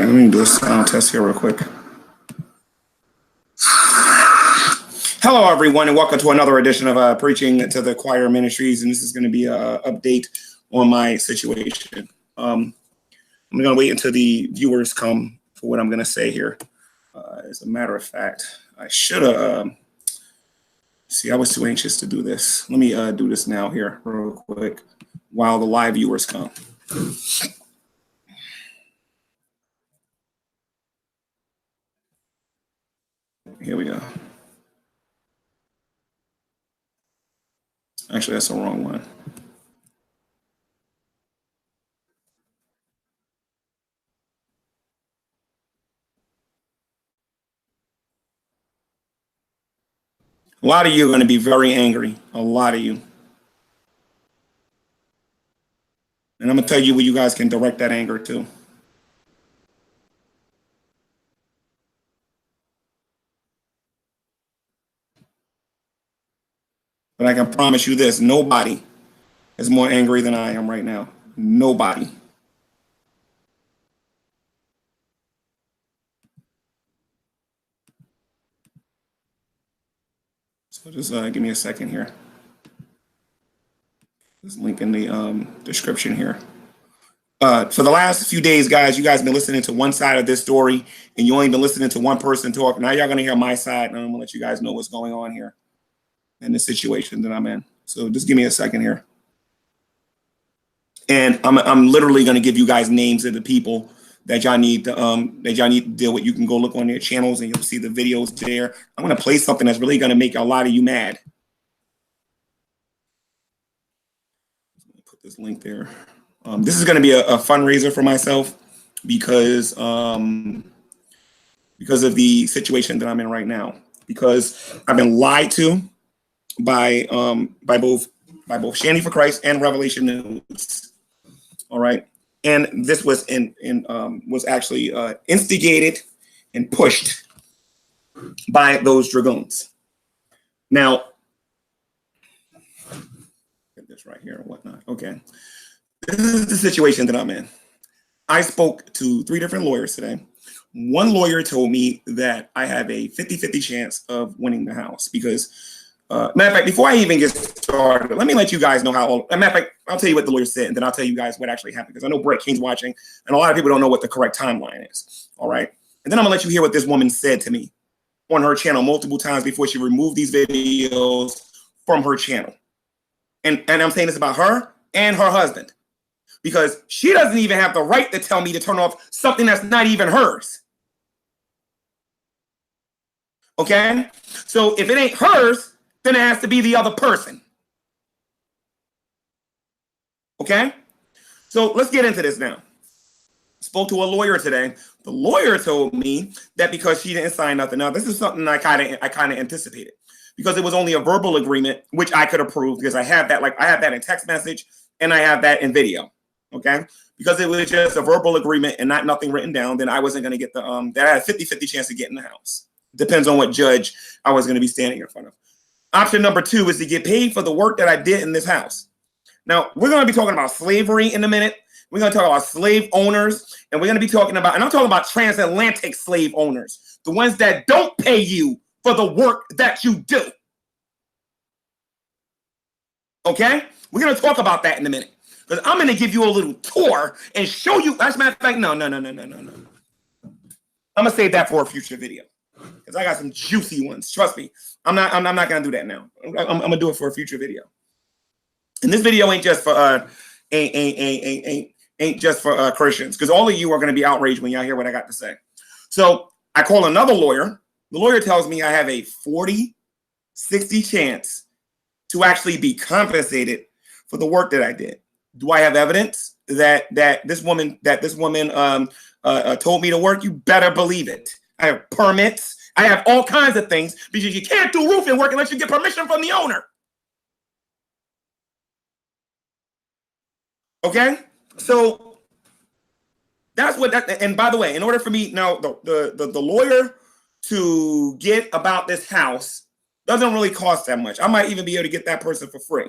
let me do a sound test here real quick. Hello, everyone, and welcome to another edition of Preaching to the Choir Ministries. And this is going to be an update on my situation. I'm going to wait until the viewers come for what I'm going to say here. As a matter of fact, I should have. See, I was too anxious to do this. Let me do this now here real quick while the live viewers come. Here we go. Actually, that's the wrong one. A lot of you are going to be very angry. A lot of you. And I'm going to tell you where you guys can direct that anger to. But I can promise you this, nobody is more angry than I am right now. Nobody. So just give me a second here. There's a link in the description here. For the last few days, guys, you guys have been listening to one side of this story, and you only been listening to one person talk. Now y'all going to hear my side, and I'm going to let you guys know what's going on here in the situation that I'm in. So just give me a second here. And I'm literally going to give you guys names of the people that y'all need to deal with. You can go look on their channels and you'll see the videos there. I'm going to play something that's really going to make a lot of you mad. Let me put this link there. This is going to be a fundraiser for myself because of the situation that I'm in right now. Because I've been lied to by both Shandy for Christ and Revelation News. All right, and this was was actually instigated and pushed by those dragoons. Now, get this right here and whatnot. Okay, this is the situation that I'm in. I spoke to 3 different lawyers today. One lawyer told me that I have a 50-50 chance of winning the house because. Matter of fact, before I even get started, let me let you guys know how. Matter of fact, I'll tell you what the lawyer said, and then I'll tell you guys what actually happened because I know Brett King's watching, and a lot of people don't know what the correct timeline is. All right, and then I'm gonna let you hear what this woman said to me on her channel multiple times before she removed these videos from her channel. And I'm saying this about her and her husband because she doesn't even have the right to tell me to turn off something that's not even hers. Okay, so if it ain't hers, then it has to be the other person. Okay? So let's get into this now. Spoke to a lawyer today. The lawyer told me that because she didn't sign nothing. Now, this is something I kind of anticipated because it was only a verbal agreement, which I could approve because I have that, I have that in text message and I have that in video. Okay? Because it was just a verbal agreement and not nothing written down, then I wasn't going to get the, that I had a 50-50 chance to get in the house. Depends on what judge I was going to be standing in front of. Option number 2 is to get paid for the work that I did in this house. Now, we're going to be talking about slavery in a minute. We're going to talk about slave owners, and we're going to be talking about, and I'm talking about transatlantic slave owners, the ones that don't pay you for the work that you do. Okay? We're going to talk about that in a minute, because I'm going to give you a little tour and show you, as a matter of fact, no. I'm going to save that for a future video. Because I got some juicy ones. Trust me. I'm not gonna do that now. I'm gonna do it for a future video. And this video ain't just for Christians, because all of you are gonna be outraged when y'all hear what I got to say. So I call another lawyer. The lawyer tells me I have a 40-60 chance to actually be compensated for the work that I did. Do I have evidence that this woman told me to work? You better believe it. I have permits. I have all kinds of things because you can't do roofing work unless you get permission from the owner. Okay? So that's what that, and by the way, in order for me now, the lawyer to get about this house doesn't really cost that much. I might even be able to get that person for free.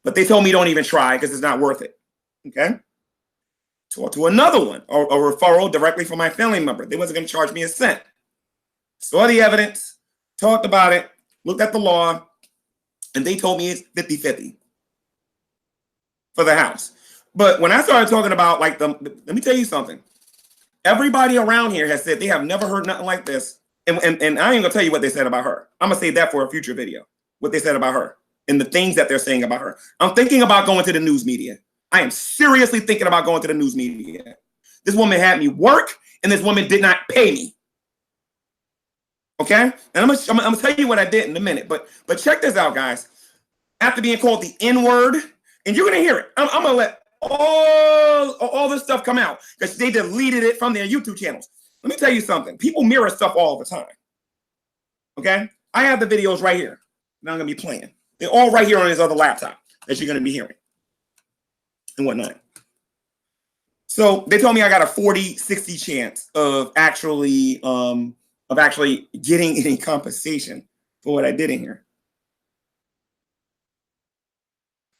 But they told me don't even try because it's not worth it. Okay? talked to another one, or a referral directly from my family member. They wasn't going to charge me a cent. Saw the evidence, talked about it, looked at the law, and they told me it's 50-50 for the house. But when I started talking about like let me tell you something. Everybody around here has said they have never heard nothing like this. And I ain't gonna tell you what they said about her. I'm gonna save that for a future video, what they said about her and the things that they're saying about her. I'm thinking about going to the news media. I am seriously thinking about going to the news media. This woman had me work, and this woman did not pay me. Okay? And I'm gonna tell you what I did in a minute. But check this out, guys. After being called the N-word, and you're gonna hear it. I'm gonna let all this stuff come out because they deleted it from their YouTube channels. Let me tell you something. People mirror stuff all the time. Okay? I have the videos right here that I'm gonna be playing. They're all right here on this other laptop that you're gonna be hearing and whatnot. So they told me I got a 40-60 chance of actually getting any compensation for what I did in here.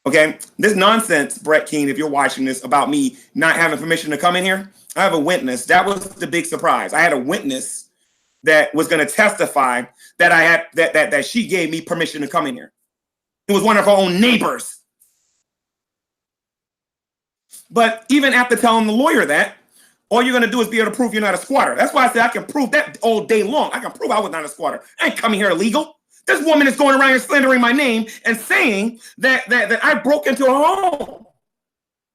Okay, this nonsense, Brett Keane, if you're watching this, about me not having permission to come in here, I have a witness. That was the big surprise. I had a witness that was going to testify that I had that she gave me permission to come in here. It was one of her own neighbors. But even after telling the lawyer that, all you're going to do is be able to prove you're not a squatter. That's why I said I can prove that all day long. I can prove I was not a squatter. I ain't coming here illegal. This woman is going around and slandering my name and saying that I broke into her home.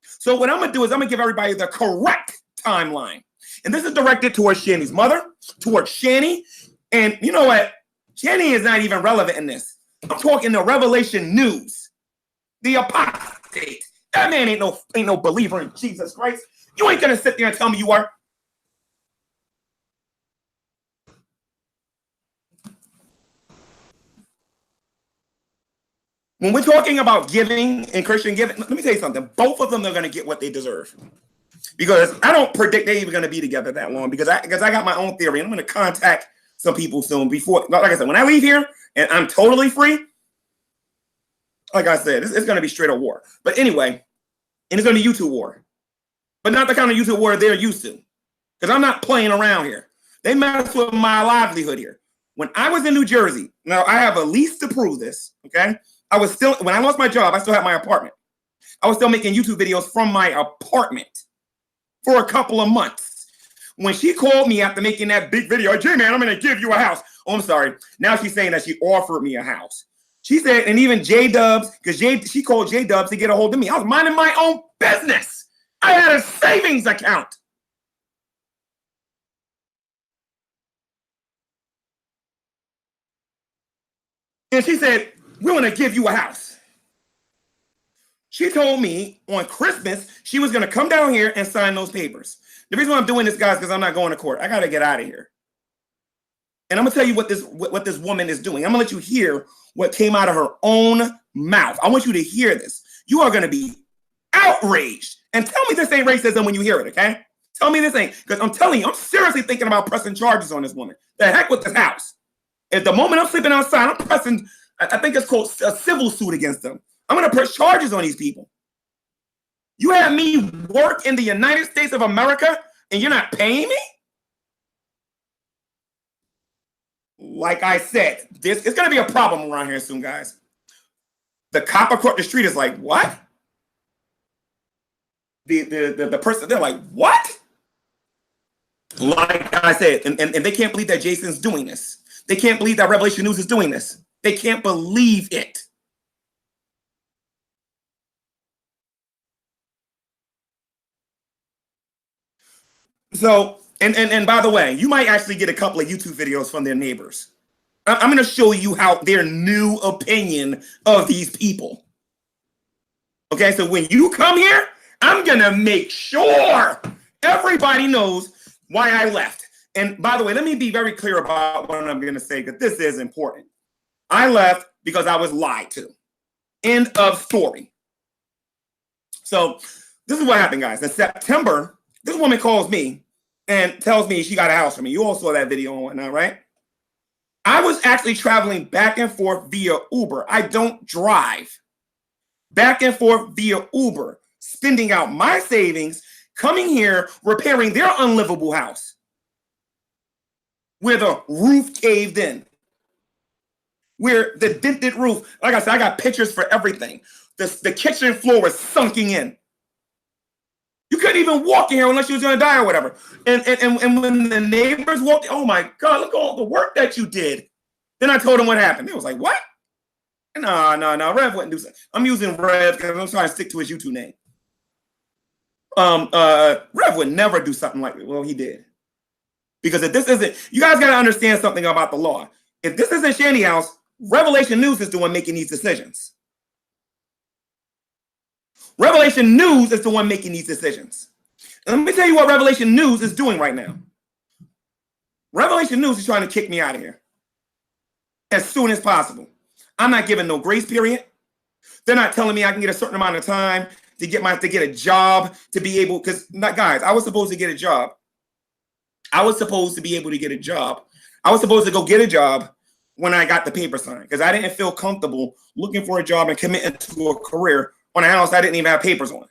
So what I'm going to do is I'm going to give everybody the correct timeline. And this is directed towards Shani's mother, towards Shani. And you know what? Shani is not even relevant in this. I'm talking the Revelation News. The apostate. That man ain't no believer in Jesus Christ. You ain't going to sit there and tell me you are. When we're talking about giving and Christian giving, let me tell you something. Both of them are going to get what they deserve. Because I don't predict they're even going to be together that long. Because I got my own theory. And I'm going to contact some people soon before. Like I said, when I leave here and I'm totally free, like I said, it's going to be straight up war. But anyway, and it's going to be YouTube war. But not the kind of YouTube war they're used to. Because I'm not playing around here. They mess with my livelihood here. When I was in New Jersey, now I have a lease to prove this, okay? When I lost my job, I still had my apartment. I was still making YouTube videos from my apartment for a couple of months. When she called me after making that big video, J-Man, I'm going to give you a house. Oh, I'm sorry. Now she's saying that she offered me a house. She said, and even J-Dubs, because she called J-Dubs to get a hold of me. I was minding my own business. I had a savings account. And she said, we're going to give you a house. She told me on Christmas she was going to come down here and sign those papers. The reason why I'm doing this, guys, is because I'm not going to court. I got to get out of here. And I'm going to tell you what this woman is doing. I'm going to let you hear what came out of her own mouth. I want you to hear this. You are going to be outraged. And tell me this ain't racism when you hear it, okay? Tell me this ain't. Because I'm telling you, I'm seriously thinking about pressing charges on this woman. The heck with this house. At the moment I'm sleeping outside, I'm pressing, I think it's called a civil suit against them. I'm going to press charges on these people. You have me work in the United States of America and you're not paying me? Like I said, it's going to be a problem around here soon, guys. The cop across the street is like, what? The person, they're like, what? Like I said, and they can't believe that Jason's doing this. They can't believe that Revelation News is doing this. They can't believe it. So, and by the way, you might actually get a couple of YouTube videos from their neighbors. I'm going to show you how their new opinion of these people. Okay, so when you come here, I'm going to make sure everybody knows why I left. And by the way, let me be very clear about what I'm going to say, because this is important. I left because I was lied to. End of story. So this is what happened, guys. In September, this woman calls me and tells me she got a house for me. You all saw that video and whatnot, right? I was actually traveling back and forth via Uber. I don't drive. Back and forth via Uber, spending out my savings, coming here, repairing their unlivable house where the roof caved in, where the dented roof, like I said, I got pictures for everything. The kitchen floor was sunking in. You couldn't even walk in here unless you was going to die or whatever. And when the neighbors walked, oh my God, look at all the work that you did. Then I told them what happened. They was like, what? No, Rev wouldn't do something. I'm using Rev because I'm trying to stick to his YouTube name. Rev would never do something like that. Well, he did. Because if this isn't, you guys got to understand something about the law. If this isn't Shandy House, Revelation News is the one making these decisions. Revelation News is the one making these decisions. And let me tell you what Revelation News is doing right now. Revelation News is trying to kick me out of here as soon as possible. I'm not giving no grace period. They're not telling me I can get a certain amount of time to get a job, to be able, because guys, I was supposed to get a job. I was supposed to be able to get a job. I was supposed to go get a job when I got the paper signed, because I didn't feel comfortable looking for a job and committing to a career on a house I didn't even have papers on.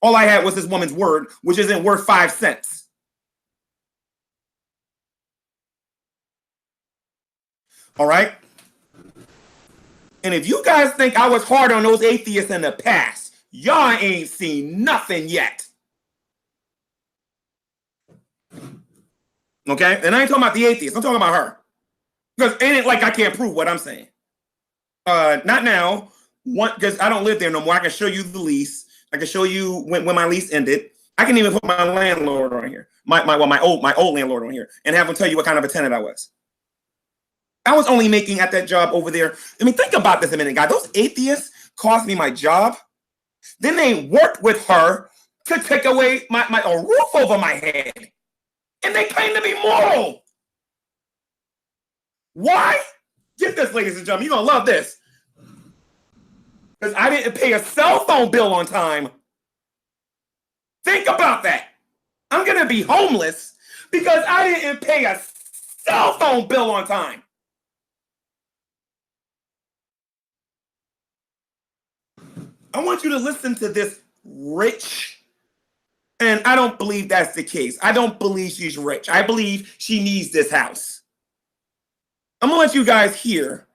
All I had was this woman's word, which isn't worth 5 cents. All right? And if you guys think I was hard on those atheists in the past, y'all ain't seen nothing yet. Okay? And I ain't talking about the atheists. I'm talking about her. Because it ain't like I can't prove what I'm saying. Not now. Because I don't live there no more. I can show you the lease. I can show you when my lease ended. I can even put my landlord on here. My old landlord on here and have him tell you what kind of a tenant I was. I was only making at that job over there. I mean, think about this a minute, guys. Those atheists cost me my job. Then they worked with her to take away a roof over my head. And they claim to be moral. Why? Get this, ladies and gentlemen. You're going to love this. Because I didn't pay a cell phone bill on time. Think about that. I'm going to be homeless because I didn't pay a cell phone bill on time. I want you to listen to this rich, and I don't believe that's the case. I don't believe she's rich. I believe she needs this house. I'm going to let you guys hear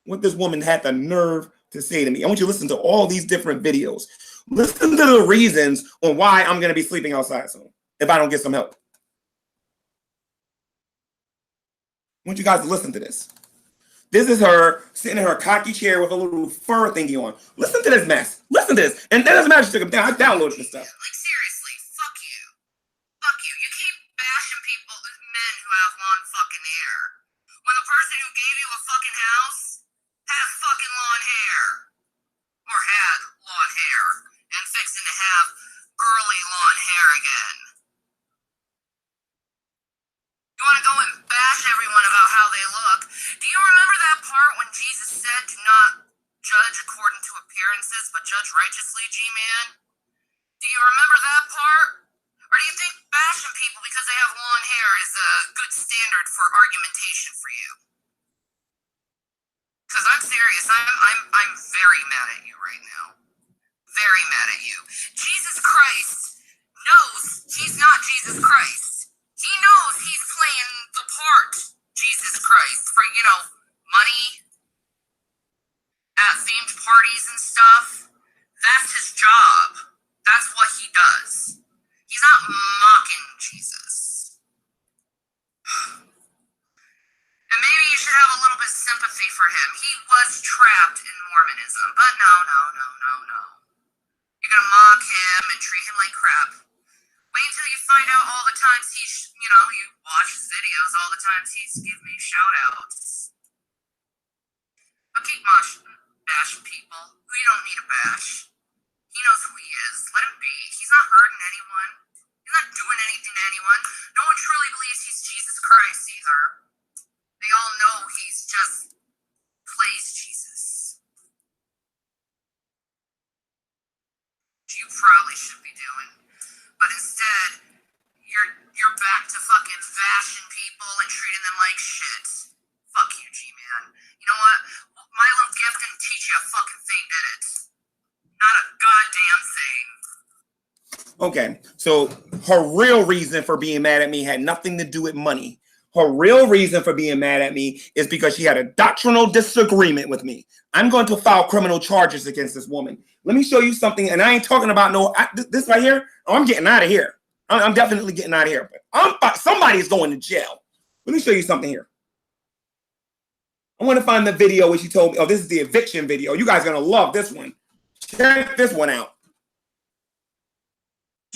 what this woman had the nerve to say to me. I want you to listen to all these different videos. Listen to the reasons on why I'm going to be sleeping outside soon if I don't get some help. I want you guys to listen to this. This is her sitting in her cocky chair with a little fur thingy on. Listen to this mess. Listen to this. And that doesn't matter if she took him down. I downloaded this stuff. Like, seriously, fuck you. Fuck you. You keep bashing people, men who have long fucking hair. When the person who gave you a fucking house has fucking long hair. Or had long hair. And fixing to have girly long hair again. You want to go and bash everyone about how they look. Do you remember that part when Jesus said, do not judge according to appearances, but judge righteously, G-Man? Do you remember that part? Or do you think bashing people because they have long hair is a good standard for argumentation for you? Because I'm serious, I'm very mad at you right now. Very mad at you. Jesus Christ knows he's not Jesus Christ. He knows he's playing the part, Jesus Christ, for, money at themed parties and stuff. That's his job. That's what he does. He's not mocking Jesus. And maybe you should have a little bit of sympathy for him. He was trapped in Mormonism, but no. You're gonna mock him and treat him like crap. Wait until you find out all the times he's, you watch his videos, all the times he's given me shout-outs. But keep bashing people who you don't need to bash. He knows who he is. Let him be. He's not hurting anyone. He's not doing anything to anyone. No one truly believes he's Jesus Christ either. They all know he's just plays Jesus. Which you probably should be doing. But instead, you're back to fucking bashing people and treating them like shit. Fuck you, G-Man. You know what? My little gift didn't teach you a fucking thing, did it? Not a goddamn thing. Okay, so her real reason for being mad at me had nothing to do with money. Her real reason for being mad at me is because she had a doctrinal disagreement with me. I'm going to file criminal charges against this woman. Let me show you something, and I ain't talking about this right here. Oh, I'm getting out of here. I'm definitely getting out of here. But somebody's going to jail. Let me show you something here. I want to find the video where she told me, oh, this is the eviction video. You guys are going to love this one. Check this one out.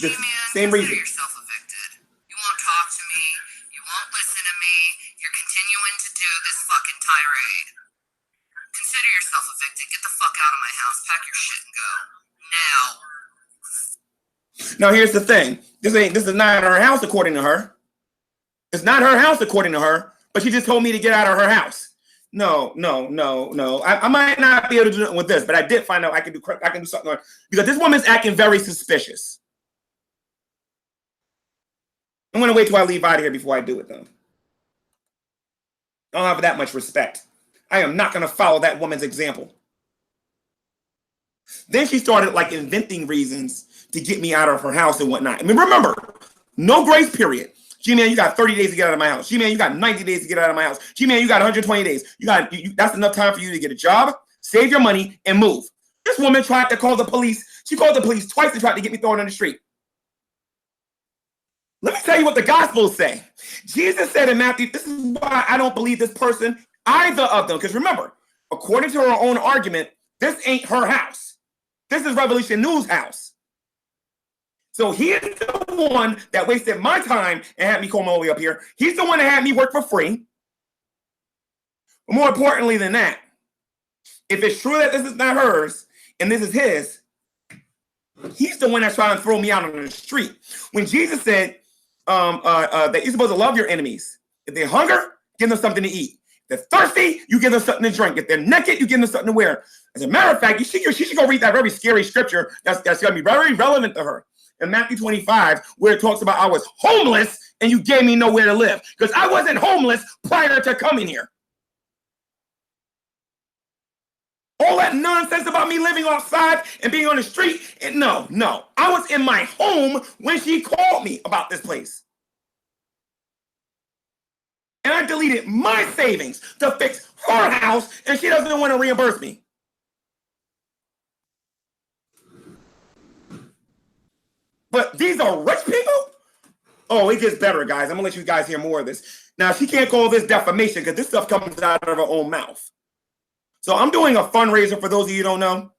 This same reason. Yourself evicted. You won't talk to me. You won't listen to me. You're continuing to do this fucking tirade. Consider yourself evicted. Get the fuck out of my house. Pack your shit and go. Now. Now here's the thing. This is not her house according to her. It's not her house according to her, but she just told me to get out of her house. No. I might not be able to do it with this, but I did find out I can do something because this woman's acting very suspicious. I'm gonna wait till I leave out of here before I do it, though. I don't have that much respect. I am not gonna follow that woman's example. Then she started like inventing reasons to get me out of her house and whatnot. I mean, remember, no grace period. G-Man, you got 30 days to get out of my house. G-Man, you got 90 days to get out of my house. G-Man, you got 120 days. That's enough time for you to get a job, save your money, and move. This woman tried to call the police. She called the police twice to try to get me thrown on the street. Let me tell you what the Gospels say. Jesus said in Matthew, this is why I don't believe this person, either of them. Because remember, according to her own argument, this ain't her house. This is Revolution News' house. So he is the one that wasted my time and had me come all the way up here. He's the one that had me work for free. But more importantly than that, if it's true that this is not hers and this is his, he's the one that's trying to throw me out on the street. When Jesus said that you're supposed to love your enemies. If they're hunger, give them something to eat. If they're thirsty, you give them something to drink. If they're naked, you give them something to wear. As a matter of fact, she should go read that very scary scripture that's going to be very relevant to her. In Matthew 25, where it talks about I was homeless and you gave me nowhere to live. Because I wasn't homeless prior to coming here. All that nonsense about me living outside and being on the street, no. I was in my home when she called me about this place. And I deleted my savings to fix her house, and she doesn't want to reimburse me. But these are rich people? Oh, it gets better, guys. I'm going to let you guys hear more of this. Now, she can't call this defamation because this stuff comes out of her own mouth. So I'm doing a fundraiser for those of you who don't know.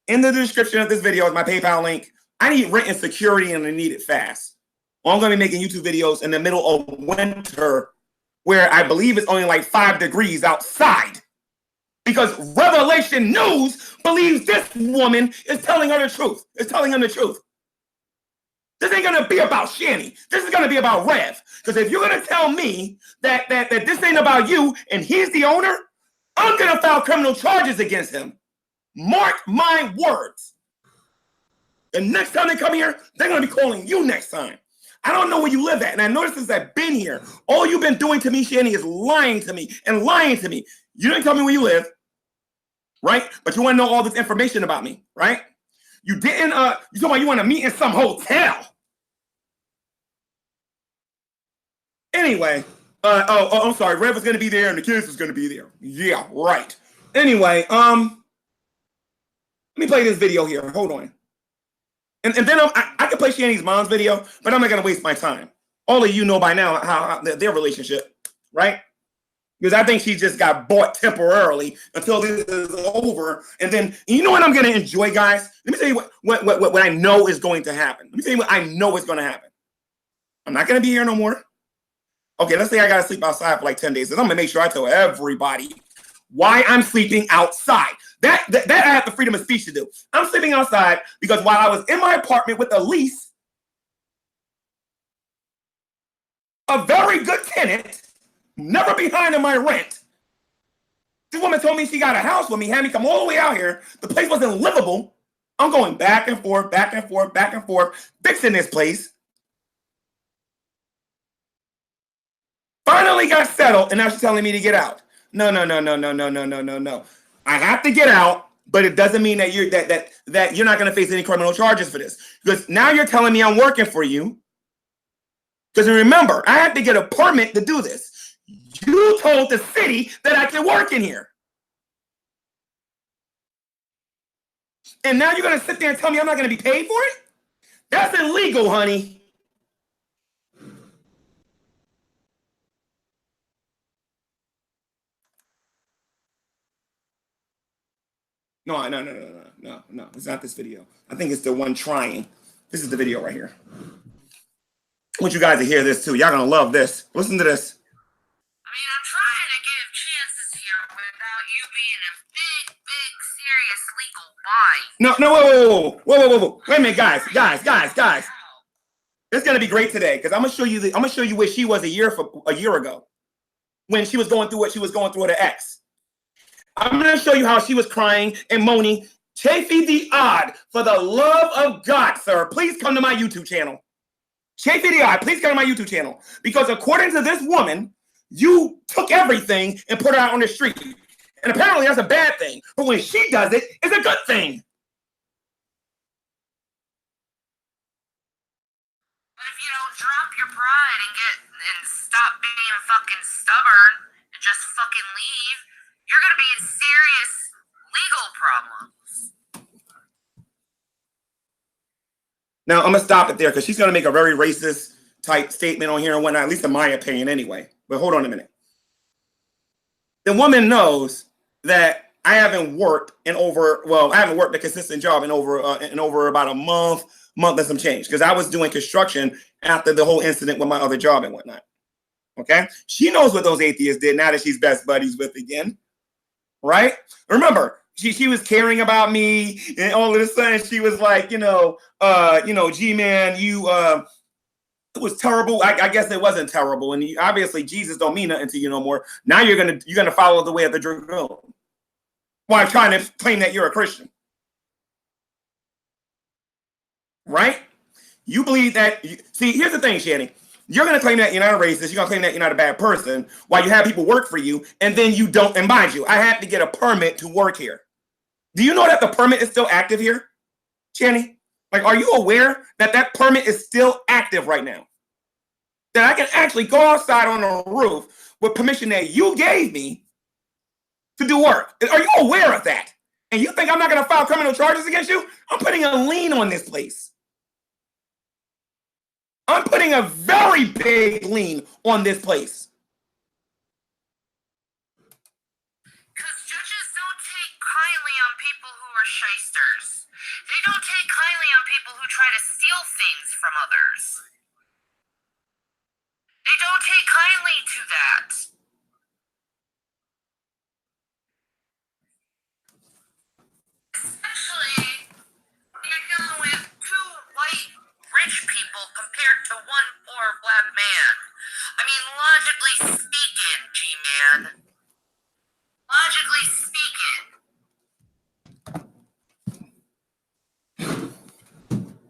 In the description of this video is my PayPal link. I need rent and security, and I need it fast. Well, I'm going to be making YouTube videos in the middle of winter where I believe it's only like 5 degrees outside. Because Revelation News believes this woman is telling her the truth. It's telling him the truth. This ain't going to be about Shanny. This is going to be about Rev. Because if you're going to tell me that this ain't about you and he's the owner, I'm going to file criminal charges against him. Mark my words. The next time they come here, they're going to be calling you next time. I don't know where you live at. And I noticed since I've been here, all you've been doing to me, Shanny, is lying to me and lying to me. You didn't tell me where you live, right? But you want to know all this information about me, right? You didn't, you told me you want to meet in some hotel. Anyway, I'm sorry. Rev is going to be there and the kids is going to be there. Yeah, right. Anyway, let me play this video here. Hold on. And then I can play Shanny's mom's video, but I'm not going to waste my time. All of you know by now how their relationship, right? Because I think she just got bought temporarily until this is over. And then, you know what I'm going to enjoy, guys? Let me tell you what I know is going to happen. Let me tell you what I know is going to happen. I'm not going to be here no more. Okay, let's say I got to sleep outside for like 10 days. And I'm going to make sure I tell everybody why I'm sleeping outside. That I have the freedom of speech to do. I'm sleeping outside because while I was in my apartment with a lease, a very good tenant, never behind in my rent, this woman told me she got a house with me, had me come all the way out here. The place wasn't livable. I'm going back and forth, fixing this place. Finally got settled, and now she's telling me to get out. No. I have to get out but it doesn't mean that you're not going to face any criminal charges for this. Because now you're telling me I'm working for you. Because remember, I had to get a permit to do this. You told the city that I could work in here. And now you're going to sit there and tell me I'm not going to be paid for it? That's illegal, honey. No. It's not this video. I think it's the one trying. This is the video right here. I want you guys to hear this too. Y'all gonna love this. Listen to this. I mean, I'm trying to give chances here without you being a big, serious legal bind. No. Whoa. Wait a minute, guys. It's gonna be great today because I'm gonna show you where she was a year ago when she was going through what she was going through with her ex. I'm gonna show you how she was crying and moaning. Chafee the Odd, for the love of God, sir, please come to my YouTube channel. Chafee the Odd, please come to my YouTube channel. Because according to this woman, you took everything and put her out on the street. And apparently that's a bad thing. But when she does it, it's a good thing. But if you don't drop your pride and stop being fucking stubborn and just fucking leave, you're gonna be in serious legal problems. Now, I'm going to stop it there because she's going to make a very racist type statement on here and whatnot, at least in my opinion anyway. But hold on a minute. The woman knows that I haven't worked I haven't worked a consistent job in over about a month and some change because I was doing construction after the whole incident with my other job and whatnot. Okay? She knows what those atheists did now that she's best buddies with again. Right? Remember, she was caring about me, and all of a sudden she was like, G-Man, it was terrible. I guess it wasn't terrible, and obviously Jesus don't mean nothing to you no more. Now you're gonna follow the way of the dragoon while trying to claim that you're a Christian, right? You believe that. See, here's the thing, Shanny. You're going to claim that you're not a racist. You're going to claim that you're not a bad person while you have people work for you, and then you don't. And mind you, I had to get a permit to work here. Do you know that the permit is still active here, Channy? Like, are you aware that that permit is still active right now? That I can actually go outside on a roof with permission that you gave me to do work. Are you aware of that? And you think I'm not going to file criminal charges against you? I'm putting a lien on this place. I'm putting a very big lien on this place. Because judges don't take kindly on people who are shysters. They don't take kindly on people who try to steal things from others. They don't take kindly to that. Especially when you're dealing with two white rich people compared to one poor black man. I mean, logically speaking, G-Man. Logically speaking.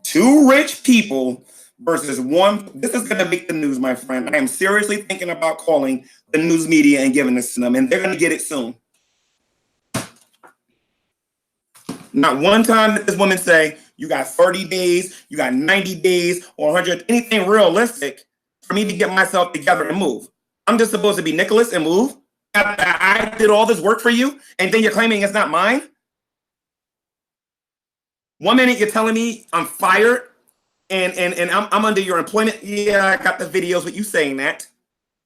Two rich people versus one. This is going to make the news, my friend. I am seriously thinking about calling the news media and giving this to them, and they're going to get it soon. Not one time did this woman say, you got 30 days, you got 90 days, or 100, anything realistic for me to get myself together and move. I'm just supposed to be Nicholas and move? I did all this work for you, and then you're claiming it's not mine? 1 minute you're telling me I'm fired, and I'm under your employment. Yeah, I got the videos with you saying that.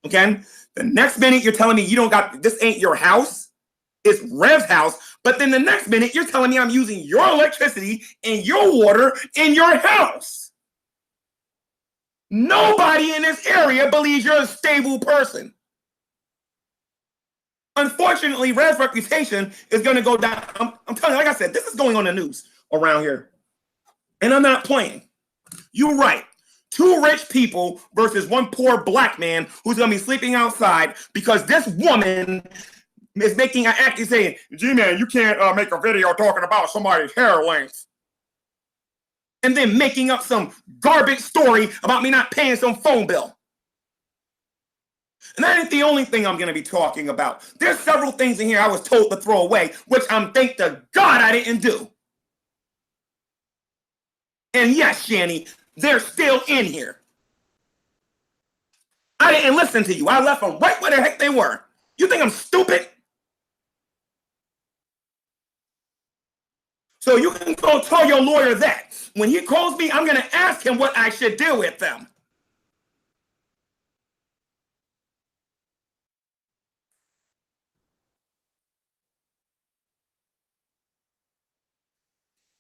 Okay? The next minute you're telling me you don't got, this ain't your house. It's Rev's house. But then the next minute, you're telling me I'm using your electricity and your water in your house. Nobody in this area believes you're a stable person. Unfortunately, Rev's reputation is going to go down. I'm telling you, like I said, this is going on the news around here. And I'm not playing. You're right. Two rich people versus one poor black man who's going to be sleeping outside because this woman is making an act saying, G-Man, you can't make a video talking about somebody's hair length. And then making up some garbage story about me not paying some phone bill. And that ain't the only thing I'm going to be talking about. There's several things in here I was told to throw away, which I'm thank to God I didn't do. And yes, Shanny, they're still in here. I didn't listen to you. I left them right where the heck they were. You think I'm stupid? So you can go tell your lawyer that. When he calls me, I'm going to ask him what I should do with them.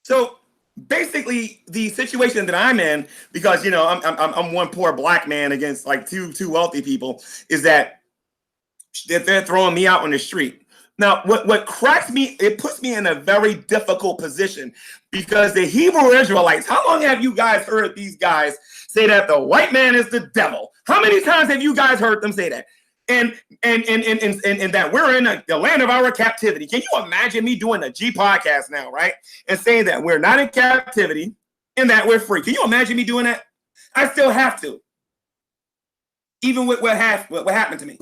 So basically, the situation that I'm in, because you know I'm one poor black man against like two wealthy people, is that they're throwing me out on the street. Now, what cracks me, it puts me in a very difficult position because the Hebrew Israelites, how long have you guys heard these guys say that the white man is the devil? How many times have you guys heard them say that? And that we're in the land of our captivity. Can you imagine me doing a G podcast now, right? And saying that we're not in captivity and that we're free. Can you imagine me doing that? I still have to. Even with what happened to me.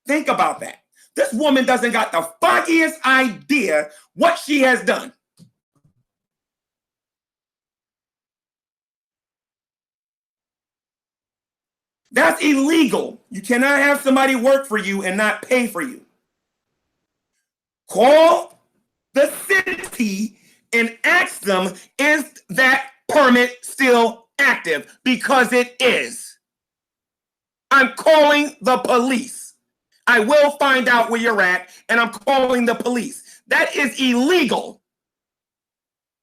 Think about that. This woman doesn't got the foggiest idea what she has done. That's illegal. You cannot have somebody work for you and not pay for you. Call the city and ask them, is that permit still active? Because it is. I'm calling the police. I will find out where you're at, and I'm calling the police. That is illegal.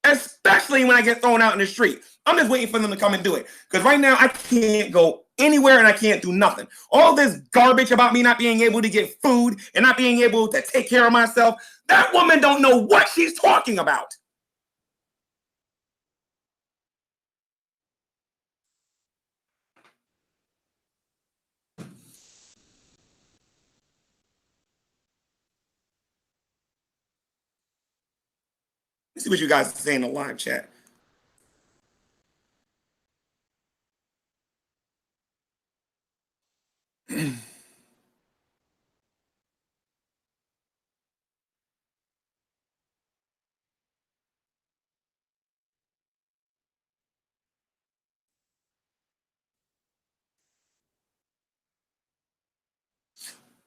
Especially when I get thrown out in the street. I'm just waiting for them to come and do it. Because right now, I can't go anywhere and I can't do nothing. All this garbage about me not being able to get food and not being able to take care of myself, that woman don't know what she's talking about. Let's see what you guys are saying in the live chat.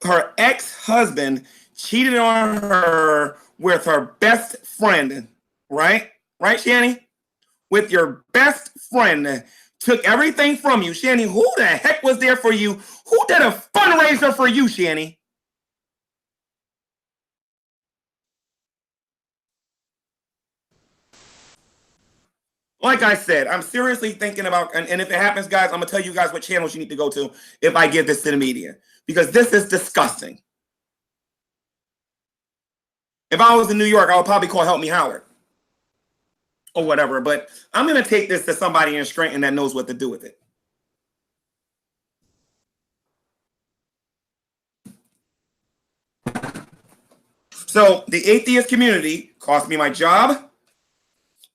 Her ex-husband cheated on her with her best friend, right? Right, Shanny? With your best friend, took everything from you. Shanny, who the heck was there for you? Who did a fundraiser for you, Shanny? Like I said, I'm seriously thinking about, and if it happens, guys, I'm going to tell you guys what channels you need to go to if I give this to the media. Because this is disgusting. If I was in New York, I would probably call Help Me Howard. Or whatever. But I'm going to take this to somebody in Scranton that knows what to do with it. So the atheist community cost me my job.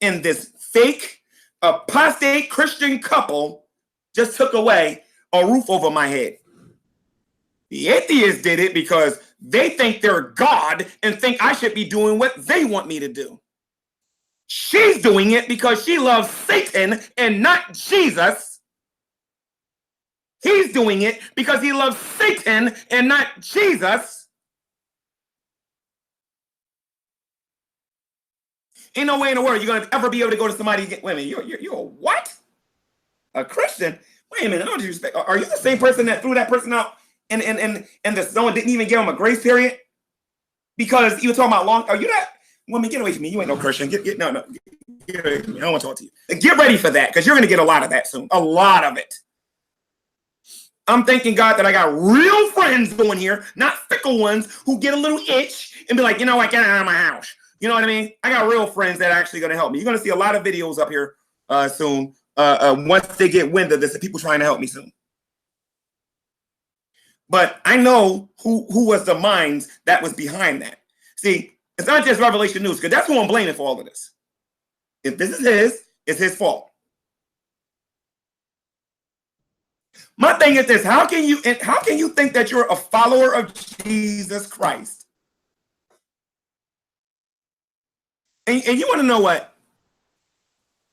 And this fake apostate Christian couple just took away a roof over my head. The atheists did it because they think they're God and think I should be doing what they want me to do. She's doing it because she loves Satan and not Jesus. He's doing it because he loves Satan and not Jesus. Ain't no way in the world you're going to ever be able to go to somebody and get women. You're a what? A Christian? Wait a minute. I don't respect. Are you the same person that threw that person out and the someone didn't even give him a grace period? Because you were talking about long. Are you that woman? Get away from me. You ain't no Christian. Get away from me. I don't want to talk to you. Get ready for that because you're going to get a lot of that soon. A lot of it. I'm thanking God that I got real friends going here, not fickle ones who get a little itch and be like, you know what, get out of my house. You know what I mean? I got real friends that are actually going to help me. You're going to see a lot of videos up here soon. Once they get wind of this, people trying to help me soon. But I know who was the minds that was behind that. See, it's not just Revelation News, because that's who I'm blaming for all of this. If this is his, it's his fault. My thing is this: how can you think that you're a follower of Jesus Christ? And you want to know what?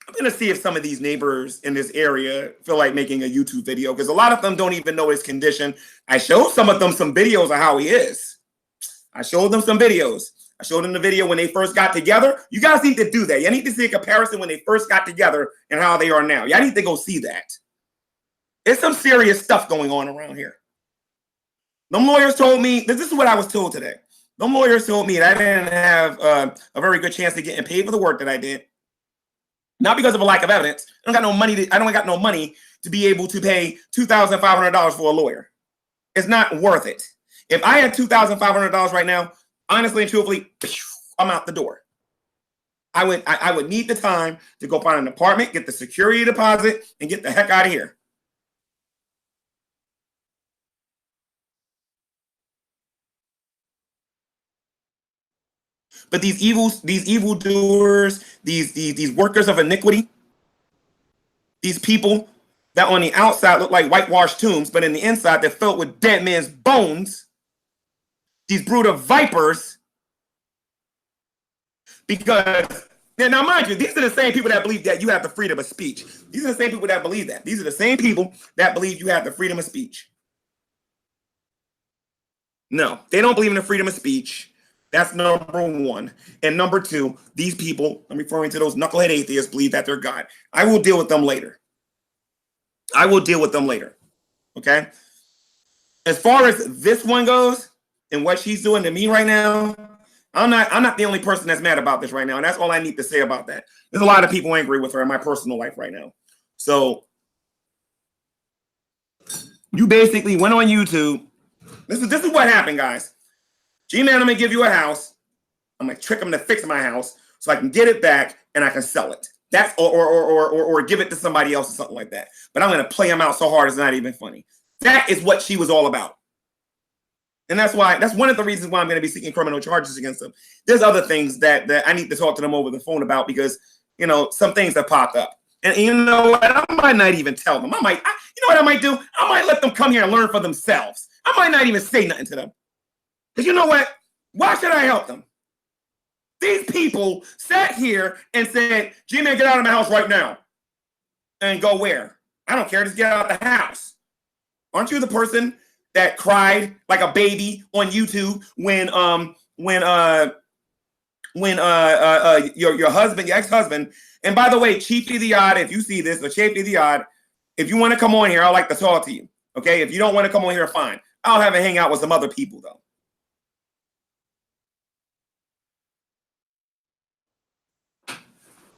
I'm going to see if some of these neighbors in this area feel like making a YouTube video, because a lot of them don't even know his condition. I showed some of them some videos of how he is. I showed them some videos. I showed them the video when they first got together. You guys need to do that. You need to see a comparison when they first got together and how they are now. Y'all need to go see that. There's some serious stuff going on around here. Them lawyers told me, this is what I was told today. Them lawyers told me that I didn't have a very good chance of getting paid for the work that I did. Not because of a lack of evidence. I don't got no money to be able to pay $2,500 for a lawyer. It's not worth it. If I had $2,500 right now, honestly and truthfully, I'm out the door. I would need the time to go find an apartment, get the security deposit, and get the heck out of here. But these evil doers, these workers of iniquity, these people that on the outside look like whitewashed tombs, but in the inside they're filled with dead men's bones, these brood of vipers, because now mind you, these are the same people that believe that you have the freedom of speech. These are the same people that believe that. These are the same people that believe you have the freedom of speech. No, they don't believe in the freedom of speech. That's number one. And number two, these people, I'm referring to those knucklehead atheists, believe that they're God. I will deal with them later. I will deal with them later. Okay? As far as this one goes and what she's doing to me right now, I'm not the only person that's mad about this right now. And that's all I need to say about that. There's a lot of people angry with her in my personal life right now. So you basically went on YouTube. This is what happened, guys. G-Man, I'm going to give you a house. I'm going to trick him to fix my house so I can get it back and I can sell it. That's or give it to somebody else or something like that. But I'm going to play him out so hard it's not even funny. That is what she was all about. And that's one of the reasons why I'm going to be seeking criminal charges against them. There's other things that I need to talk to them over the phone about because, you know, some things have popped up. And you know what? I might not even tell them. You know what I might do? I might let them come here and learn for themselves. I might not even say nothing to them. Because you know what? Why should I help them? These people sat here and said, G-Man, get out of my house right now. And go where? I don't care. Just get out of the house. Aren't you the person that cried like a baby on YouTube when your husband, your ex-husband, and by the way, Chiefly the Odd, if you see this, or Chiefly the Odd, if you want to come on here, I'd like to talk to you. Okay? If you don't want to come on here, fine. I'll have a hangout with some other people though.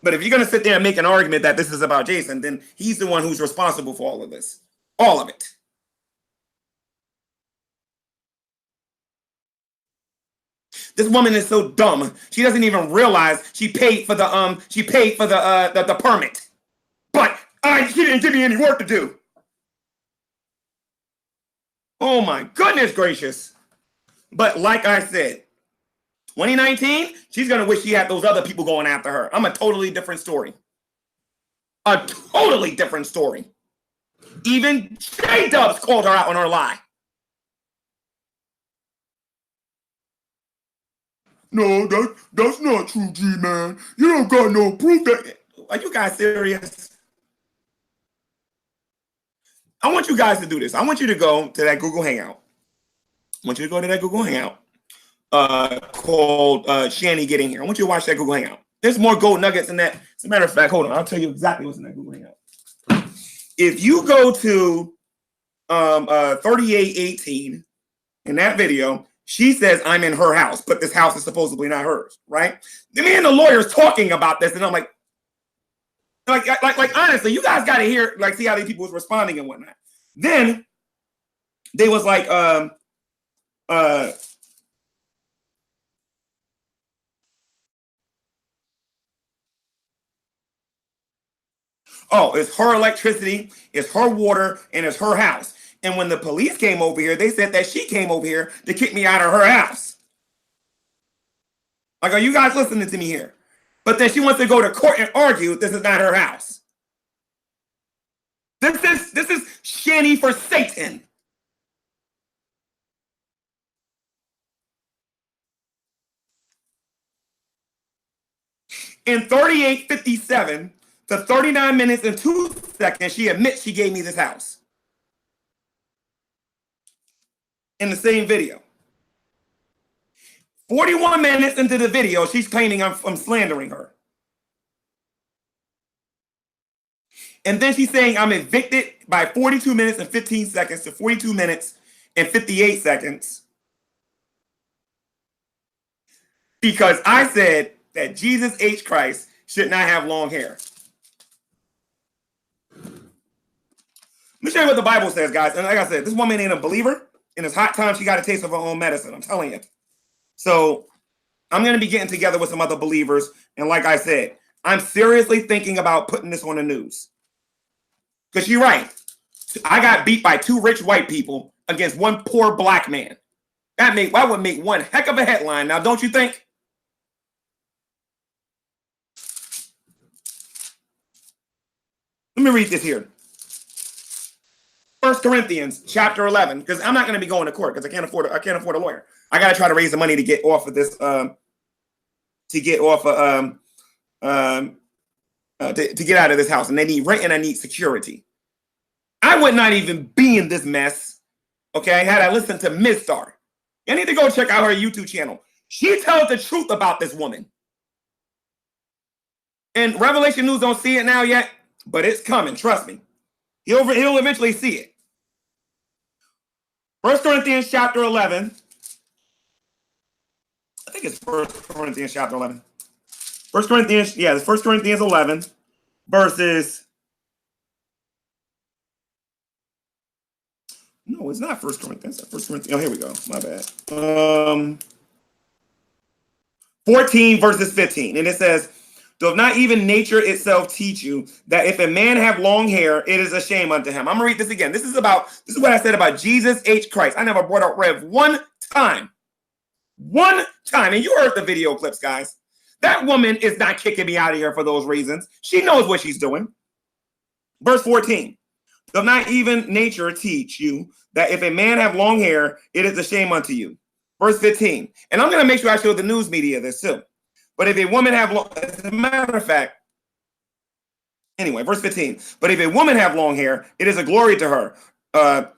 But if you're going to sit there and make an argument that this is about Jason, then he's the one who's responsible for all of this. All of it. This woman is so dumb. She doesn't even realize she paid for the permit. But she didn't give me any work to do. Oh my goodness gracious. But like I said, 2019, she's going to wish she had those other people going after her. I'm a totally different story. A totally different story. Even J-Dubs called her out on her lie. No, that's not true, G-Man. You don't got no proof that... Are you guys serious? I want you guys to do this. I want you to go to that Google Hangout. Called Shanny Get In Here. I want you to watch that Google Hangout. There's more gold nuggets in that. As a matter of fact, hold on. I'll tell you exactly what's in that Google Hangout. If you go to 3818 in that video, she says, I'm in her house, but this house is supposedly not hers, right? Me and the lawyer's talking about this, and I'm like honestly, you guys got to hear, like, see how these people was responding and whatnot. Then they was like, oh, it's her electricity, it's her water, and it's her house. And when the police came over here, they said that she came over here to kick me out of her house. Like, are you guys listening to me here? But then she wants to go to court and argue this is not her house. This is Shanny for Satan. In 38:57 to 39 minutes and 2 seconds, she admits she gave me this house. In the same video. 41 minutes into the video, she's claiming I'm slandering her. And then she's saying I'm evicted by 42 minutes and 15 seconds to 42 minutes and 58 seconds. Because I said that Jesus H. Christ should not have long hair. Let me show you what the Bible says, guys. And like I said, this woman ain't a believer. In this hot time, she got a taste of her own medicine. I'm telling you. So I'm going to be getting together with some other believers. And like I said, I'm seriously thinking about putting this on the news. Because you're right. I got beat by 2 rich white people against 1 poor black man. That would make one heck of a headline. Now, don't you think? Let me read this here. 1 Corinthians chapter 11, because I'm not going to be going to court because I can't afford a lawyer. I got to try to raise the money to get off of this, to get out of this house. And they need rent and I need security. I would not even be in this mess, okay, had I listened to Ms. Star. You need to go check out her YouTube channel. She tells the truth about this woman. And Revelation News don't see it now yet, but it's coming, trust me. He'll eventually see it. 1 Corinthians chapter 11. I think it's 1 Corinthians chapter 11. 1 Corinthians, yeah, it's 1 Corinthians 11, verses. No, it's not 1 Corinthians. 1 Corinthians. Oh, here we go. My bad. 14 verses 15. And it says, does not even nature itself teach you that if a man have long hair, it is a shame unto him? I'm gonna read this again. This is what I said about Jesus H. Christ. I never brought up Rev one time. One time. And you heard the video clips, guys. That woman is not kicking me out of here for those reasons. She knows what she's doing. Verse 14. Does not even nature teach you that if a man have long hair, it is a shame unto you? Verse 15. And I'm going to make sure I show the news media this too. But if a woman have long, as a matter of fact, anyway, verse 15. But if a woman have long hair, it is a glory to her.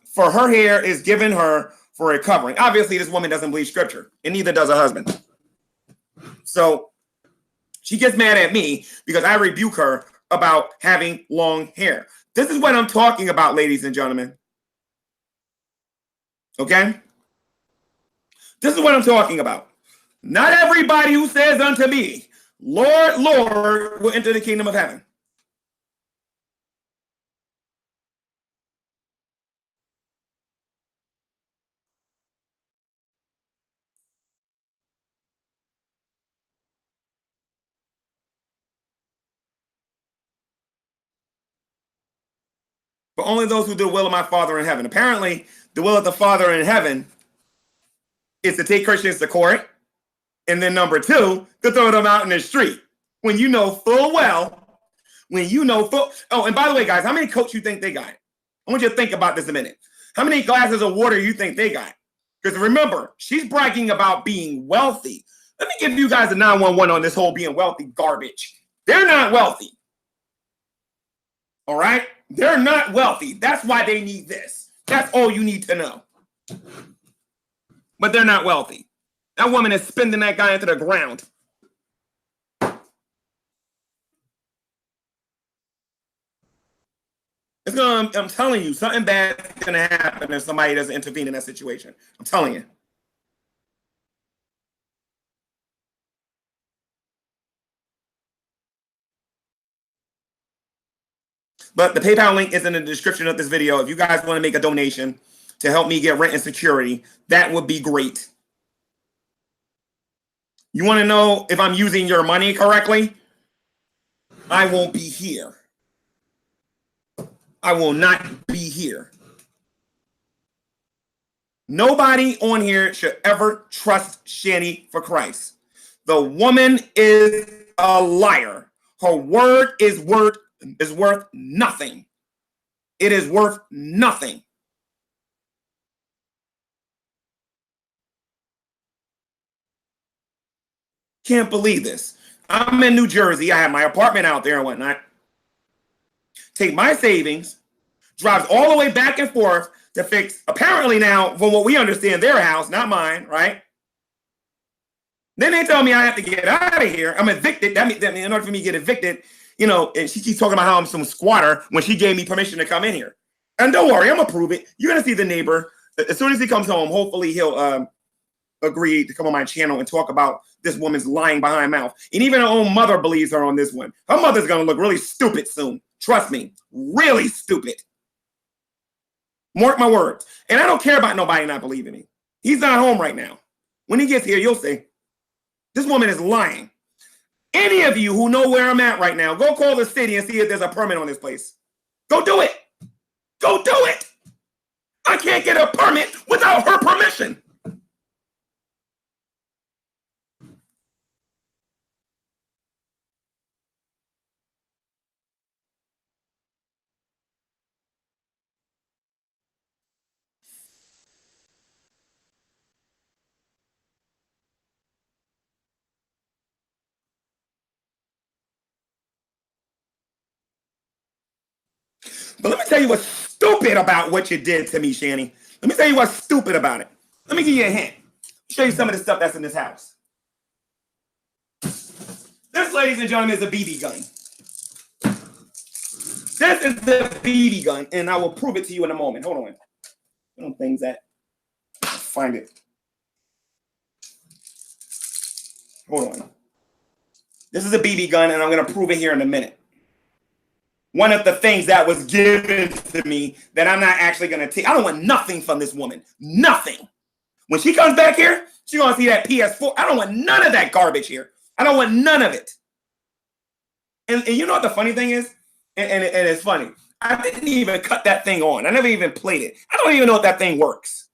For her hair is given her for a covering. Obviously, this woman doesn't believe scripture, and neither does her husband. So she gets mad at me because I rebuke her about having long hair. This is what I'm talking about, ladies and gentlemen. Okay? This is what I'm talking about. Not everybody who says unto me, Lord, Lord, will enter the kingdom of heaven. But only those who do the will of my Father in heaven. Apparently, the will of the Father in heaven is to take Christians to court. And then number 2, to throw them out in the street. When you know full well, oh, and by the way, guys, how many coats you think they got? I want you to think about this a minute. How many glasses of water you think they got? Because remember, she's bragging about being wealthy. Let me give you guys a 911 on this whole being wealthy garbage. They're not wealthy. All right? They're not wealthy. That's why they need this. That's all you need to know. But they're not wealthy. That woman is spinning that guy into the ground. I'm telling you, something bad is going to happen if somebody doesn't intervene in that situation. I'm telling you. But the PayPal link is in the description of this video. If you guys want to make a donation to help me get rent and security, that would be great. You want to know if I'm using your money correctly? I won't be here. I will not be here. Nobody on here should ever trust Shanny for Christ. The woman is a liar. Her word is worth nothing. It is worth nothing. Can't believe this. I'm in New Jersey. I have my apartment out there and whatnot. Take my savings, drives all the way back and forth to fix, apparently now, from what we understand, their house, not mine, right? Then they tell me I have to get out of here. I'm evicted. That means in order for me to get evicted, and she keeps talking about how I'm some squatter when she gave me permission to come in here. And don't worry, I'm gonna prove it. You're gonna see the neighbor as soon as he comes home. Hopefully, he'll agree to come on my channel and talk about this woman's lying behind mouth. And even her own mother believes her on this one. Her mother's gonna look really stupid soon. Trust me, really stupid. Mark my words. And I don't care about nobody not believing me. He's not home right now. When he gets here, you'll see. This woman is lying. Any of you who know where I'm at right now, go call the city and see if there's a permit on this place. Go do it. Go do it. I can't get a permit without her permission. But let me tell you what's stupid about what you did to me, Shani. Let me tell you what's stupid about it. Let me give you a hint. Show you some of the stuff that's in this house. This, ladies and gentlemen, is a BB gun. This is the BB gun, and I will prove it to you in a moment. Hold on. I don't things that. Find it. Hold on. This is a BB gun, and I'm going to prove it here in a minute. One of the things that was given to me that I'm not actually going to take. I don't want nothing from this woman. Nothing. When she comes back here, she's going to see that PS4. I don't want none of that garbage here. I don't want none of it. And you know what the funny thing is? And it's funny. I didn't even cut that thing on. I never even played it. I don't even know if that thing works.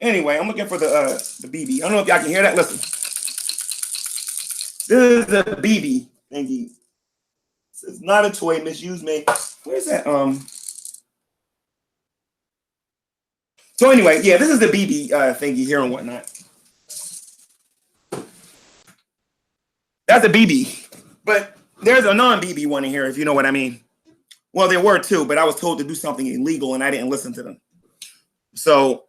Anyway, I'm looking for the BB. I don't know if y'all can hear that. Listen. This is the BB thingy. It's not a toy. Misuse me. Where's that? So anyway, yeah, this is the BB thingy here and whatnot. That's a BB, but there's a non-BB one in here, if you know what I mean. Well, there were two, but I was told to do something illegal, and I didn't listen to them. So,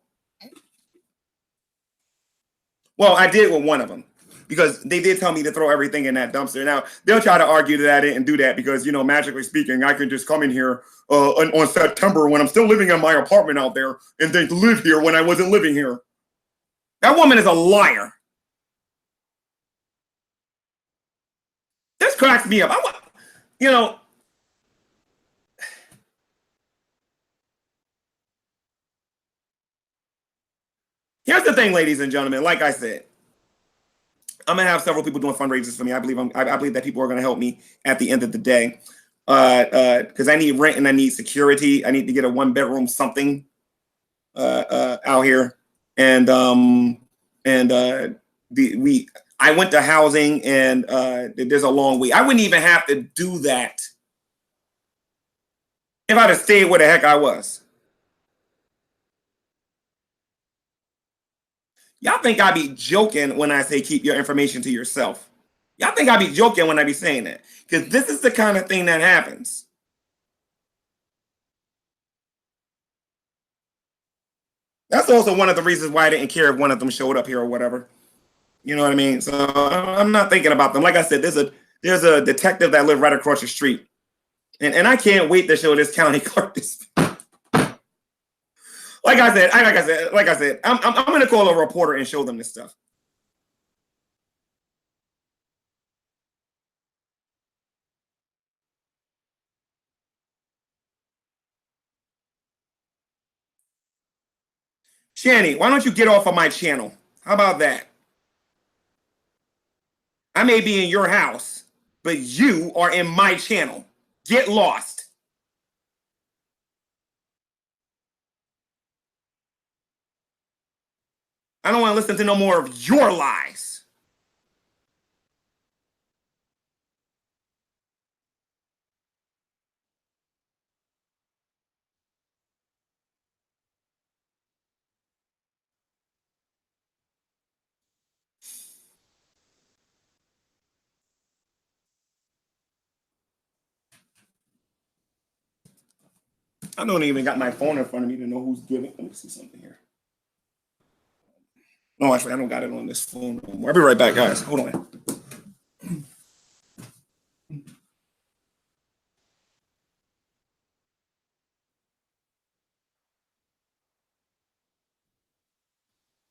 well, I did with one of them, because they did tell me to throw everything in that dumpster. Now, they'll try to argue that I didn't do that because, magically speaking, I can just come in here on September when I'm still living in my apartment out there and then live here when I wasn't living here. That woman is a liar. This cracks me up. Here's the thing, ladies and gentlemen. Like I said, I'm gonna have several people doing fundraisers for me. I believe that people are gonna help me at the end of the day, because I need rent and I need security. I need to get a 1-bedroom something out here, and I went to housing, and there's a long wait. I wouldn't even have to do that if I'd have stayed where the heck I was. Y'all think I be joking when I say keep your information to yourself. Y'all think I be joking when I be saying that. Because this is the kind of thing that happens. That's also one of the reasons why I didn't care if one of them showed up here or whatever. You know what I mean? So I'm not thinking about them. Like I said, there's a detective that lived right across the street. And I can't wait to show this county clerk this. Like I said, I'm going to call a reporter and show them this stuff. Shani, why don't you get off of my channel? How about that? I may be in your house, but you are in my channel. Get lost. I don't want to listen to no more of your lies. I don't even got my phone in front of me to know who's giving. Let me see something here. No, actually, I don't got it on this phone no more. I'll be right back, guys. Hold on.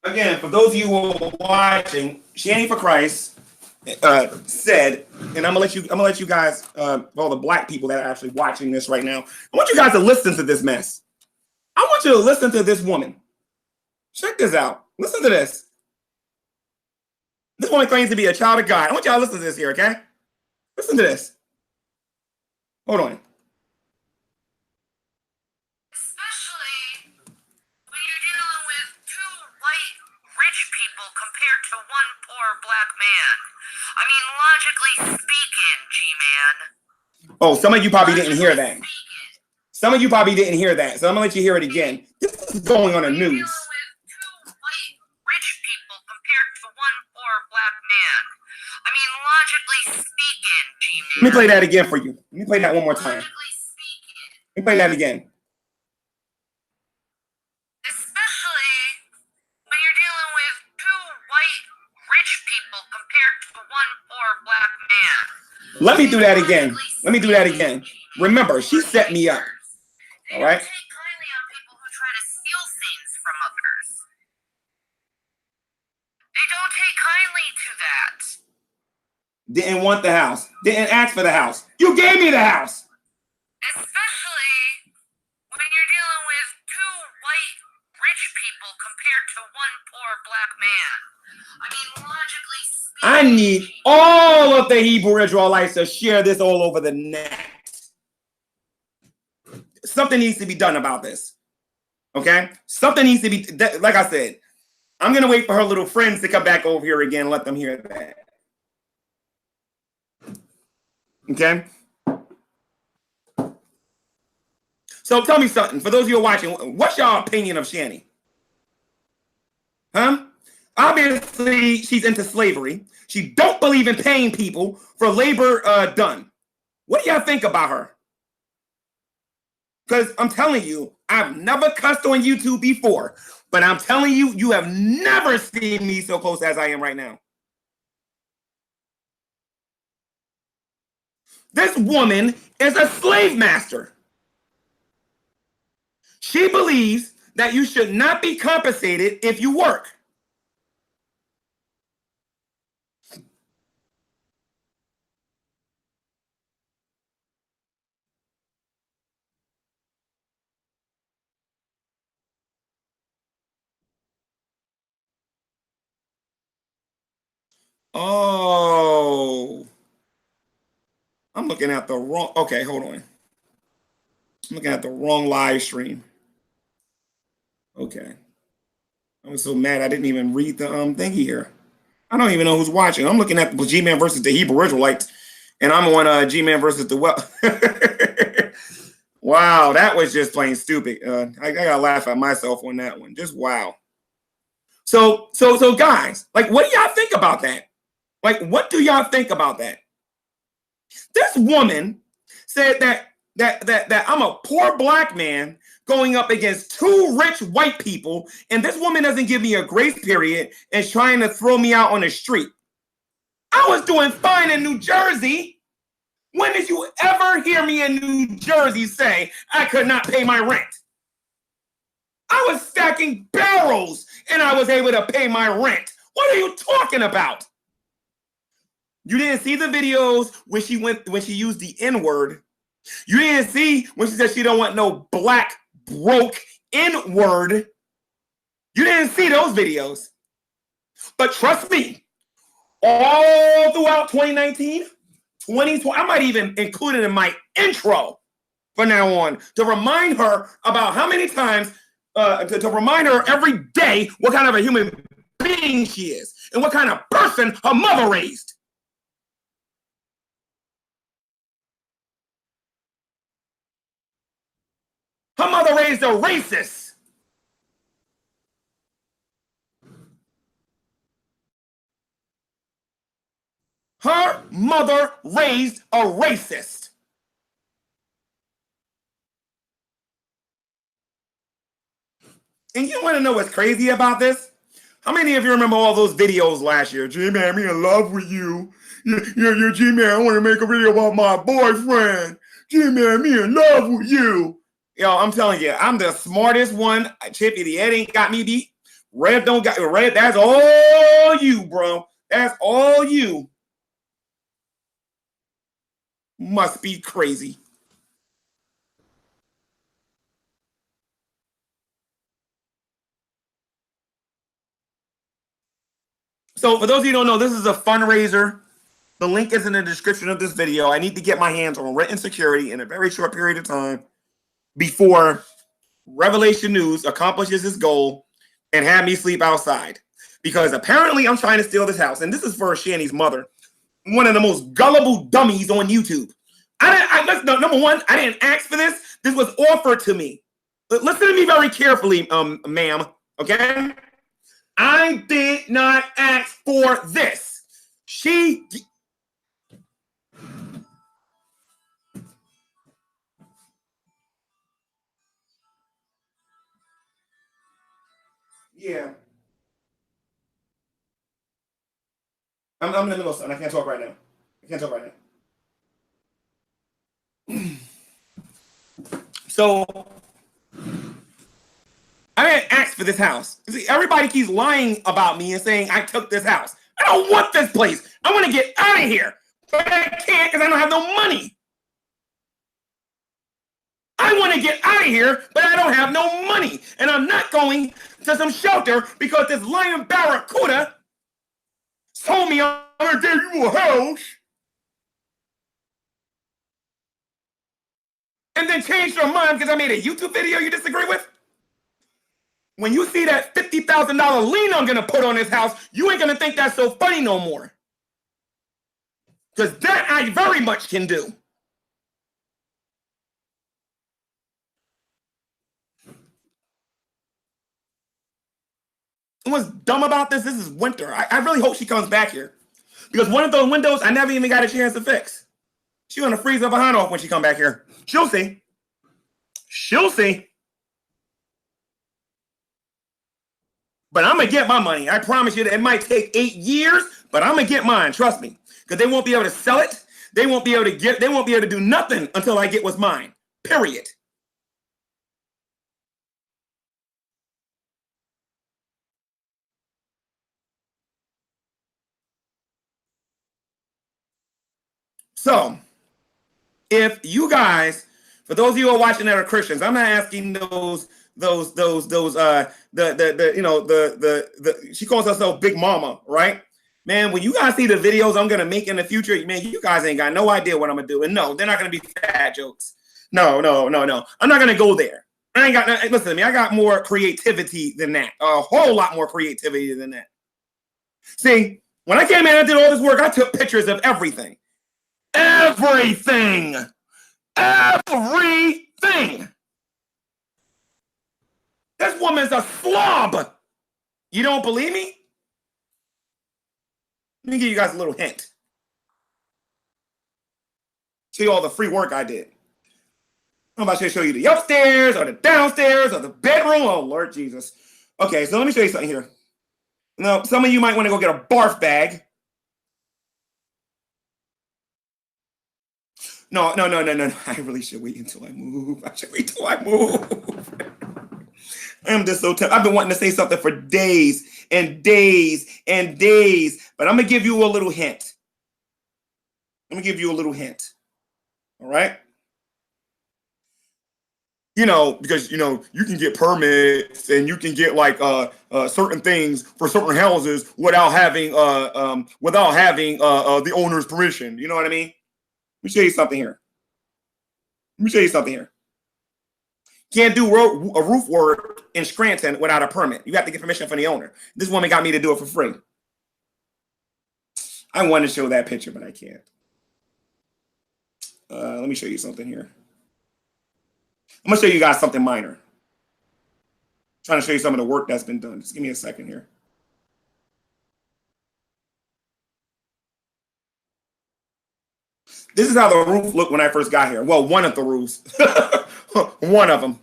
Again, for those of you who are watching, Shanny for Christ said, and I'm gonna let you guys, all the black people that are actually watching this right now, I want you guys to listen to this mess. I want you to listen to this woman. Check this out. Listen to this. This woman claims to be a child of God. I want y'all to listen to this here, okay? Listen to this. Hold on. Especially when you're dealing with two white rich people compared to one poor black man. I mean, logically speaking, G-Man. Oh, some of you probably didn't hear that. Some of you probably didn't hear that, so I'm gonna let you hear it again. This is going on the news. Dealing with two white rich people compared to one poor black man. I mean, logically speaking, G-Man. Let me play that again for you. Let me play that one more time. Logically speaking. Let me play that again. Especially when you're dealing with two white rich people compared to one poor black man. Let me do that again. Let me do that again. Remember, she set me up. All right? They don't take kindly on people who try to steal things from others. They don't take kindly to that. Didn't want the house. Didn't ask for the house. You gave me the house. Especially when you're dealing with two white rich people compared to one poor black man. I mean, logically speaking. I need all of the Hebrew Israelites to share this all over the net. Something needs to be done about this. Okay? Something needs to be, like I said, I'm going to wait for her little friends to come back over here again and let them hear that. Okay? So tell me something. For those of you who are watching, what's your opinion of Shanny? Huh? Obviously, she's into slavery. She don't believe in paying people for labor done. What do y'all think about her? Because I'm telling you, I've never cussed on YouTube before, but I'm telling you, you have never seen me so close as I am right now. This woman is a slave master. She believes that you should not be compensated if you work. Oh, I'm looking at the wrong. Okay, hold on. I'm looking at the wrong live stream. Okay. I was so mad I didn't even read the thingy here. I don't even know who's watching. I'm looking at the G-Man versus the Hebrew Israelites, and I'm on G-Man versus the well. Wow, that was just plain stupid. I gotta laugh at myself on that one. Just wow. So guys, like, what do y'all think about that? Like, what do y'all think about that? This woman said that I'm a poor black man going up against two rich white people, and this woman doesn't give me a grace period and is trying to throw me out on the street. I was doing fine in New Jersey. When did you ever hear me in New Jersey say I could not pay my rent? I was stacking barrels and I was able to pay my rent. What are you talking about? You didn't see the videos when she used the N-word. You didn't see when she said she don't want no black broke N-word. You didn't see those videos. But trust me, all throughout 2019, 2020, I might even include it in my intro from now on to remind her about how many times, to remind her every day what kind of a human being she is and what kind of person her mother raised. Her mother raised a racist. Her mother raised a racist. And you want to know what's crazy about this? How many of you remember all those videos last year? G-Man, I'm in love with you. You're G-Man, I want to make a video about my boyfriend. G-Man, me in love with you. Yo, I'm telling you, I'm the smartest one. Chippy, the Ed ain't got me beat. Red don't got Red. That's all you, bro. That's all you. Must be crazy. So for those of you who don't know, this is a fundraiser. The link is in the description of this video. I need to get my hands on rent and security in a very short period of time before Revelation News accomplishes its goal and have me sleep outside. Because apparently I'm trying to steal this house. And this is for Shanny's mother, one of the most gullible dummies on YouTube. Number one, I didn't ask for this. This was offered to me. But listen to me very carefully, ma'am. Okay? I did not ask for this. Yeah. I'm in the middle of something. I can't talk right now. So I didn't ask for this house. See, everybody keeps lying about me and saying I took this house. I don't want this place. I want to get out of here. But I can't because I don't have no money. I want to get out of here, but I don't have no money. And I'm not going to some shelter because this lion barracuda told me I'm going to give you a house. And then changed your mind because I made a YouTube video you disagree with? When you see that $50,000 lien I'm going to put on this house, you ain't going to think that's so funny no more. Because that I very much can do. And what's dumb about this is winter. I really hope she comes back here. Because one of those windows I never even got a chance to fix. She's going to freeze her behind off when she come back here. She'll see. She'll see. But I'm going to get my money. I promise you that it might take 8 years, but I'm going to get mine. Trust me. Because they won't be able to sell it. They won't be able to do nothing until I get what's mine. Period. So, if you guys, for those of you who are watching that are Christians, I'm not asking she calls herself Big Mama, right? Man, when you guys see the videos I'm gonna make in the future, man, you guys ain't got no idea what I'm gonna do. And no, they're not gonna be fat jokes. No. I'm not gonna go there. I ain't got listen to me, I got more creativity than that. A whole lot more creativity than that. See, when I came in and did all this work, I took pictures of everything. Everything. This woman's a slob. You don't believe me? Let me give you guys a little hint. See all the free work I did. I'm about to show you the upstairs or the downstairs or the bedroom. Oh, Lord Jesus. Okay, so let me show you something here. Now, some of you might want to go get a barf bag. No. I really should wait until I move. I am just so tempted. I've been wanting to say something for days and days and days, but I'm going to give you a little hint. All right? Because, you can get permits and you can get like certain things for certain houses without having the owner's permission. You know what I mean? Let me show you something here. Can't do a roof work in Scranton without a permit. You have to get permission from the owner. This woman got me to do it for free. I want to show that picture, but I can't. Let me show you something here. I'm going to show you guys something minor. I'm trying to show you some of the work that's been done. Just give me a second here. This is how the roof looked when I first got here. Well, one of the roofs. One of them.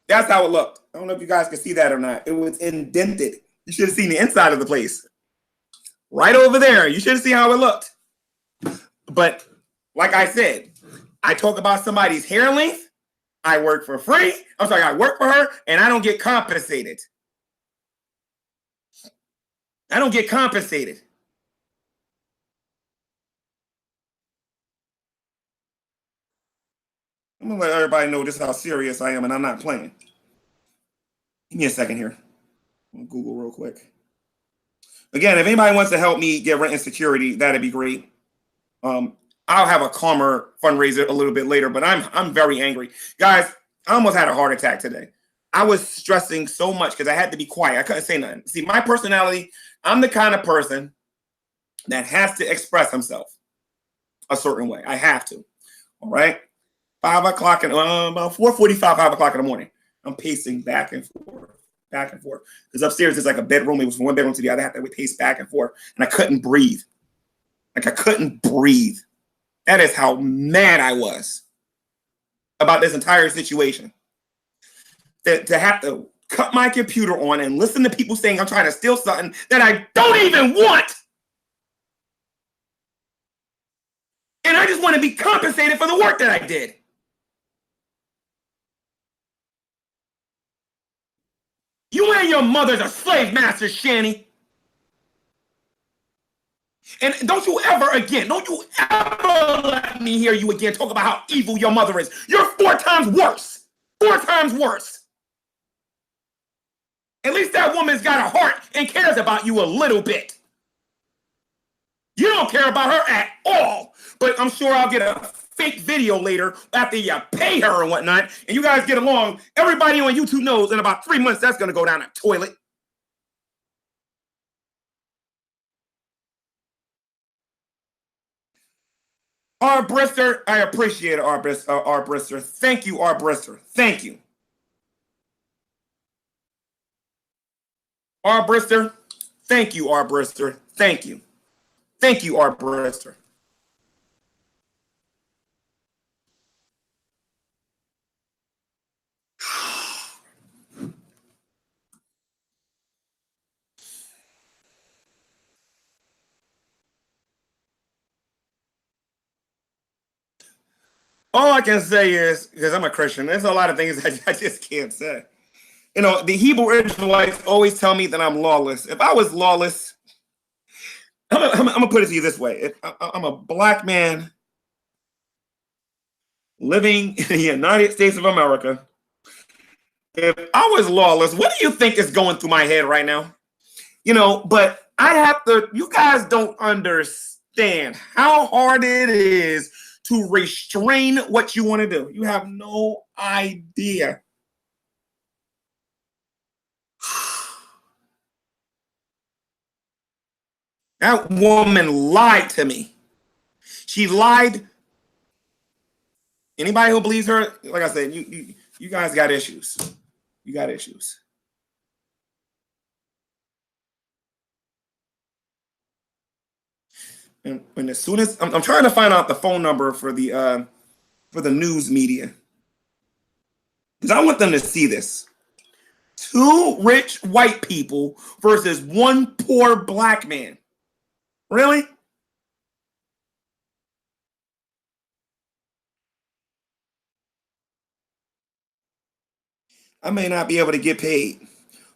That's how it looked. I don't know if you guys can see that or not. It was indented. You should have seen the inside of the place. Right over there. You should have seen how it looked. But like I said, I talk about somebody's hair length. I work for free. I'm sorry, I work for her and I don't get compensated. I don't get compensated. I'm gonna let everybody know just how serious I am, and I'm not playing. Give me a second here. I'm gonna Google real quick. Again, if anybody wants to help me get rent and security, that'd be great. I'll have a calmer fundraiser a little bit later, but I'm very angry. Guys, I almost had a heart attack today. I was stressing so much because I had to be quiet. I couldn't say nothing. See, my personality, I'm the kind of person that has to express himself a certain way. I have to. All right. 5 o'clock and about 4:45, 5 o'clock in the morning. I'm pacing back and forth. Because upstairs is like a bedroom. It was from one bedroom to the other. I had to pace back and forth. And I couldn't breathe. Like I couldn't breathe. That is how mad I was about this entire situation. To have to cut my computer on and listen to people saying I'm trying to steal something that I don't even want. And I just want to be compensated for the work that I did. You and your mother's a slave master, Shani. And don't you ever let me hear you again talk about how evil your mother is. You're 4 times worse. 4 times worse. At least that woman's got a heart and cares about you a little bit. You don't care about her at all. But I'm sure I'll get a fake video later after you pay her and whatnot, and you guys get along. Everybody on YouTube knows in about 3 months that's going to go down the toilet. R. Brister, I appreciate it, R. Brister. Thank you, R. Brister. Thank you. R. Brister, thank you, R. Brister. Thank you. Thank you, R. Brister. All I can say is, because I'm a Christian, there's a lot of things I just can't say. You know, the Hebrew Israelites always tell me that I'm lawless. If I was lawless, I'm going to put it to you this way. If I'm a black man living in the United States of America. If I was lawless, what do you think is going through my head right now? You know, but I have to, you guys don't understand how hard it is to restrain what you want to do. You have no idea. That woman lied to me. She lied. Anybody who believes her, like I said, you guys got issues. You got issues. And as soon as I'm trying to find out the phone number for the news media, because I want them to see this. 2 rich white people versus 1 poor black man. Really? I may not be able to get paid,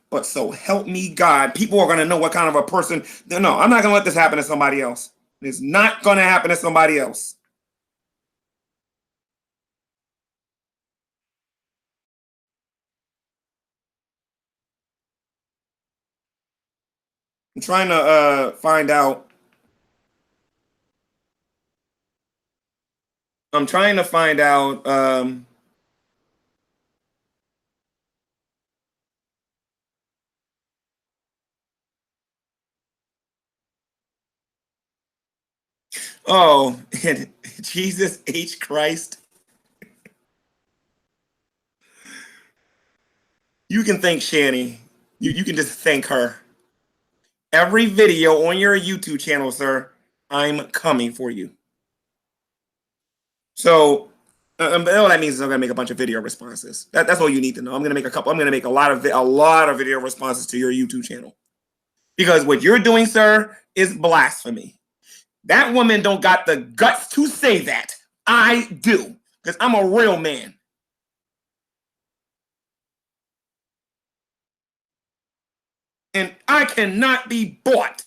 but so help me God, people are going to know what kind of a person. No, I'm not going to let this happen to somebody else. It's not going to happen to somebody else. I'm trying to find out. I'm trying to find out. Oh, Jesus H. Christ. You can thank Shani. You can just thank her. Every video on your YouTube channel, sir, I'm coming for you. So But all that means is I'm gonna make a bunch of video responses. That's all you need to know. I'm gonna make a couple. I'm gonna make a lot of video responses to your YouTube channel because what you're doing, sir, is blasphemy. That woman don't got the guts to say that. I do because I'm a real man. And I cannot be bought.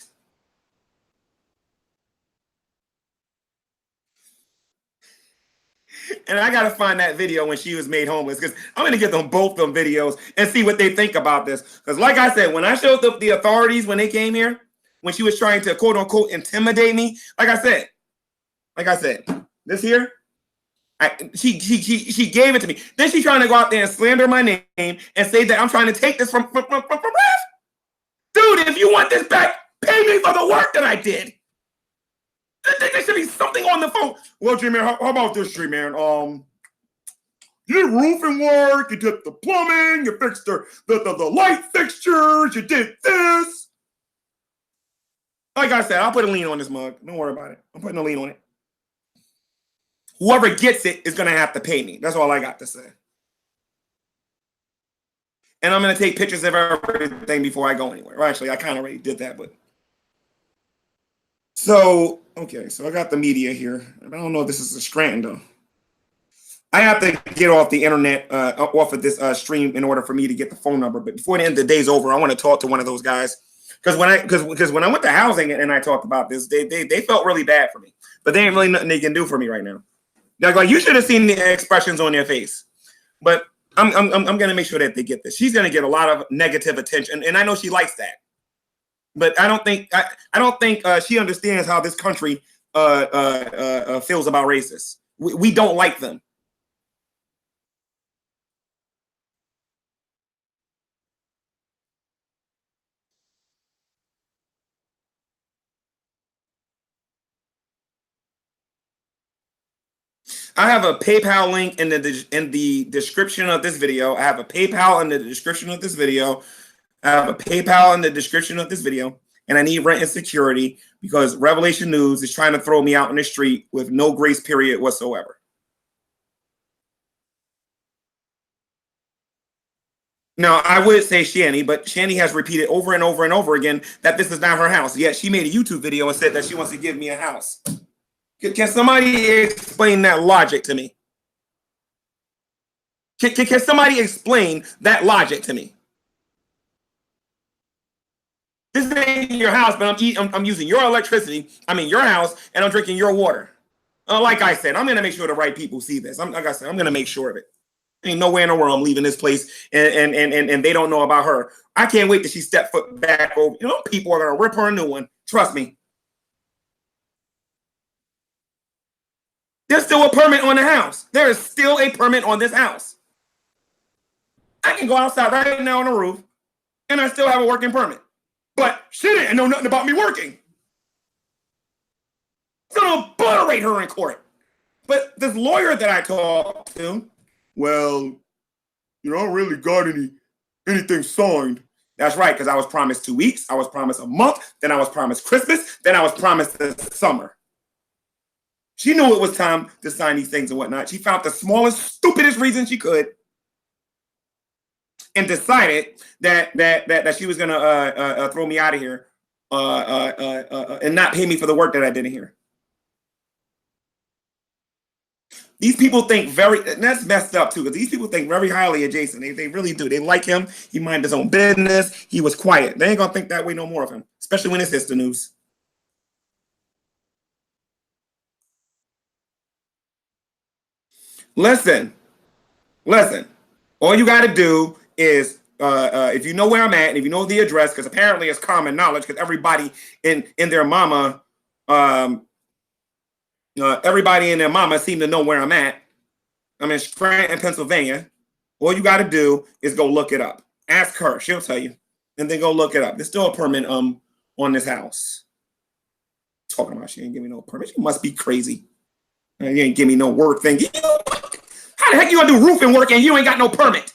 And I gotta find that video when she was made homeless because I'm gonna get them both them videos and see what they think about this. Because, like I said, when I showed the authorities when they came here, when she was trying to quote unquote intimidate me, like I said, this here, she gave it to me. Then she's trying to go out there and slander my name and say that I'm trying to take this from Ref. Dude, if you want this back, pay me for the work that I did. There should be something on the phone. Well, J-Man, how about this, J-Man? You did roofing work, you did the plumbing, you fixed the light fixtures, you did this. Like I said, I'll put a lien on this mug. Don't worry about it. I'm putting a lien on it. Whoever gets it is going to have to pay me. That's all I got to say. And I'm going to take pictures of everything before I go anywhere. Well, actually, I kind of already did that, but. So, okay, so I got the media here. I don't know if this is a Scranton, though. I have to get off the internet, off of this stream in order for me to get the phone number. But before the end of the day's over, I want to talk to one of those guys. Because when I went to housing and I talked about this, they felt really bad for me. But there ain't really nothing they can do for me right now. They're like, you should have seen the expressions on their face. But I'm going to make sure that they get this. She's going to get a lot of negative attention, and I know she likes that. But I don't think she understands how this country feels about racists. We don't like them. I have a PayPal link in the description of this video. I have a PayPal in the description of this video. I have a PayPal in the description of this video. And I need rent and security because Revelation News is trying to throw me out in the street with no grace period whatsoever. Now, I would say Shani, but Shani has repeated over and over and over again that this is not her house. Yet she made a YouTube video and said that she wants to give me a house. Can somebody explain that logic to me? Can somebody explain that logic to me? This ain't your house, but I'm using your electricity. I'm in your house, and I'm drinking your water. Like I said, I'm going to make sure the right people see this. Like I said, I'm going to make sure of it. Ain't nowhere in the world I'm leaving this place, and they don't know about her. I can't wait till she step foot back over. You know, people are going to rip her a new one. Trust me. There's still a permit on the house. There is still a permit on this house. I can go outside right now on the roof, and I still have a working permit. But she didn't know nothing about me working. So don't obliterate her in court. But this lawyer that I talked to, well, you don't really got anything signed. That's right, because I was promised 2 weeks, I was promised a month, then I was promised Christmas, then I was promised the summer. She knew it was time to sign these things and whatnot. She found the smallest, stupidest reason she could and decided that she was going to throw me out of here and not pay me for the work that I did in here. These people think that's messed up too, because these people think very highly of Jason. They really do. They like him. He minded his own business. He was quiet. They ain't going to think that way no more of him, especially when it's the news. Listen. All you got to do is, if you know where I'm at, and if you know the address, because apparently it's common knowledge, because everybody in their mama, everybody and their mama seem to know where I'm at. I'm in Scranton, Pennsylvania. All you got to do is go look it up. Ask her; she'll tell you, and then go look it up. There's still a permit on this house. Talking about she ain't give me no permit. She must be crazy. You ain't give me no work thing. How the heck you gonna do roofing work and you ain't got no permit?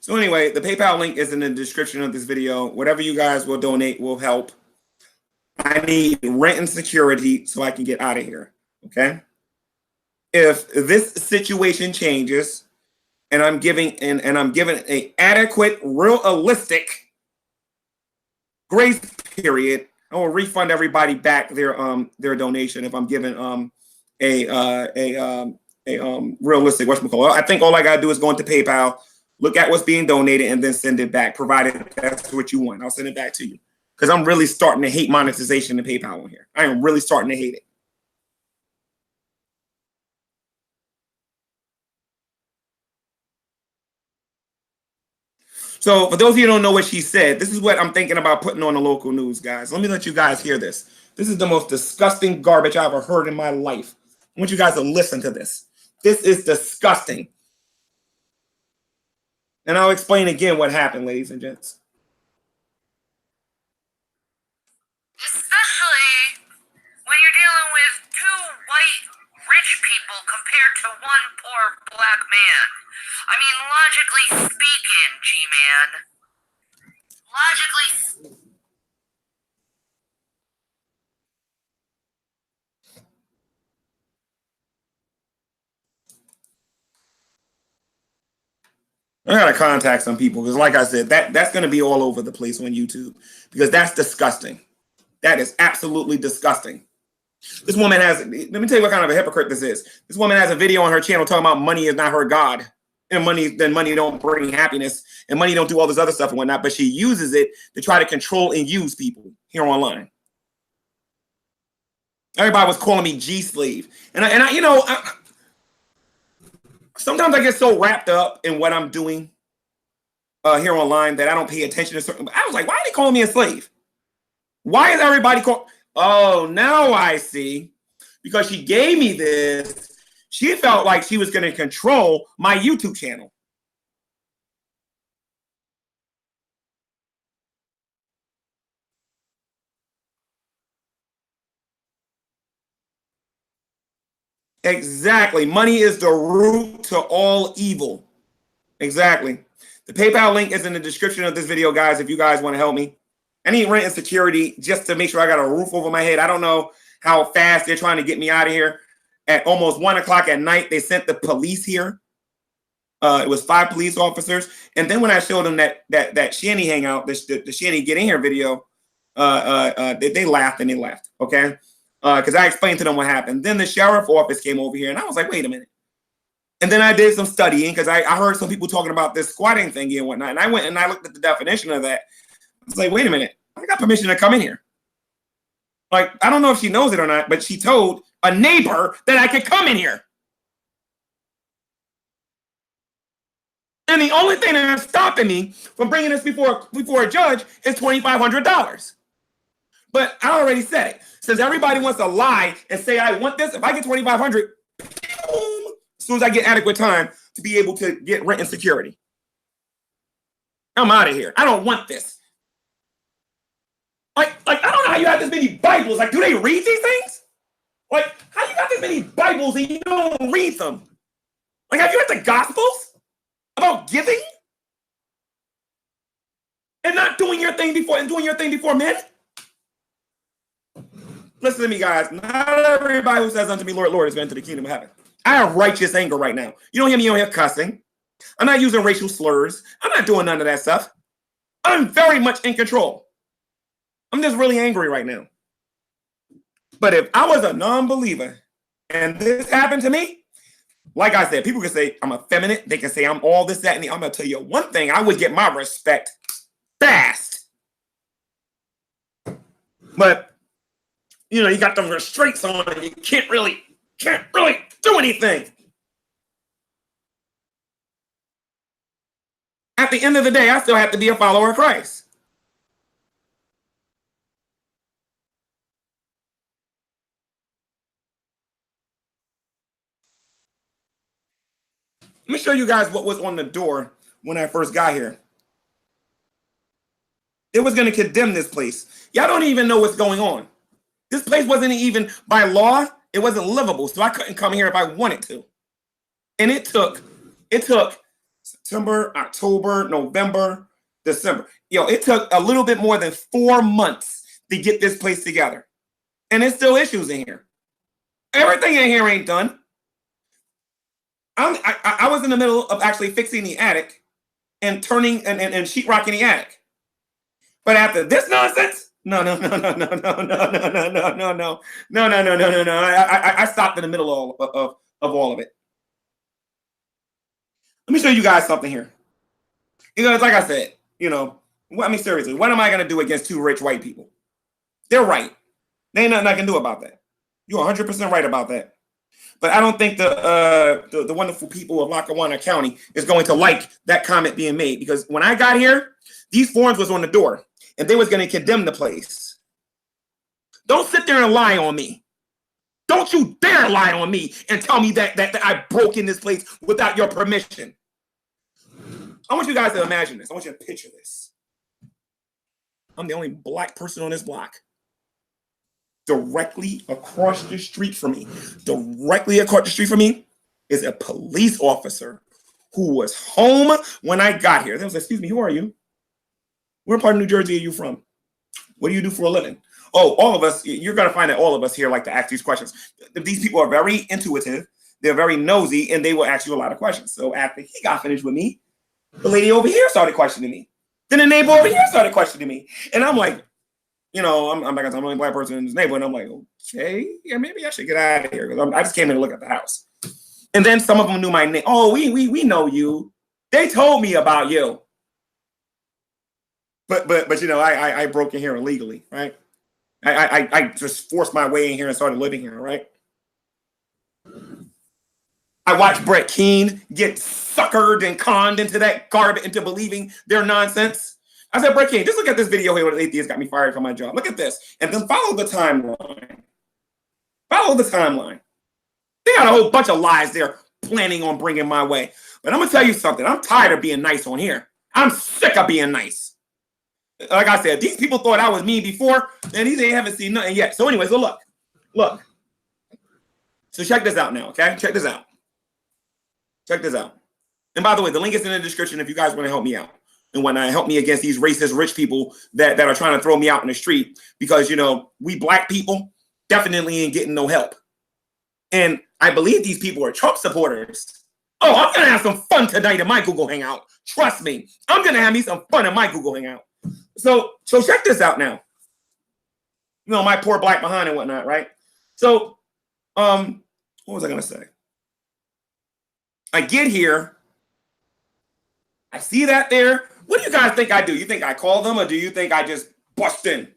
So anyway, the PayPal link is in the description of this video. Whatever you guys will donate will help. I need rent and security so I can get out of here. Okay. If this situation changes and I'm giving an adequate, realistic grace period, I will refund everybody back their donation if I'm given a realistic whatchamacallit. I think all I gotta do is go into PayPal, look at what's being donated, and then send it back, provided that's what you want. I'll send it back to you. Because I'm really starting to hate monetization in PayPal on here. I am really starting to hate it. So for those of you who don't know what she said, this is what I'm thinking about putting on the local news, guys. Let me let you guys hear this. This is the most disgusting garbage I've ever heard in my life. I want you guys to listen to this. This is disgusting. And I'll explain again what happened, ladies and gents. Especially when you're dealing with two white rich people compared to one poor black man. I mean, logically speaking, G-Man. Logically. I gotta contact some people because, like I said, that's gonna be all over the place on YouTube because that's disgusting. That is absolutely disgusting. This woman has. Let me tell you what kind of a hypocrite this is. This woman has a video on her channel talking about money is not her god, and money don't bring happiness, and money don't do all this other stuff and whatnot. But she uses it to try to control and use people here online. Everybody was calling me G slave, and I you know. Sometimes I get so wrapped up in what I'm doing here online that I don't pay attention to certain. I was like, why are they calling me a slave? Why is everybody calling? Oh, now I see. Because she gave me this, she felt like she was going to control my YouTube channel. Exactly. Money is the root to all evil. Exactly. The PayPal link is in the description of this video, guys, if you guys want to help me. I need rent and security just to make sure I got a roof over my head. I don't know how fast they're trying to get me out of here. At almost 1 o'clock at night, they sent the police here. It was 5 police officers. And then when I showed them that Shanny hangout, the Shanny Get In Here video, they laughed and they left, okay? Because I explained to them what happened. Then the sheriff office came over here, and I was like, wait a minute. And then I did some studying because I heard some people talking about this squatting thing and whatnot. And I went and I looked at the definition of that. I was like, wait a minute. I got permission to come in here. Like, I don't know if she knows it or not, but she told a neighbor that I could come in here. And the only thing that's stopping me from bringing this before a judge is $2,500. But I already said it. Since everybody wants to lie and say, I want this, if I get $2,500, as soon as I get adequate time to be able to get rent and security, I'm out of here. I don't want this. Like I don't know how you have this many Bibles. Like, do they read these things? Like, how you got this many Bibles and you don't read them? Like, have you read the Gospels about giving and not doing your thing before and doing your thing before men? Listen to me, guys. Not everybody who says unto me, Lord, Lord, is going to the kingdom of heaven. I have righteous anger right now. You don't hear me on here cussing. I'm not using racial slurs. I'm not doing none of that stuff. I'm very much in control. I'm just really angry right now. But if I was a non-believer and this happened to me, like I said, people can say I'm effeminate. They can say I'm all this, that, and the. I'm going to tell you one thing. I would get my respect fast. But you know, you got them restraints on and you can't really do anything. At the end of the day, I still have to be a follower of Christ. Let me show you guys what was on the door when I first got here. It was going to condemn this place. Y'all don't even know what's going on. This place wasn't even, by law, it wasn't livable, so I couldn't come here if I wanted to. And it took September, October, November, December. Yo, it took a little bit more than 4 months to get this place together. And there's still issues in here. Everything in here ain't done. I was in the middle of actually fixing the attic and turning and sheetrocking the attic. But after this nonsense, no. I stopped in the middle of all of it. Let me show you guys something here. Because like I said, seriously, what am I going to do against two rich white people? They're right. There ain't nothing I can do about that. You're 100% right about that. But I don't think the wonderful people of Lackawanna County is going to like that comment being made. Because when I got here, these forms was on the door. And they was going to condemn the place. Don't sit there and lie on me. Don't you dare lie on me and tell me that I broke in this place without your permission. I want you guys to imagine this. I want you to picture this. I'm the only black person on this block. Directly across the street from me is a police officer who was home when I got here. They was like, excuse me, who are you? Where part of New Jersey are you from? What do you do for a living? Oh, all of us, you're going to find that all of us here like to ask these questions. These people are very intuitive. They're very nosy, and they will ask you a lot of questions. So after he got finished with me, the lady over here started questioning me. Then the neighbor over here started questioning me. And I'm like, I'm like, I'm the only black person in this neighborhood. And I'm like, okay, yeah, maybe I should get out of here. Because I just came in to look at the house. And then some of them knew my name. Oh, we know you. They told me about you. But I broke in here illegally, right? I just forced my way in here and started living here, right? I watched Brett Keane get suckered and conned into that garbage, into believing their nonsense. I said, Brett Keane, just look at this video here where the atheist got me fired from my job. Look at this. And then follow the timeline. Follow the timeline. They got a whole bunch of lies they're planning on bringing my way. But I'm going to tell you something. I'm tired of being nice on here. I'm sick of being nice. Like I said, these people thought I was mean before, and they haven't seen nothing yet. So anyway, so look. So check this out now, okay? Check this out. And by the way, the link is in the description if you guys want to help me out and want to help me against these racist rich people that are trying to throw me out in the street because, we black people definitely ain't getting no help. And I believe these people are Trump supporters. Oh, I'm going to have some fun tonight in my Google Hangout. Trust me. I'm going to have me some fun in my Google Hangout. So check this out now. My poor black behind and whatnot, right? So, what was I going to say? I get here. I see that there. What do you guys think I do? You think I call them or do you think I just bust in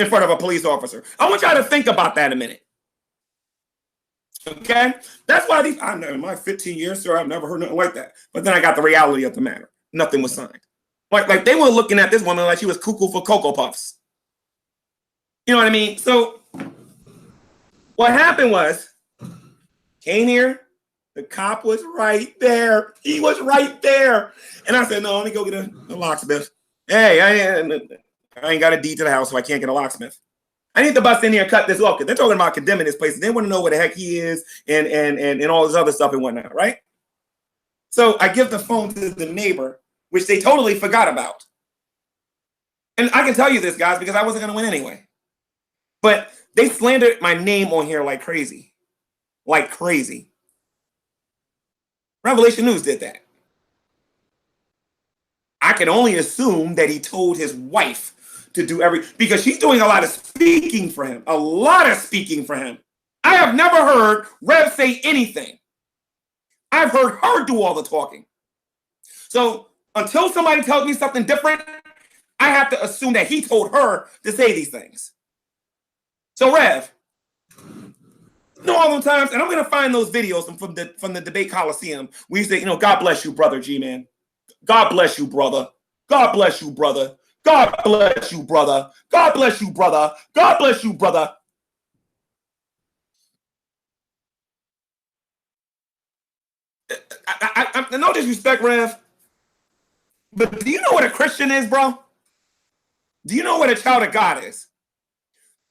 front of a police officer? I want y'all to think about that a minute. Okay? That's why in my 15 years, sir, I've never heard nothing like that. But then I got the reality of the matter. Nothing was signed. Like they were looking at this woman like she was cuckoo for Cocoa Puffs. You know what I mean? So what happened was, came here, the cop was right there. He was right there. And I said, no, let me go get a locksmith. Hey, I ain't got a deed to the house, so I can't get a locksmith. I need to bust in here and cut this off because they're talking about condemning this place. They want to know where the heck he is and all this other stuff and whatnot, right? So I give the phone to the neighbor, which they totally forgot about. And I can tell you this, guys, because I wasn't going to win anyway. But they slandered my name on here like crazy. Like crazy. Revelation News did that. I can only assume that he told his wife to do because she's doing a lot of speaking for him. A lot of speaking for him. I have never heard Rev say anything. I've heard her do all the talking. So until somebody tells me something different, I have to assume that he told her to say these things. So Rev, all those times, and I'm going to find those videos from the debate Coliseum. We say, God bless you, brother G-Man. God bless you, brother. God bless you, brother. God bless you, brother. God bless you, brother. God bless you, brother. I no disrespect, Rev. But do you know what a Christian is, bro? Do you know what a child of God is?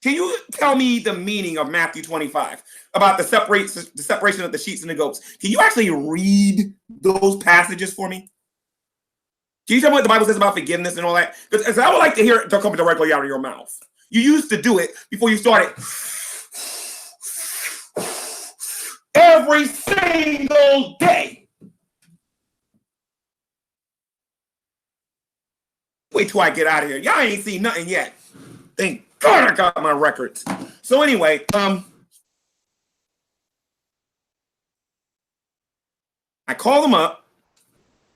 Can you tell me the meaning of Matthew 25 about the separation of the sheep and the goats? Can you actually read those passages for me? Can you tell me what the Bible says about forgiveness and all that? Because I would like to hear it come directly out of your mouth. You used to do it before you started every single day. Wait till I get out of here. Y'all ain't seen nothing yet. Thank God I got my records. So anyway, I call them up.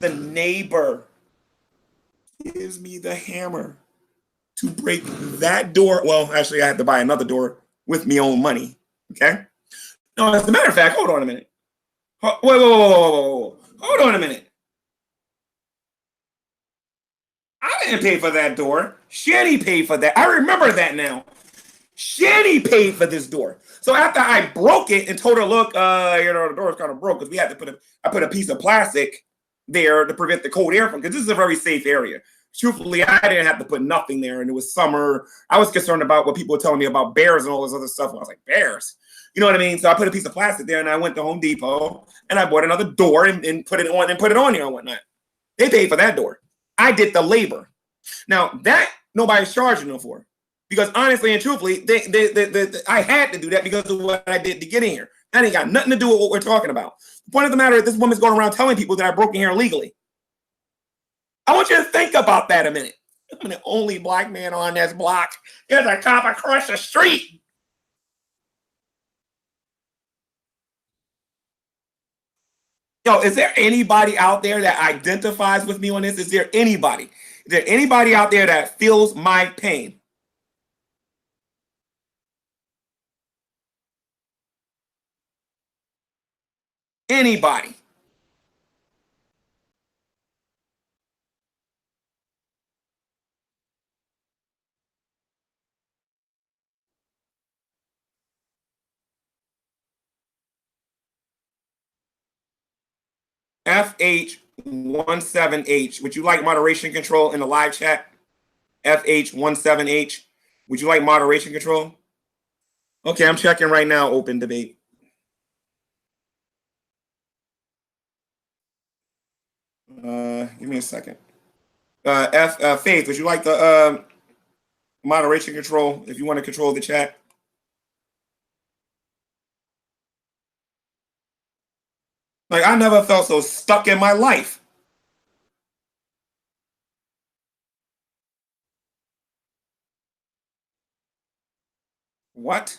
The neighbor gives me the hammer to break that door. Well, actually, I had to buy another door with my own money. Okay. No, as a matter of fact, hold on a minute. Whoa. Hold on a minute. I didn't pay for that door. Shanny paid for that. I remember that now. Shanny paid for this door. So after I broke it and told her, look, the door's kind of broke because we had to I put a piece of plastic there to prevent the cold air from, because this is a very safe area. Truthfully, I didn't have to put nothing there, and it was summer. I was concerned about what people were telling me about bears and all this other stuff. And I was like, bears? You know what I mean? So I put a piece of plastic there, and I went to Home Depot, and I bought another door and put it on there and whatnot. They paid for that door. I did the labor. Now, that nobody's charging them for. Because honestly and truthfully, I had to do that because of what I did to get in here. That ain't got nothing to do with what we're talking about. The point of the matter is this woman's going around telling people that I broke in here illegally. I want you to think about that a minute. I'm the only black man on this block. There's a cop across the street. Yo, is there anybody out there that identifies with me on this? Is there anybody? Is there anybody out there that feels my pain? Anybody? FH17H. Would you like moderation control in the live chat? FH17H. Would you like moderation control? Okay, I'm checking right now. Open debate. Give me a second. Faith, would you like the moderation control if you want to control the chat? Like, I never felt so stuck in my life. What?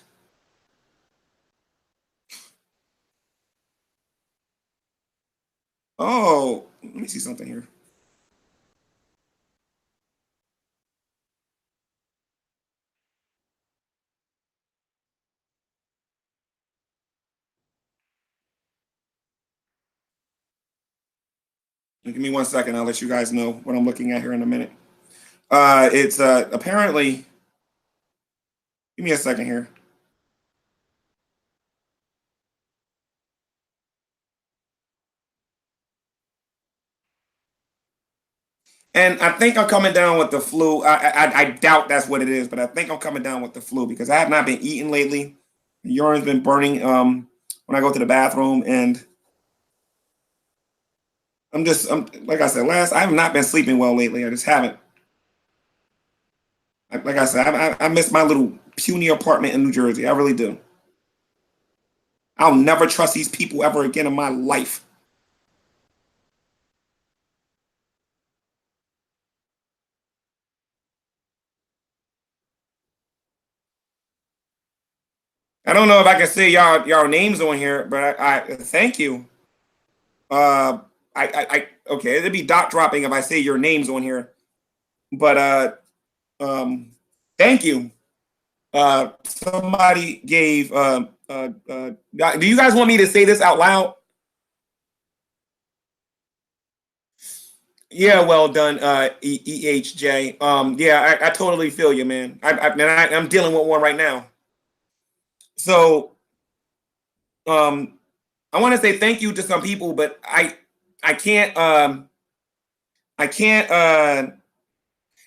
Oh, let me see something here. Give me 1 second. I'll let you guys know what I'm looking at here in a minute. It's apparently. Give me a second here. And I think I'm coming down with the flu. I doubt that's what it is, but I think I'm coming down with the flu because I have not been eating lately. The urine's been burning when I go to the bathroom, and I'm like I said, I have not been sleeping well lately. I just haven't. Like I said, I miss my little puny apartment in New Jersey. I really do. I'll never trust these people ever again in my life. I don't know if I can say y'all names on here, but I thank you. Okay, it'd be dot dropping if I say your names on here, but thank you. Somebody gave. Do you guys want me to say this out loud? Yeah, well done, EHJ. Yeah, I totally feel you, man. I'm dealing with one right now. So, I want to say thank you to some people, but I can't.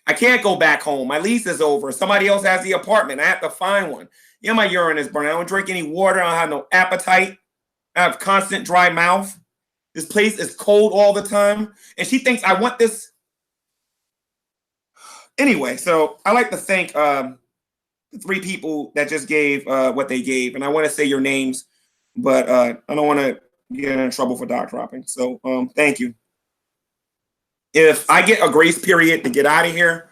I can't go back home. My lease is over. Somebody else has the apartment. I have to find one. Yeah, my urine is burning. I don't drink any water. I don't have no appetite. I have constant dry mouth. This place is cold all the time. And she thinks I want this. Anyway, so I like to thank the 3 people that just gave what they gave. And I want to say your names, but I don't want to get in trouble for doc dropping. So thank you. If I get a grace period to get out of here,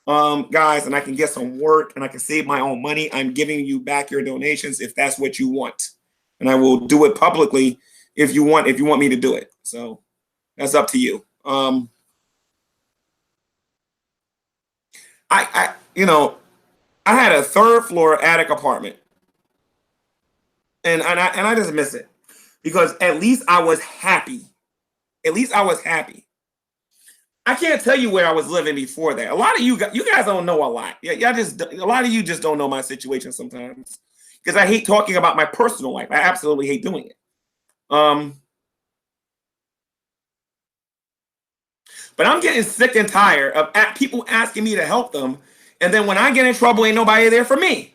guys, and I can get some work and I can save my own money, I'm giving you back your donations if that's what you want. And I will do it publicly if you want me to do it. So that's up to you. I had a 3rd floor attic apartment. And I just miss it because at least I was happy. At least I was happy. I can't tell you where I was living before that. A lot of you guys don't know a lot. Yeah, a lot of you just don't know my situation sometimes because I hate talking about my personal life. I absolutely hate doing it. But I'm getting sick and tired of people asking me to help them, and then when I get in trouble, ain't nobody there for me.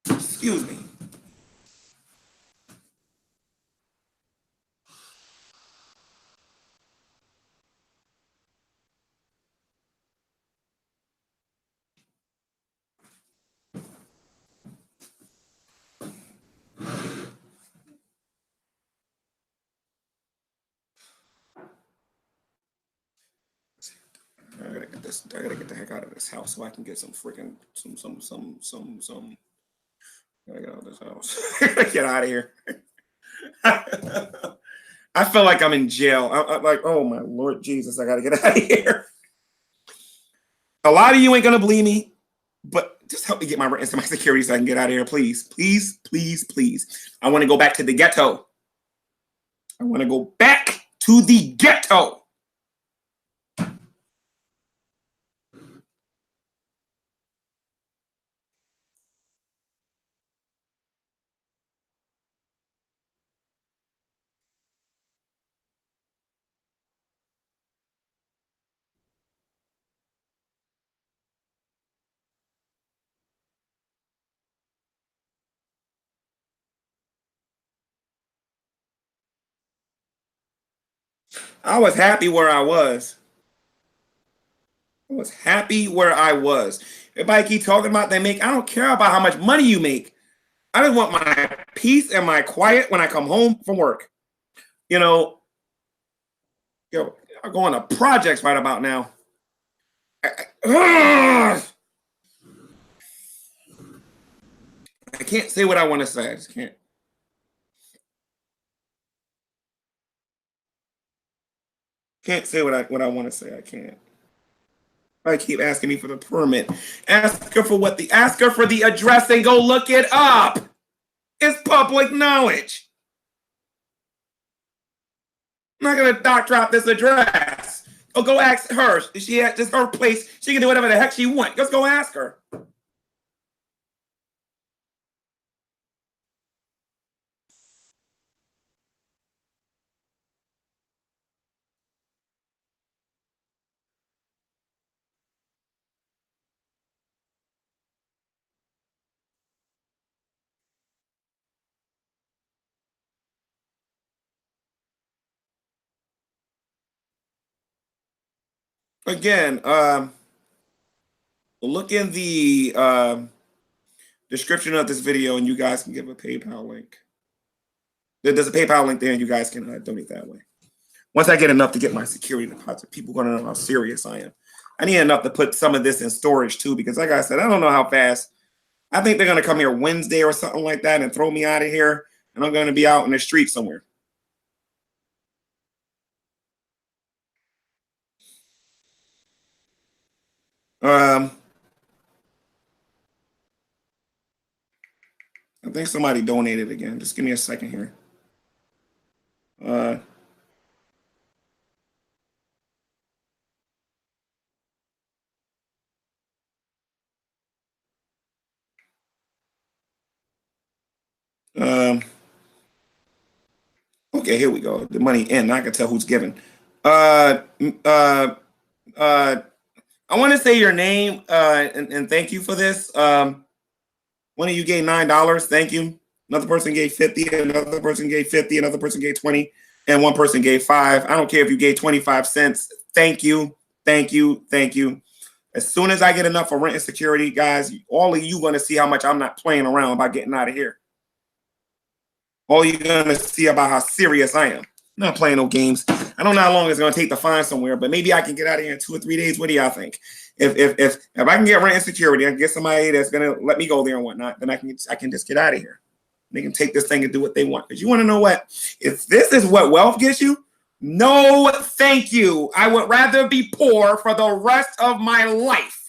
Excuse me. I gotta get the heck out of this house so I can get some freaking some. I gotta get out of this house. Get out of here. I feel like I'm in jail. I'm like, oh my Lord Jesus, I gotta get out of here. A lot of you ain't gonna believe me, but just help me get my rent and my security so I can get out of here, please. Please, please, please. I want to go back to the ghetto. I want to go back to the ghetto. I was happy where I was. I was happy where I was. Everybody keep talking about they make. I don't care about how much money you make. I just want my peace and my quiet when I come home from work. I'm going to projects right about now. I can't say what I want to say. I just can't. Can't say what I want to say. I can't. I keep asking me for the permit. Ask her for what ask her for the address and go look it up. It's public knowledge. I'm not gonna doc drop this address. Oh, go ask her. She at this her place. She can do whatever the heck she wants. Just go ask her. Again, look in the description of this video, and you guys can give a PayPal link. There's a PayPal link there, and you guys can donate that way. Once I get enough to get my security deposit, people are going to know how serious I am. I need enough to put some of this in storage too, because like I said, I don't know how fast. I think they're going to come here Wednesday or something like that and throw me out of here, and I'm going to be out in the street somewhere. I think somebody donated again. Just give me a second here. Okay, here we go. The money in. I can tell who's giving. Uh, uh, uh, I want to say your name and thank you for this. One of you gave $9. Thank you. Another person gave 50. Another person gave 50. Another person gave 20. And one person gave 5. I don't care if you gave 25 cents. Thank you. Thank you. Thank you. As soon as I get enough for rent and security, guys, all of you going to see how much I'm not playing around about getting out of here. All you're going to see about how serious I am. I'm not playing no games. I don't know how long it's going to take to find somewhere, but maybe I can get out of here in 2 or 3 days. What do y'all think? If I can get rent and security, I can get somebody that's going to let me go there and whatnot, then I can just get out of here. They can take this thing and do what they want. Because you want to know what? If this is what wealth gets you, no, thank you. I would rather be poor for the rest of my life.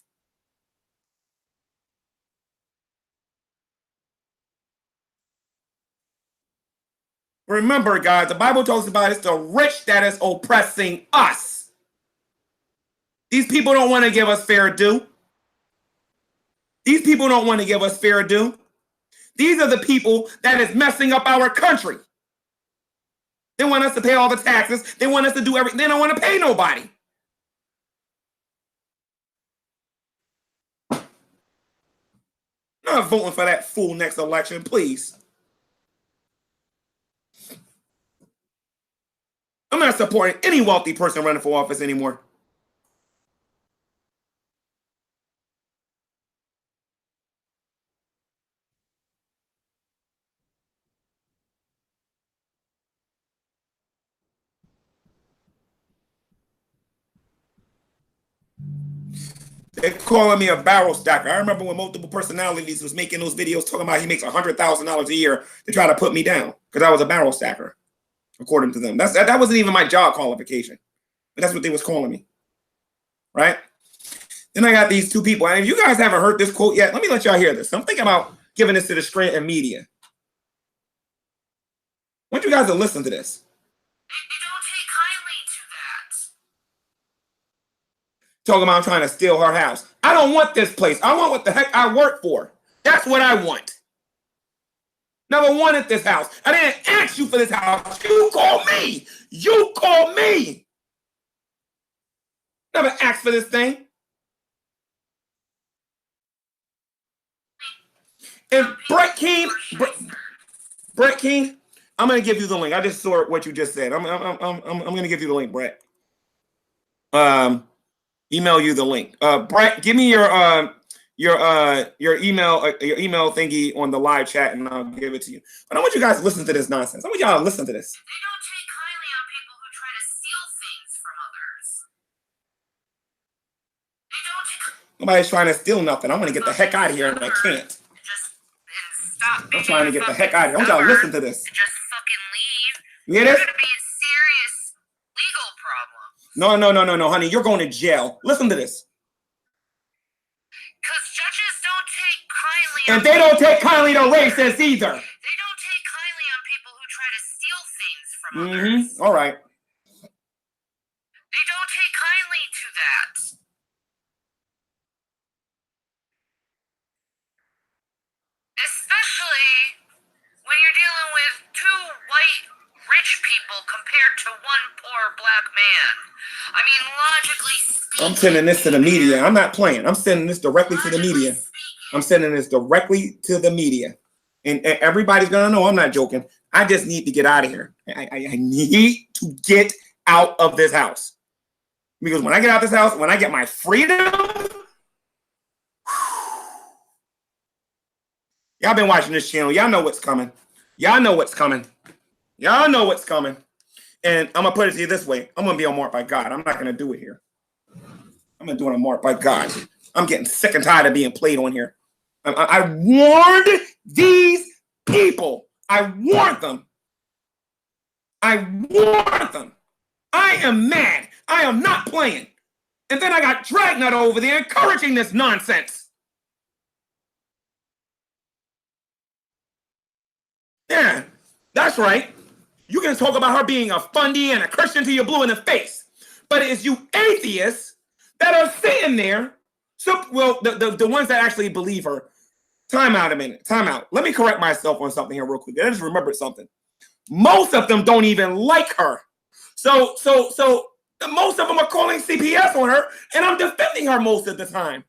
Remember, guys, the Bible talks about it's the rich that is oppressing us. These people don't want to give us fair due. These people don't want to give us fair due. These are the people that is messing up our country. They want us to pay all the taxes. They want us to do everything. They don't want to pay nobody. I'm not voting for that fool next election, please. I'm not supporting any wealthy person running for office anymore. They're calling me a barrel stacker. I remember when Multiple Personalities was making those videos talking about he makes $100,000 a year to try to put me down because I was a barrel stacker, according to them. That wasn't even my job qualification, but that's what they was calling me, right? Then I got these two people, and if you guys haven't heard this quote yet, let me let y'all hear this. I'm thinking about giving this to the Scranton media. I want you guys to listen to this. Talking about trying to steal her house. I don't want this place. I want what the heck I work for. That's what I want. Never wanted this house. I didn't ask you for this house. You called me. You called me. Never asked for this thing. And Brett King, I'm gonna give you the link. I just saw what you just said. I'm gonna give you the link, Brett. Email you the link. Brett, give me your email thingy on the live chat, and I'll give it to you. But I want you guys to listen to this nonsense. I want y'all to listen to this. They don't take kindly on people who try to steal things from others. They don't. Nobody's trying to steal nothing. I want to get the heck out of here, and I can't. Stop. I'm trying to get the heck out of here. I want y'all to listen to this. Just fucking leave. You hear this? You're gonna be in serious legal problems. No, honey. You're going to jail. Listen to this. Because judges don't take kindly. And they don't take kindly to racists either. They don't take kindly on people who try to steal things from others. All right. They don't take kindly to that. Especially when you're dealing with two white rich people compared to one poor black man. I mean, logically speaking. I'm sending this to the media. I'm not playing. I'm sending this directly to the media. I'm sending this directly to the media. And everybody's going to know I'm not joking. I just need to get out of here. I need to get out of this house. Because when I get out of this house, when I get my freedom, y'all been watching this channel. Y'all know what's coming. Y'all know what's coming. Y'all know what's coming. And I'm going to put it to you this way. I'm going to be on Marked by God. I'm not going to do it here. I'm going to do it on Marked by God. I'm getting sick and tired of being played on here. I warned these people. I warned them. I warned them. I am mad. I am not playing. And then I got Dragnet over there encouraging this nonsense. Yeah, that's right. You can talk about her being a fundy and a Christian till you're blue in the face. But it's you atheists that are sitting there. So, well, the ones that actually believe her. Time out a minute. Time out. Let me correct myself on something here real quick. I just remembered something. Most of them don't even like her. So Most of them are calling CPS on her, and I'm defending her most of the time.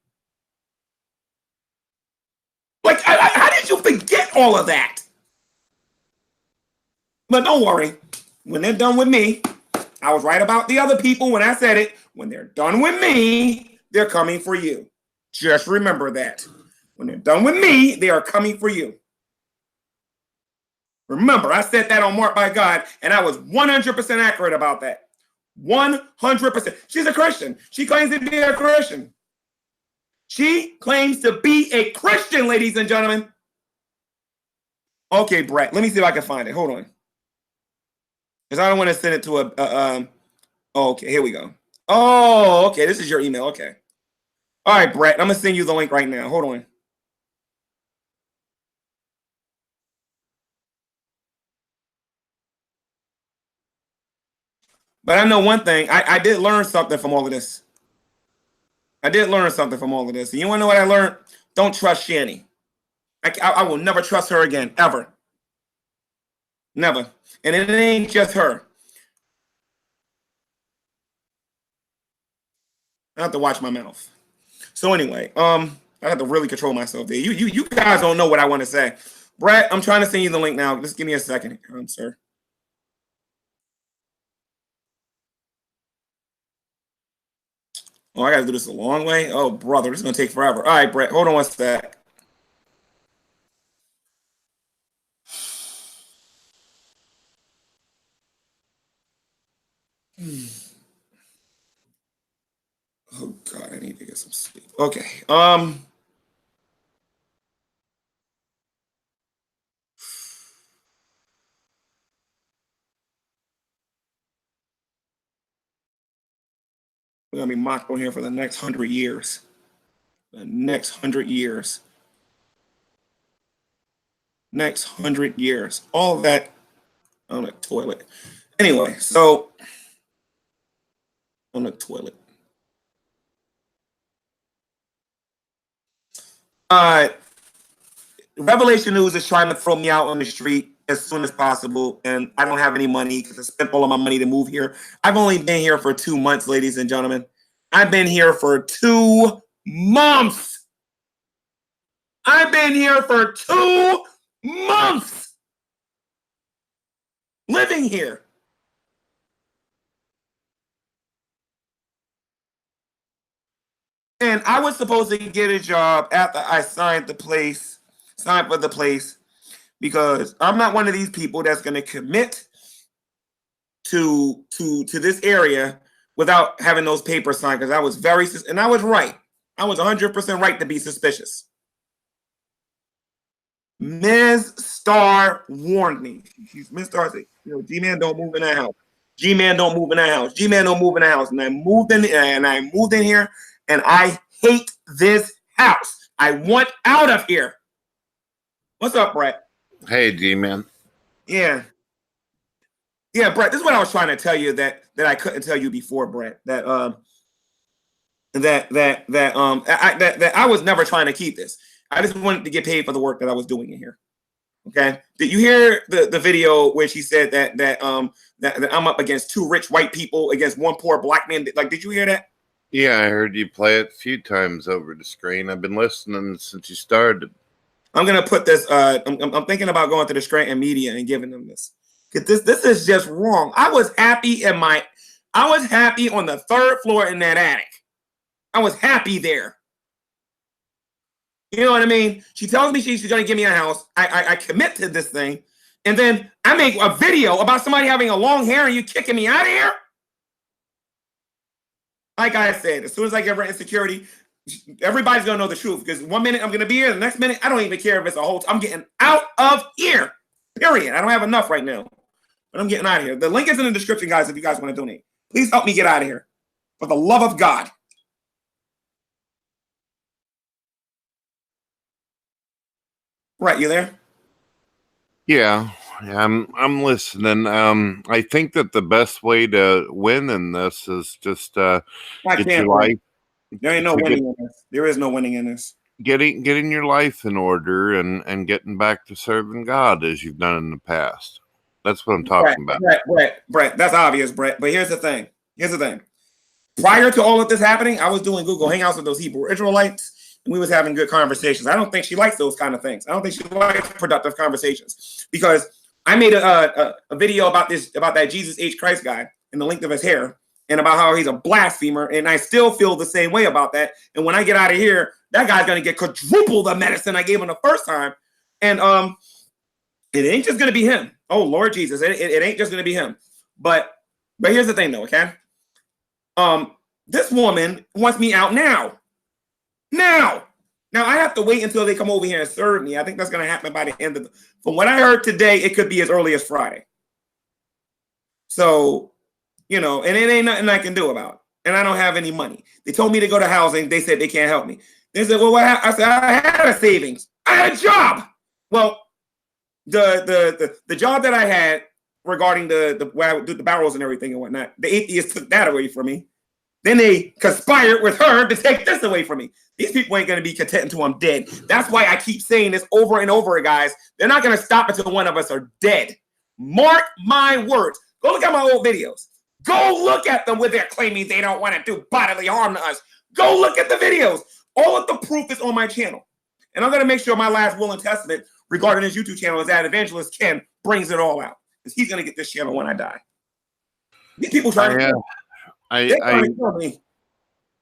Like, how did you forget all of that? But don't worry. When they're done with me, I was right about the other people when I said it. When they're done with me, they're coming for you. Just remember that. When they're done with me, they are coming for you. Remember, I said that on Marked by God, and I was 100% accurate about that. 100%. She's a Christian. She claims to be a Christian. She claims to be a Christian, ladies and gentlemen. Okay, Brett, let me see if I can find it. Hold on. Because I don't want to send it to oh, okay, here we go. Oh, okay, this is your email. Okay. All right, Brett, I'm going to send you the link right now. Hold on. But I know one thing. I did learn something from all of this. I did learn something from all of this. And you want to know what I learned? Don't trust Shani. I will never trust her again, ever. Never. And it ain't just her. I have to watch my mouth. So anyway, I have to really control myself there. You guys don't know what I want to say. Brett, I'm trying to send you the link now. Just give me a second, sir. Oh, I gotta do this a long way. Oh, brother, this is gonna take forever. All right, Brett, hold on one sec. Oh God, I need to get some sleep. Okay. We're gonna be mocked on here for the next 100 years. The next 100 years. Next 100 years. All of that on the toilet. Anyway, so on the toilet. Revelation News is trying to throw me out on the street as soon as possible, and I don't have any money because I spent all of my money to move here. I've only been here for 2 months, ladies and gentlemen. I've been here for 2 months. I've been here for 2 months living here. And I was supposed to get a job after I signed for the place, because I'm not one of these people that's going to commit to this area without having those papers signed, because I was and I was right. I was 100% right to be suspicious. Ms. Star warned me. Ms. Star said, G-Man don't move in that house. G-Man don't move in that house. G-Man don't move in that house. And I moved in here, and I hate this house. I want out of here. What's up, Brett? Hey, G-Man. Yeah. Yeah, Brett, this is what I was trying to tell you that I couldn't tell you before, Brett. That I was never trying to keep this. I just wanted to get paid for the work that I was doing in here. Okay. Did you hear the video where she said that I'm up against 2 rich white people against 1 poor black man? Like, did you hear that? Yeah, I heard you play it a few times over the screen. I've been listening since you started. I'm gonna put this. I'm thinking about going to the Scranton media and giving them this. Cause this is just wrong. I was happy on the 3rd floor in that attic. I was happy there. You know what I mean? She tells me she's going to give me a house. I commit to this thing. And then I make a video about somebody having a long hair and you kicking me out of here? Like I said, as soon as I get rent security, everybody's going to know the truth. Because 1 minute I'm going to be here. The next minute, I don't even care if it's a whole I'm getting out of here. Period. I don't have enough right now. But I'm getting out of here. The link is in the description, guys, if you guys want to donate. Please help me get out of here. For the love of God. Right, you there? Yeah, I'm listening. I think that the best way to win in this is just get your life. There ain't no winning in this. There is no winning in this. Getting your life in order and getting back to serving God as you've done in the past. That's what I'm talking about. Brett, that's obvious, Brett. But here's the thing. Here's the thing. Prior to all of this happening, I was doing Google Hangouts with those Hebrew Israelites, and we was having good conversations. I don't think she likes those kind of things. I don't think she likes productive conversations because I made a video about that Jesus H. Christ guy and the length of his hair and about how he's a blasphemer, and I still feel the same way about that. And when I get out of here, that guy's gonna get quadruple the medicine I gave him the first time. And it ain't just gonna be him. Oh Lord Jesus, it ain't just gonna be him. But here's the thing though, okay? This woman wants me out now. Now I have to wait until they come over here and serve me. I think that's gonna happen by the end of from what I heard today, it could be as early as Friday. So, and it ain't nothing I can do about it. And I don't have any money. They told me to go to housing. They said they can't help me. They said, well, I said, I had a savings. I had a job. Well, the job that I had regarding the where I would do the barrels and everything and whatnot, the atheists took that away from me. Then they conspired with her to take this away from me. These people ain't going to be content until I'm dead. That's why I keep saying this over and over, guys. They're not going to stop until one of us are dead. Mark my words. Go look at my old videos. Go look at them where they're claiming they don't want to do bodily harm to us. Go look at the videos. All of the proof is on my channel. And I'm going to make sure my last will and testament regarding his YouTube channel is that Evangelist Ken brings it all out. Because he's going to get this channel when I die. These people trying to kill me.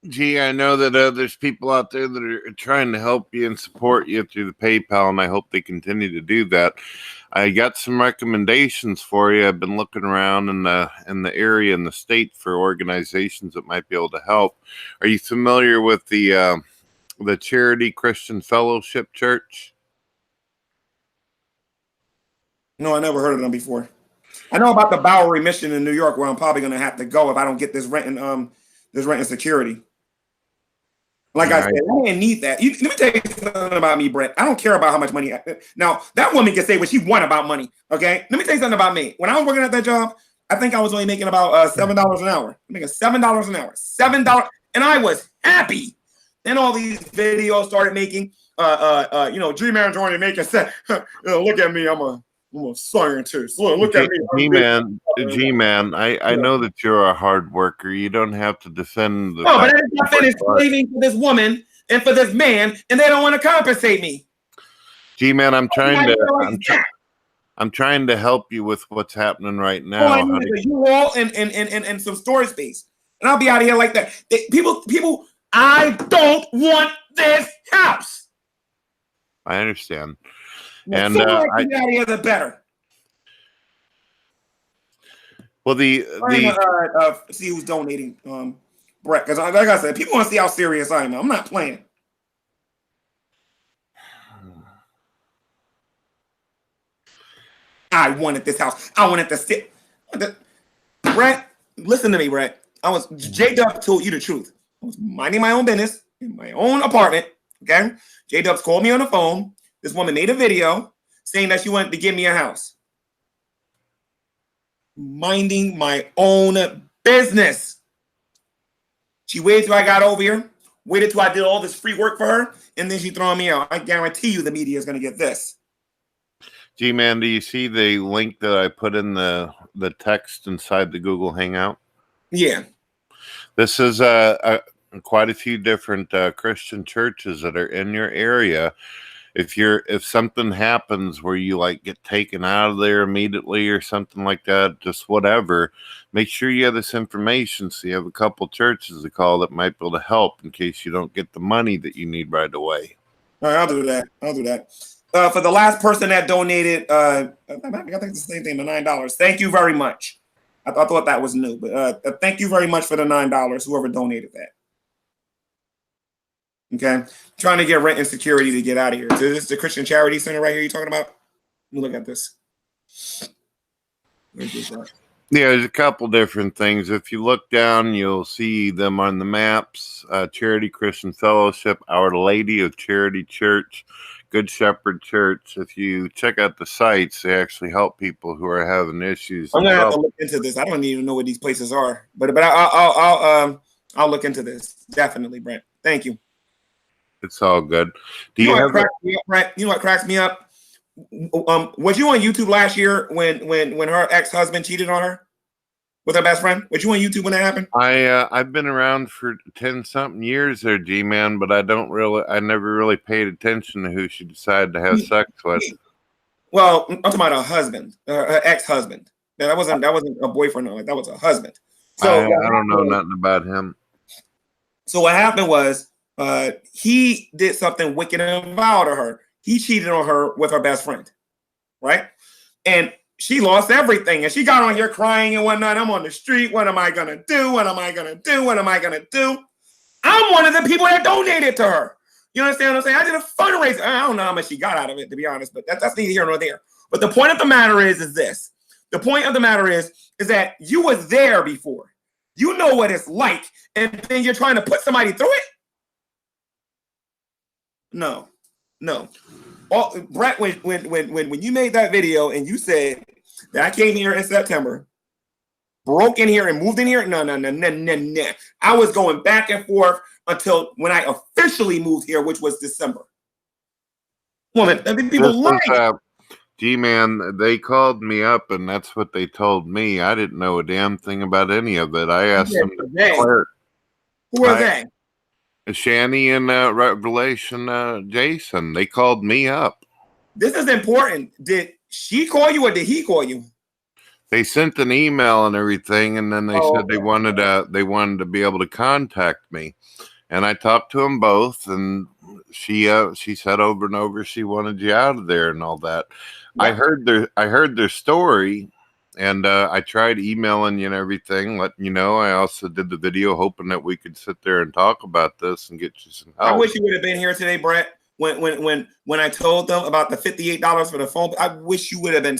Gee, I know that there's people out there that are trying to help you and support you through the PayPal, and I hope they continue to do that. I got some recommendations for you. I've been looking around in the area in the state for organizations that might be able to help. Are you familiar with the Charity Christian Fellowship Church? No, I never heard of them before. I know about the Bowery Mission in New York, where I'm probably going to have to go if I don't get this rent and security. Like I said, I didn't need that. Let me tell you something about me, Brett. I don't care about how much money. Now, that woman can say what she want about money, okay? Let me tell you something about me. When I was working at that job, I think I was only making about $7 an hour. I'm making $7 an hour. $7, and I was happy. Then all these videos started making, G-Man Jordan making, look at me, I'm a scientist. Look at me. G-Man, I know that you're a hard worker. You don't have to defend the but I finished slaving for this woman and for this man, and they don't want to compensate me. G-Man, I'm trying to help you with what's happening right now. I need a U-Haul and some storage space. And I'll be out of here like that. People, I don't want this house. I understand. And the sooner I get out of here, the better. Well, see who's donating, Brett. Because like I said, people want to see how serious I am. I'm not playing. I wanted this house. I wanted to sit. Brett, listen to me, Brett. J-Dub told you the truth. I was minding my own business in my own apartment. Okay, J-Dubs called me on the phone. This woman made a video saying that she wanted to give me a house. Minding my own business. She waited till I got over here, waited till I did all this free work for her, and then she throwing me out. I guarantee you the media is going to get this. G-Man, do you see the link that I put in the text inside the Google Hangout? Yeah. This is quite a few different Christian churches that are in your area. If something happens where you get taken out of there immediately or something like that, just whatever, make sure you have this information so you have a couple churches to call that might be able to help in case you don't get the money that you need right away. All right, I'll do that. For the last person that donated, I think it's the same thing, the $9. Thank you very much. I thought that was new, but thank you very much for the $9, whoever donated that. Okay, trying to get rent and security to get out of here. So this is the Christian Charity Center right here you're talking about? Let me look at this. Where's this at? Yeah, there's a couple different things. If you look down, you'll see them on the maps. Charity Christian Fellowship, Our Lady of Charity Church, Good Shepherd Church. If you check out the sites, they actually help people who are having issues. I'm gonna have to look into this. I don't even know what these places are, but I'll look into this definitely, Brent. Thank you. It's all good. You know what cracks me up? Was you on YouTube last year when her ex-husband cheated on her? with her best friend? Was you on YouTube when that happened? I've been around for 10-something years there, G-Man, but I never really paid attention to who she decided to have sex with. Well, I'm talking about her husband, her ex-husband. That wasn't a boyfriend. That was a husband. So I don't know nothing about him. So what happened was he did something wicked and vile to her. He cheated on her with her best friend, right? And she lost everything. And she got on here crying and whatnot. I'm on the street. What am I going to do? What am I going to do? What am I going to do? I'm one of the people that donated to her. You understand what I'm saying? I did a fundraiser. I don't know how much she got out of it, to be honest, but that's neither here nor there. But the point of the matter is this. The point of the matter is that you was there before. You know what it's like, and then you're trying to put somebody through it? No. Brett, when you made that video and you said that I came here in September, broke in here and moved in here, no. I was going back and forth until when I officially moved here, which was December. Woman, I think people like. G-Man, they called me up, and that's what they told me. I didn't know a damn thing about any of it. I asked them to declare. Who are they? Shani and Revelation Jason. They called me up. This is important. Did she call you or did he call you? They sent an email and everything, and then they said they wanted to be able to contact me. And I talked to them both, and she said over and over she wanted you out of there and all that. I heard their story, and I tried emailing you and everything, letting you know. I also did the video hoping that we could sit there and talk about this and get you some help. I wish you would have been here today, Brett. When I told them about the $58 for the phone, I wish you would have been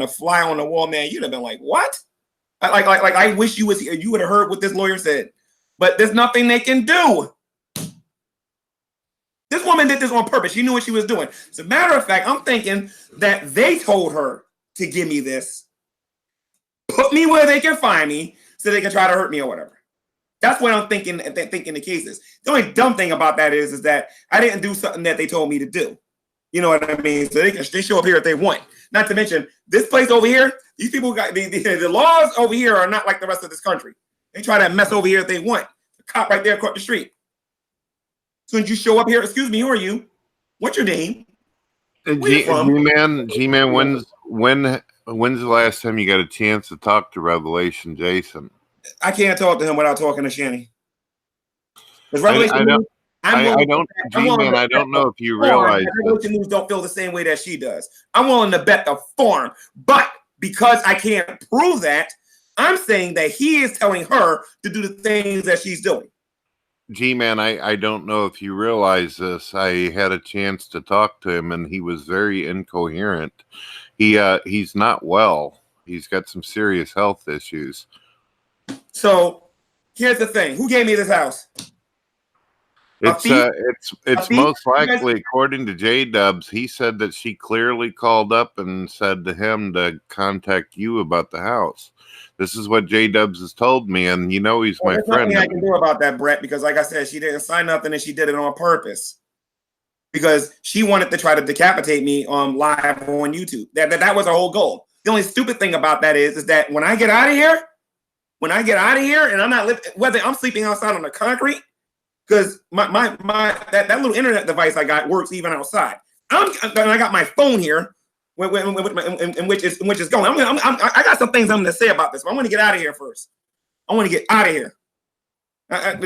a fly on the wall, man. You'd have been like, what? Like I wish you was here. You would have heard what this lawyer said. But there's nothing they can do. This woman did this on purpose. She knew what she was doing. As a matter of fact, I'm thinking that they told her to give me this, put me where they can find me so they can try to hurt me or whatever. That's what I'm thinking the case is. The only dumb thing about that is that I didn't do something that they told me to do. You know what I mean? So they show up here if they want. Not to mention, this place over here, these people got the laws over here are not like the rest of this country. They try to mess over here if they want. The cop right there across the street. As soon as you show up here, excuse me, who are you? What's your name? G-Man, when's the last time you got a chance to talk to Revelation Jason? I can't talk to him without talking to Shani. I don't know if you realize Revelation News don't feel the same way that she does. I'm willing to bet the farm, but because I can't prove that, I'm saying that he is telling her to do the things that she's doing. G-Man, I don't know if you realize this. I had a chance to talk to him, and he was very incoherent. He's not well. He's got some serious health issues. So here's the thing: who gave me this house? It's most likely, according to J-Dubs, he said that she clearly called up and said to him to contact you about the house. This is what J-Dubs has told me, and you know he's my friend. There's nothing I can do about that, Brett, because like I said, she didn't sign nothing and she did it on purpose. Because she wanted to try to decapitate me live on YouTube. That was her whole goal. The only stupid thing about that is that when I get out of here, and I'm not whether I'm sleeping outside on the concrete, because that little internet device I got works even outside. I got my phone here, in which is going. I got some things I'm going to say about this, but I'm going to get out of here first. I want to get out of here. Trying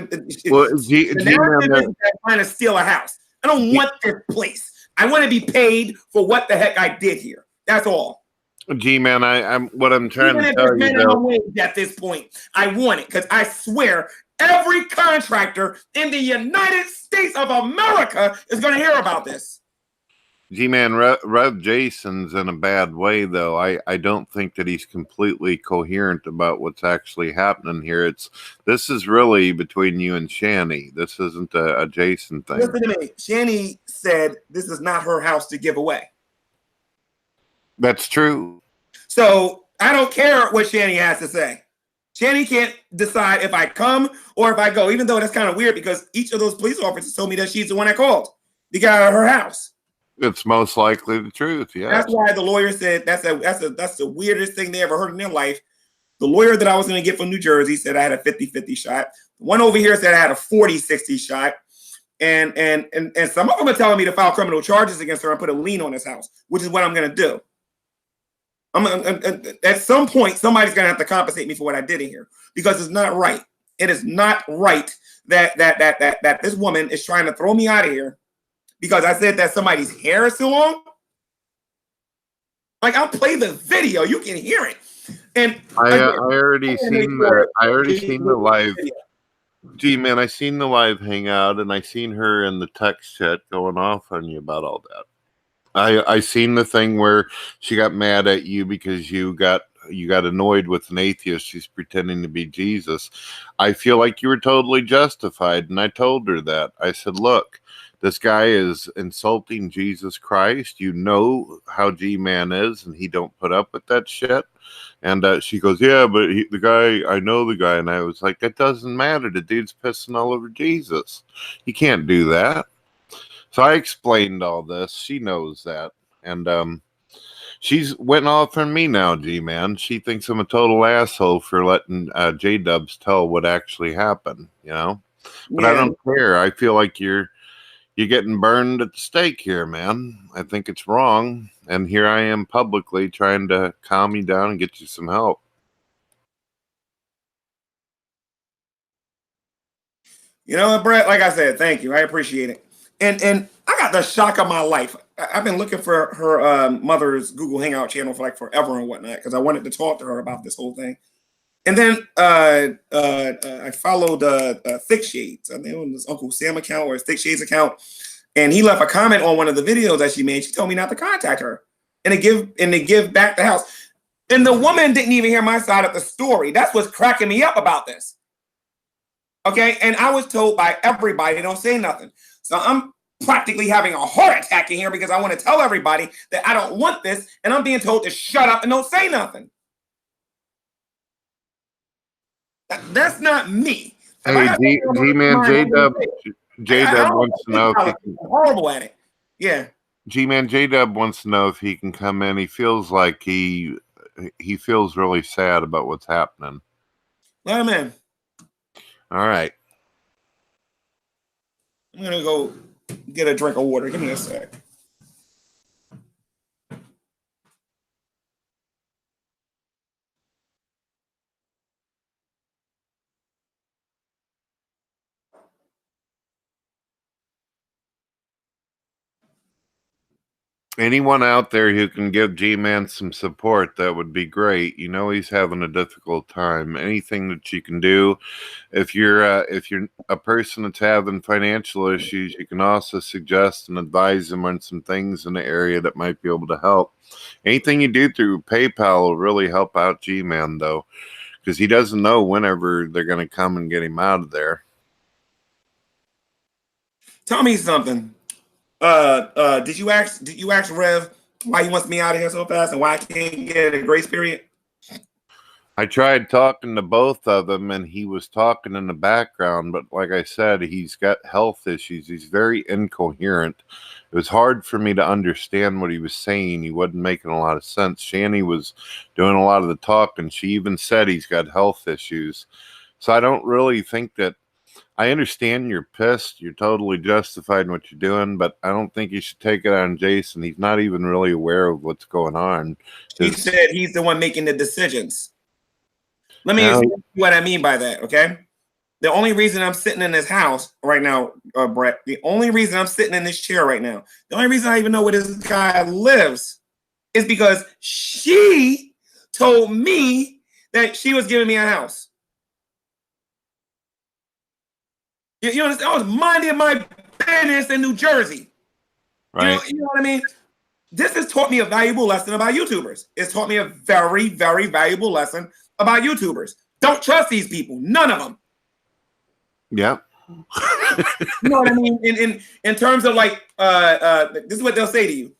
to steal a house. I don't want this place. I want to be paid for what the heck I did here. That's all. G-Man, I'm trying to tell you though, at this point, I want it because I swear every contractor in the United States of America is going to hear about this. G-Man, Rev Jason's in a bad way, though. I don't think that he's completely coherent about what's actually happening here. This is really between you and Shani. This isn't a Jason thing. Listen to me. Shani said this is not her house to give away. That's true. So I don't care what Shani has to say. Shani can't decide if I come or if I go, even though that's kind of weird because each of those police officers told me that she's the one that called. They got out of her house. It's most likely the truth. Yeah. That's why the lawyer said that's the weirdest thing they ever heard in their life. The lawyer that I was going to get from New Jersey said I had a 50-50 shot. The one over here said I had a 40-60 shot. And some of them are telling me to file criminal charges against her and put a lien on this house, which is what I'm going to do. At some point, somebody's going to have to compensate me for what I did in here, because it's not right. It is not right that this woman is trying to throw me out of here because I said that somebody's hair is too long. Like, I'll play the video, you can hear it. And I already seen the live. G-Man, I seen the live hangout, and I seen her in the text chat going off on you about all that. I seen the thing where she got mad at you because you got annoyed with an atheist. She's pretending to be Jesus. I feel like you were totally justified, and I told her that. I said, look, this guy is insulting Jesus Christ. You know how G-Man is, and he don't put up with that shit. And she goes, yeah, but I know the guy. And I was like, it doesn't matter. The dude's pissing all over Jesus. You can't do that. So I explained all this. She knows that. And she's went off on me now, G-Man. She thinks I'm a total asshole for letting J-Dubs tell what actually happened, you know? But yeah. I don't care. I feel like you're getting burned at the stake here, man. I think it's wrong. And here I am publicly trying to calm you down and get you some help. You know, Brett, like I said, thank you. I appreciate it. And I got the shock of my life. I've been looking for her mother's Google Hangout channel for like forever and whatnot, because I wanted to talk to her about this whole thing. And then I followed Thick Shades. I think it was his Uncle Sam account or his Thick Shades account. And he left a comment on one of the videos that she made. She told me not to contact her and to give back the house. And the woman didn't even hear my side of the story. That's what's cracking me up about this. Okay. And I was told by everybody, don't say nothing. So I'm practically having a heart attack in here because I want to tell everybody that I don't want this. And I'm being told to shut up and don't say nothing. That's not me. Hey, G-Man, J-Dub wants to know if he can. Horrible at it. Yeah. G-Man, J-Dub wants to know if he can come in. He feels like he feels really sad about what's happening. Let him in. All right. I'm gonna go get a drink of water. Give me a sec. Anyone out there who can give G-Man some support, that would be great. You know he's having a difficult time. Anything that you can do. If you're a person that's having financial issues, you can also suggest and advise them on some things in the area that might be able to help. Anything you do through PayPal will really help out G-Man, though, because he doesn't know whenever they're going to come and get him out of there. Tell me something. Did you ask Rev why he wants me out of here so fast and why I can't get a grace period? I tried talking to both of them, and he was talking in the background, but like I said, he's got health issues. He's very incoherent. It was hard for me to understand what he was saying. He wasn't making a lot of sense. Shani was doing a lot of the talking. She even said he's got health issues. So I don't really think that. I understand you're pissed. You're totally justified in what you're doing, but I don't think you should take it on Jason. He's not even really aware of what's going on. He said he's the one making the decisions. Let me explain what I mean by that, okay? The only reason I'm sitting in this house right now, Brett, the only reason I'm sitting in this chair right now, the only reason I even know where this guy lives is because she told me that she was giving me a house. You understand? I was minding my business in New Jersey. Right. You know what I mean? This has taught me a valuable lesson about YouTubers. It's taught me a very, very valuable lesson about YouTubers. Don't trust these people. None of them. Yeah. You know what I mean? In terms of like, this is what they'll say to you.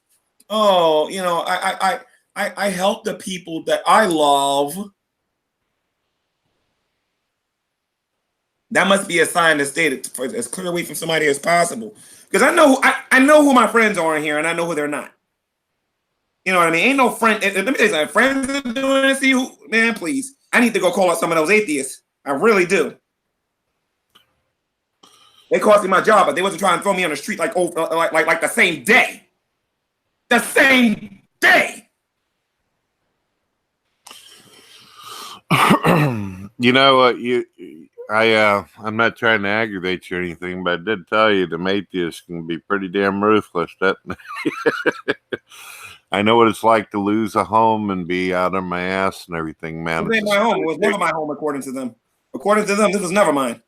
Oh, you know, I help the people that I love. That must be a sign to stay as clear away from somebody as possible. Because I know who my friends are in here, and I know who they're not. You know what I mean? Ain't no friend. Let me tell you something. Friends are doing it. See who? Man, please. I need to go call out some of those atheists. I really do. They cost me my job, but they wasn't trying to throw me on the street like the same day. The same day. You know what? I'm not trying to aggravate you or anything, but I did tell you the atheists can be pretty damn ruthless. That I know what it's like to lose a home and be out on my ass and everything, man. It ain't my home. It was never my home, according to them. According to them, this was never mine.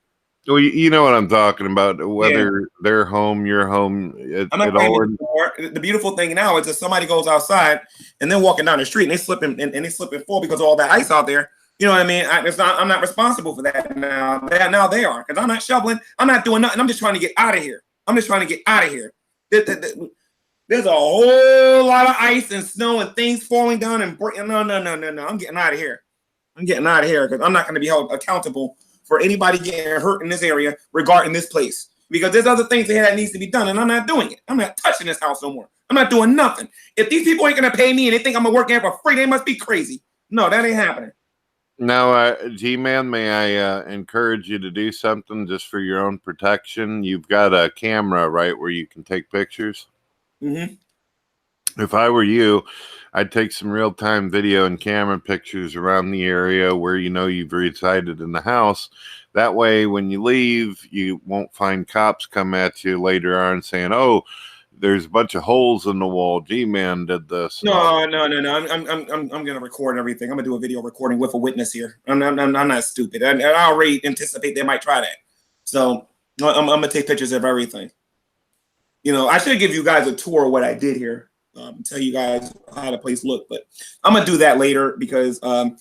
Well, you know what I'm talking about. Whether their home, your home, the beautiful thing now is if somebody goes outside and they're walking down the street and they slip and they slip and fall because of all that ice out there. You know what I mean? I'm not responsible for that now. Now they are, because I'm not shoveling. I'm not doing nothing. I'm just trying to get out of here. There's a whole lot of ice and snow and things falling down and breaking. No. I'm getting out of here. Because I'm not going to be held accountable for anybody getting hurt in this area regarding this place. Because there's other things that needs to be done, and I'm not doing it. I'm not touching this house no more. I'm not doing nothing. If these people ain't going to pay me and they think I'm going to work here for free, they must be crazy. No, that ain't happening. Now, G-Man, may I encourage you to do something just for your own protection? You've got a camera, right, where you can take pictures? Mm-hmm. If I were you, I'd take some real-time video and camera pictures around the area where you know you've resided in the house. That way, when you leave, you won't find cops come at you later on saying, oh, there's a bunch of holes in the wall. G-Man did this. No. I'm gonna record everything. I'm gonna do a video recording with a witness here. I'm not stupid. I already anticipate they might try that. So I'm gonna take pictures of everything. You know, I should give you guys a tour of what I did here. Tell you guys how the place looked, but I'm gonna do that later because I'm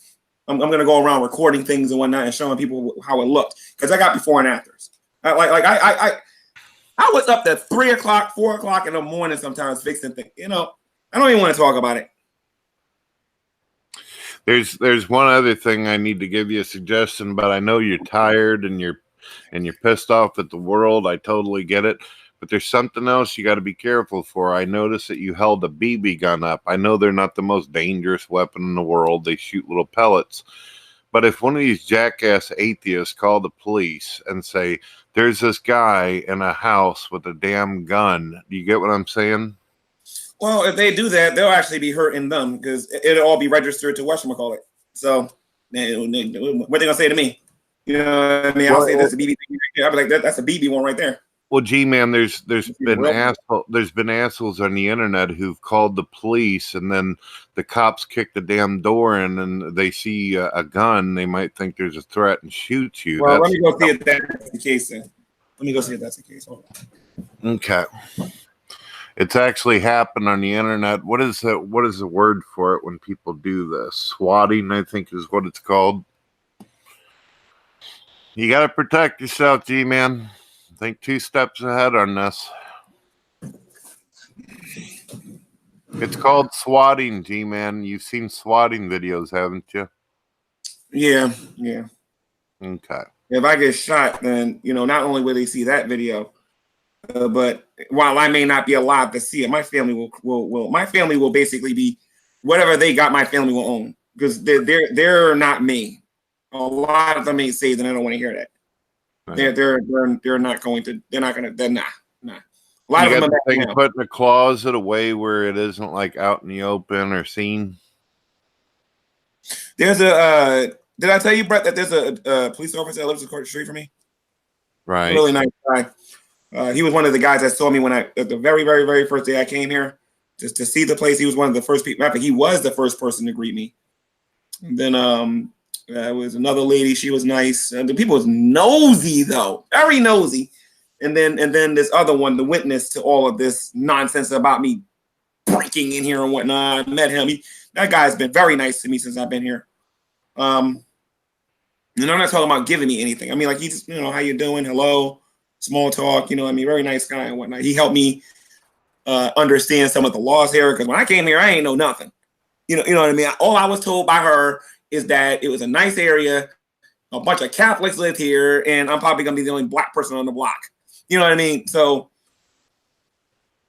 gonna go around recording things and whatnot and showing people how it looked because I got before and afters. I was up to 3 o'clock, 4 o'clock in the morning sometimes fixing things. You know, I don't even want to talk about it. There's one other thing I need to give you a suggestion, but I know you're tired and you're pissed off at the world. I totally get it. But there's something else you got to be careful for. I noticed that you held a BB gun up. I know they're not the most dangerous weapon in the world. They shoot little pellets. But if one of these jackass atheists call the police and say, there's this guy in a house with a damn gun, do you get what I'm saying? Well, if they do that, they'll actually be hurting them because it'll all be registered to whatchamacallit. So, what they going to say to me? You know what I mean? I'll say that's a BB thing right there. I'll be like, that's a BB one right there. Well, G-Man, there's been assholes on the internet who've called the police, and then the cops kick the damn door in, and they see a gun. They might think there's a threat and shoot you. Well, let me go see if that's the case. Then let me go see if that's the case. Hold on. Okay, it's actually happened on the internet. What is the word for it when people do this? Swatting, I think, is what it's called. You got to protect yourself, G-Man. Think 2 steps ahead on this. It's called swatting, G-Man. You've seen swatting videos, haven't you? Yeah. Okay. If I get shot, then, you know, not only will they see that video, but while I may not be alive to see it, my family will basically be whatever they got. My family will own because they're not me. A lot of them ain't saved, and I don't want to hear that. Right. They're not going to. They're not going to. They're nah. A lot of them are thing put in a closet away where it isn't like out in the open or seen. There's a. Did I tell you, Brett, that there's a police officer that lives across the street from me? Right. Really nice guy. He was one of the guys that saw me the very, very, very first day I came here just to see the place. He was one of the first people. He was the first person to greet me. And then there was another lady. She was nice. The people was nosy though, very nosy. And then this other one, the witness to all of this nonsense about me breaking in here and whatnot. I met him. That guy's been very nice to me since I've been here. And I'm not talking about giving me anything. I mean, like, he just, you know, how you doing? Hello, small talk. You know, I mean, very nice guy and whatnot. He helped me understand some of the laws here because when I came here, I ain't know nothing. You know what I mean? All I was told by her is that it was a nice area, a bunch of Catholics lived here, and I'm probably gonna be the only black person on the block. You know what I mean? So,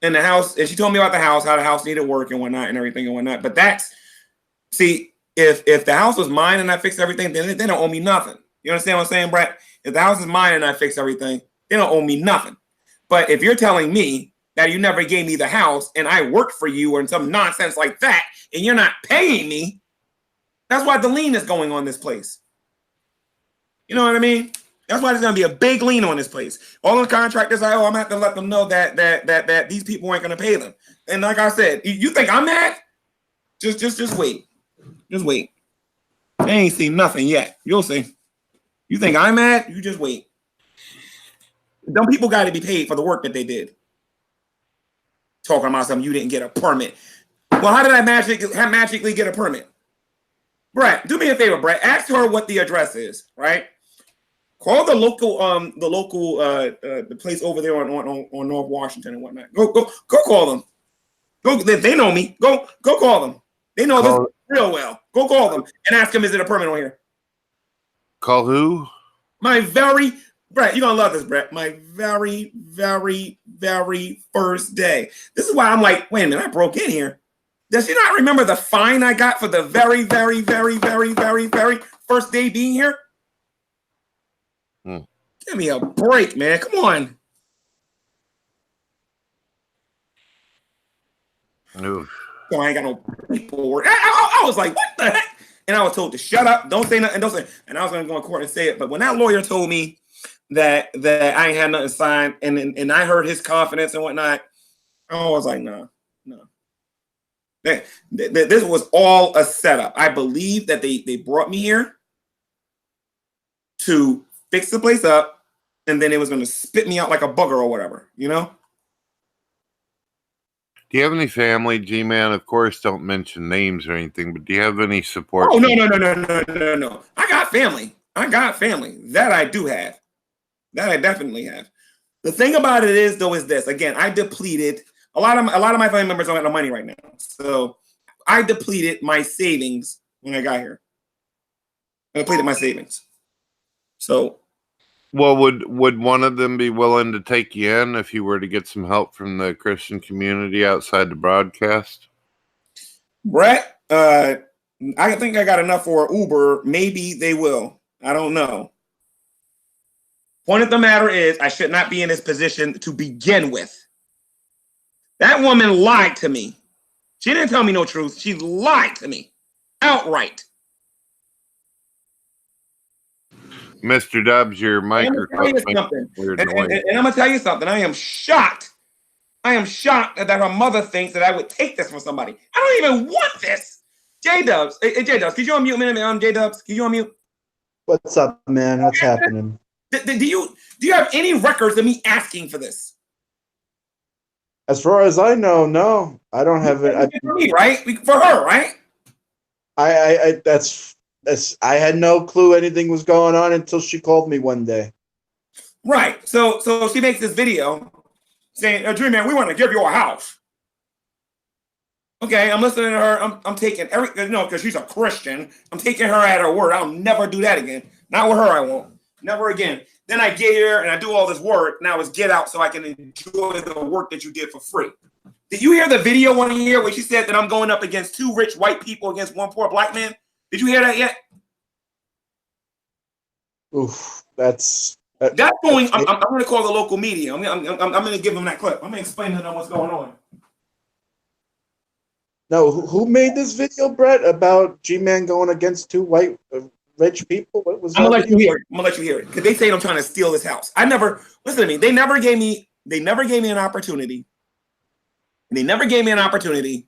in the house, and she told me about the house, how the house needed work and whatnot and everything and whatnot. But if if the house was mine and I fixed everything, then they don't owe me nothing. You understand what I'm saying, Brett? If the house is mine and I fix everything, they don't owe me nothing. But if you're telling me that you never gave me the house and I worked for you or some nonsense like that, and you're not paying me, that's why the lien is going on this place. You know what I mean? That's why there's gonna be a big lien on this place. All the contractors I'm gonna have to let them know that these people ain't gonna pay them. And like I said, you think I'm mad? Just wait. Just wait. I ain't seen nothing yet. You'll see. You think I'm mad? You just wait. Them people got to be paid for the work that they did. Talking about something you didn't get a permit. Well, how did I magically get a permit? Brett, do me a favor, Brett. Ask her what the address is, right? Call the local the place over there on North Washington and whatnot. Go call them. They know me. Go call them. They know this real well. Go call them and ask them, is it a permit on here? Call who? Brett, you're gonna love this, Brett. My very, very, very first day. This is why I'm like, wait a minute, I broke in here. Does she not remember the fine I got for the very, very, very, very, very, very first day being here? Give me a break, man. Come on. Oof. So I ain't got no paperwork. I was like, what the heck? And I was told to shut up, don't say nothing, don't say. And I was going to go in court and say it. But when that lawyer told me that I ain't had nothing signed, and I heard his confidence and whatnot, I was like, no. This was all a setup. I believe that they brought me here to fix the place up, and then it was going to spit me out like a bugger or whatever, you know? Do you have any family, G-Man? Of course, don't mention names or anything, but do you have any support? Oh, no. I got family. That I do have. That I definitely have. The thing about it is, though, is this. Again, I depleted a lot of my family members don't have no money right now. So I depleted my savings when I got here. I depleted my savings. So, well, would one of them be willing to take you in if you were to get some help from the Christian community outside the broadcast? Brett, I think I got enough for Uber. Maybe they will. I don't know. Point of the matter is, I should not be in this position to begin with. That woman lied to me. She didn't tell me no truth. She lied to me outright. Mr. Dubs, your microphone. And I'm gonna tell you something. I am shocked. That her mother thinks that I would take this from somebody. I don't even want this. J Dubs, hey, J Dubs, can you unmute me? J Dubs, can you unmute? What's up, man? What's happening? Do you have any records of me asking for this? As far as I know, no, I don't have it. For me, right? For her, right? I had no clue anything was going on until she called me one day. Right. So she makes this video saying, Dream Man, we want to give you a house. Okay, I'm listening to her. I'm taking because she's a Christian. I'm taking her at her word. I'll never do that again. Not with her, I won't. Never again. Then I get here and I do all this work. Now it's get out so I can enjoy the work that you did for free. Did you hear the video one year where she said that I'm going up against 2 rich white people against 1 poor black man? Did you hear that yet? Oof, that's going. I'm going to call the local media. I'm going to give them that clip. I'm going to explain to them what's going on. No, who made this video, Brett, about G-Man going against 2 white rich people? What was that? I'm gonna let you hear it because they say I'm trying to steal this house. Listen to me. They never gave me an opportunity. They never gave me an opportunity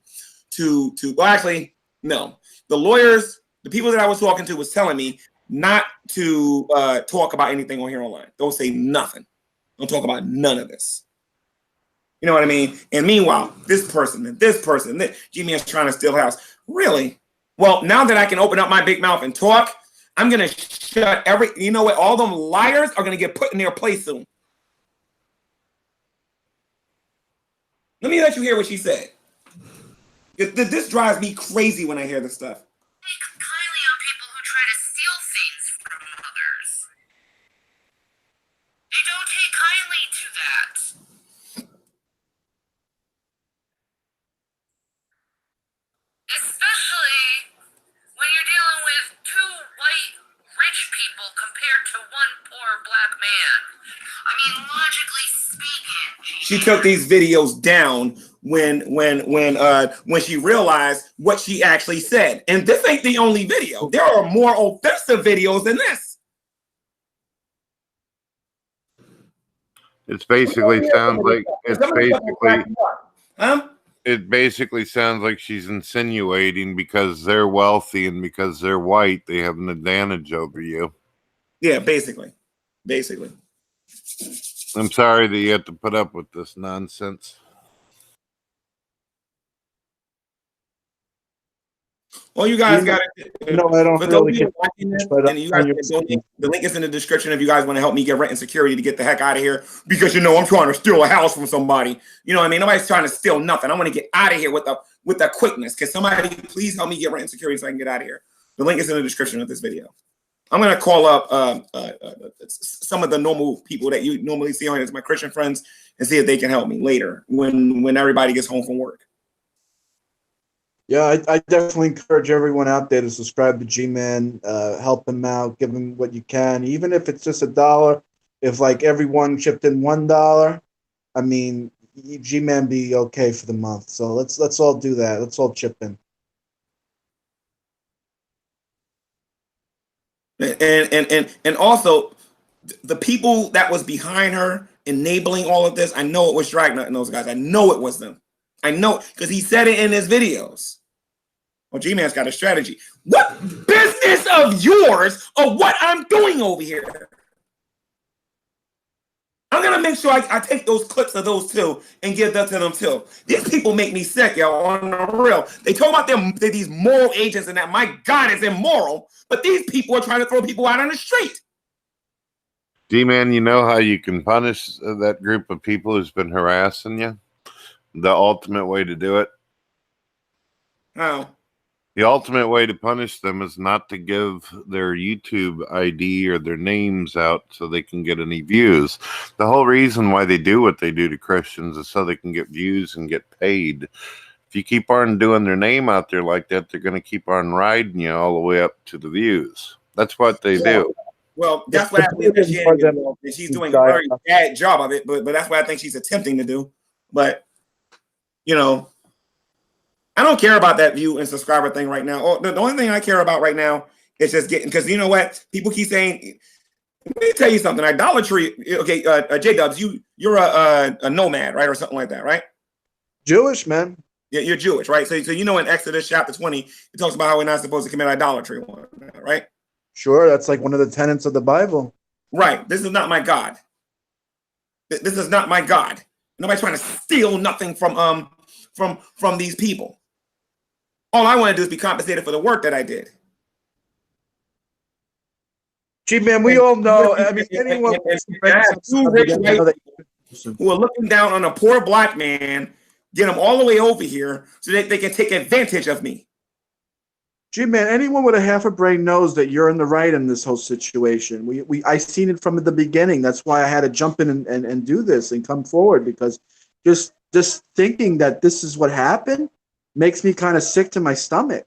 to. Well, actually, no. The lawyers, the people that I was talking to, was telling me not to talk about anything on here online. Don't say nothing. Don't talk about none of this. You know what I mean? And meanwhile, this person, G-Man's trying to steal house. Really? Well, now that I can open up my big mouth and talk, I'm going to shut you know what? All them liars are going to get put in their place soon. Let me let you hear what she said. This drives me crazy when I hear this stuff. Take kindly on people who try to steal things from others. They don't take kindly to that. Especially when you're black man. I mean, logically speaking, She took these videos down when she realized what she actually said. And this ain't the only video. There are more offensive videos than this. It basically sounds like Huh? it basically sounds like she's insinuating because they're wealthy and because they're white, they have an advantage over you. Yeah, basically. I'm sorry that you have to put up with this nonsense. Well, you guys got it. No, I don't For those really of you get watching this, but and you guys on your can donate, the link is in the description if you guys want to help me get rent and security to get the heck out of here. Because I'm trying to steal a house from somebody. You know what I mean? Nobody's trying to steal nothing. I want to get out of here with the quickness. Can somebody please help me get rent and security so I can get out of here? The link is in the description of this video. I'm gonna call up some of the normal people that you normally see on here as my Christian friends and see if they can help me later when everybody gets home from work. Yeah, I definitely encourage everyone out there to subscribe to G-Man, help him out, give him what you can, even if it's just $1. If like everyone chipped in $1, I mean, G-Man be okay for the month. So let's all do that. Let's all chip in. And also the people that was behind her enabling all of this, I know it was Dragnet and those guys. I know it was them. I know because he said it in his videos. Well, G-Man's got a strategy. What business of yours of what I'm doing over here? I'm gonna make sure I take those clips of those two and give that to them too. These people make me sick, y'all. On the real, they talk about these moral agents and that my God is immoral, but these people are trying to throw people out on the street. G-Man, you know how you can punish that group of people who's been harassing you? The ultimate way to do it? How? The ultimate way to punish them is not to give their YouTube ID or their names out so they can get any views. The whole reason why they do what they do to Christians is so they can get views and get paid. If you keep on doing their name out there like that, they're going to keep on riding you all the way up to the views. That's what they do. Well, that's what I believe that she's doing a very bad job of it, but that's what I think she's attempting to do. But, I don't care about that view and subscriber thing right now. The only thing I care about right now is just getting, because you know what? People keep saying, let me tell you something. Idolatry. Okay, J-Dubs, you're a nomad, right? Or something like that, right? Jewish, man. Yeah, you're Jewish, right? So in Exodus chapter 20, it talks about how we're not supposed to commit idolatry, right? Sure, that's like one of the tenets of the Bible. Right. This is not my God. This is not my God. Nobody's trying to steal nothing from these people. All I want to do is be compensated for the work that I did. G-Man, we all know. I mean, anyone who are looking down on a poor black man, get him all the way over here so that they can take advantage of me. G-Man, anyone with a half a brain knows that you're in the right in this whole situation. I seen it from the beginning. That's why I had to jump in and do this and come forward, because just thinking that this is what happened makes me kind of sick to my stomach.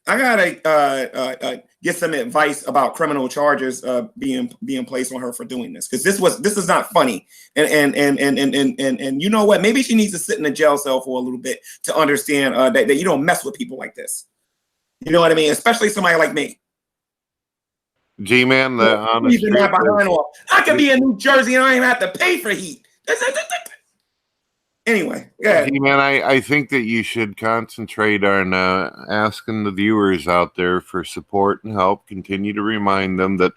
I gotta get some advice about criminal charges being placed on her for doing this, because this is not funny. And you know what? Maybe she needs to sit in a jail cell for a little bit to understand that you don't mess with people like this. You know what I mean? Especially somebody like me. G-Man, the honest truth I could be in New Jersey and I don't even have to pay for heat. Anyway, go ahead. G-Man, I think that you should concentrate on asking the viewers out there for support and help. Continue to remind them that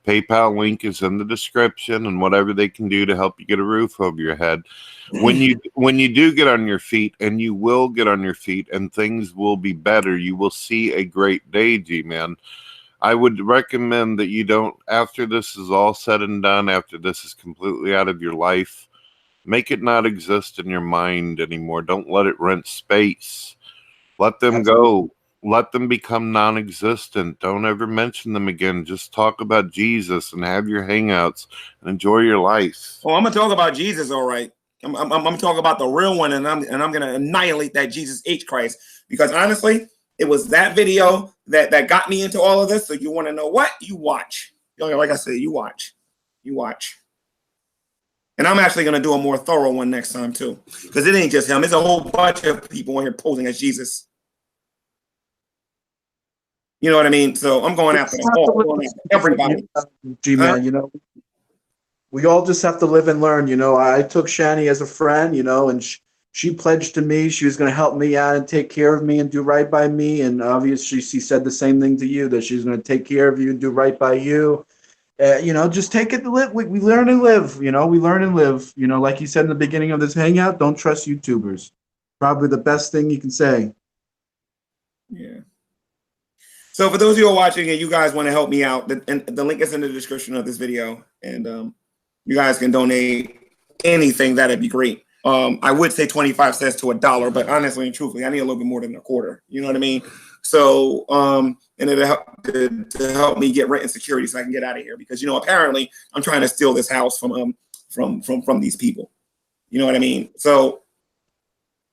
PayPal link is in the description and whatever they can do to help you get a roof over your head. When you do get on your feet, and you will get on your feet, and things will be better, you will see a great day, G-Man. I would recommend that you don't, after this is all said and done, after this is completely out of your life, make it not exist in your mind anymore. Don't let it rent space. Let them go. Let them become non-existent. Don't ever mention them again. Just talk about Jesus and have your hangouts and enjoy your life. Oh, I'm gonna talk about Jesus, all right. I'm gonna talk about the real one, and I'm gonna annihilate that Jesus H Christ, because honestly, it was that video that got me into all of this. So you want to know what? You watch. Like I said, you watch. You watch. And I'm actually going to do a more thorough one next time too, because it ain't just him. It's a whole bunch of people in here posing as Jesus. You know what I mean? So I'm going after everybody. G-Man, you know, we all just have to live and learn. You know, I took Shani as a friend, you know, and she pledged to me she was going to help me out and take care of me and do right by me. And obviously, she said the same thing to you, that she's going to take care of you and do right by you. You know, just take it to live. We learn and live. You know, we learn and live. You know, like you said in the beginning of this hangout, don't trust YouTubers. Probably the best thing you can say. Yeah. So for those of you who are watching and you guys want to help me out, the link is in the description of this video, and you guys can donate anything. That'd be great. I would say 25 cents to $1, but honestly and truthfully, I need a little bit more than a quarter. You know what I mean? So, and it'll help to help me get rent and security so I can get out of here, because, you know, apparently I'm trying to steal this house from these people. You know what I mean? So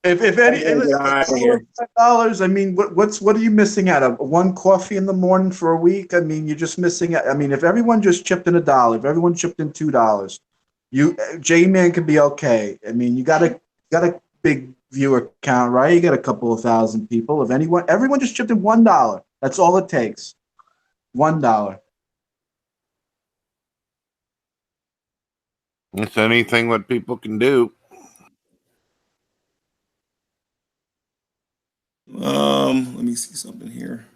if any $5, I mean, what are you missing out of? One coffee in the morning for a week? I mean, you're just missing out. I mean, if everyone just chipped in $1, if everyone chipped in $2, J-Man could be okay. I mean, you got a big viewer count, right? You got a couple of thousand people. If everyone just chipped in $1, that's all it takes. $1. It's anything what people can do. Let me see something here.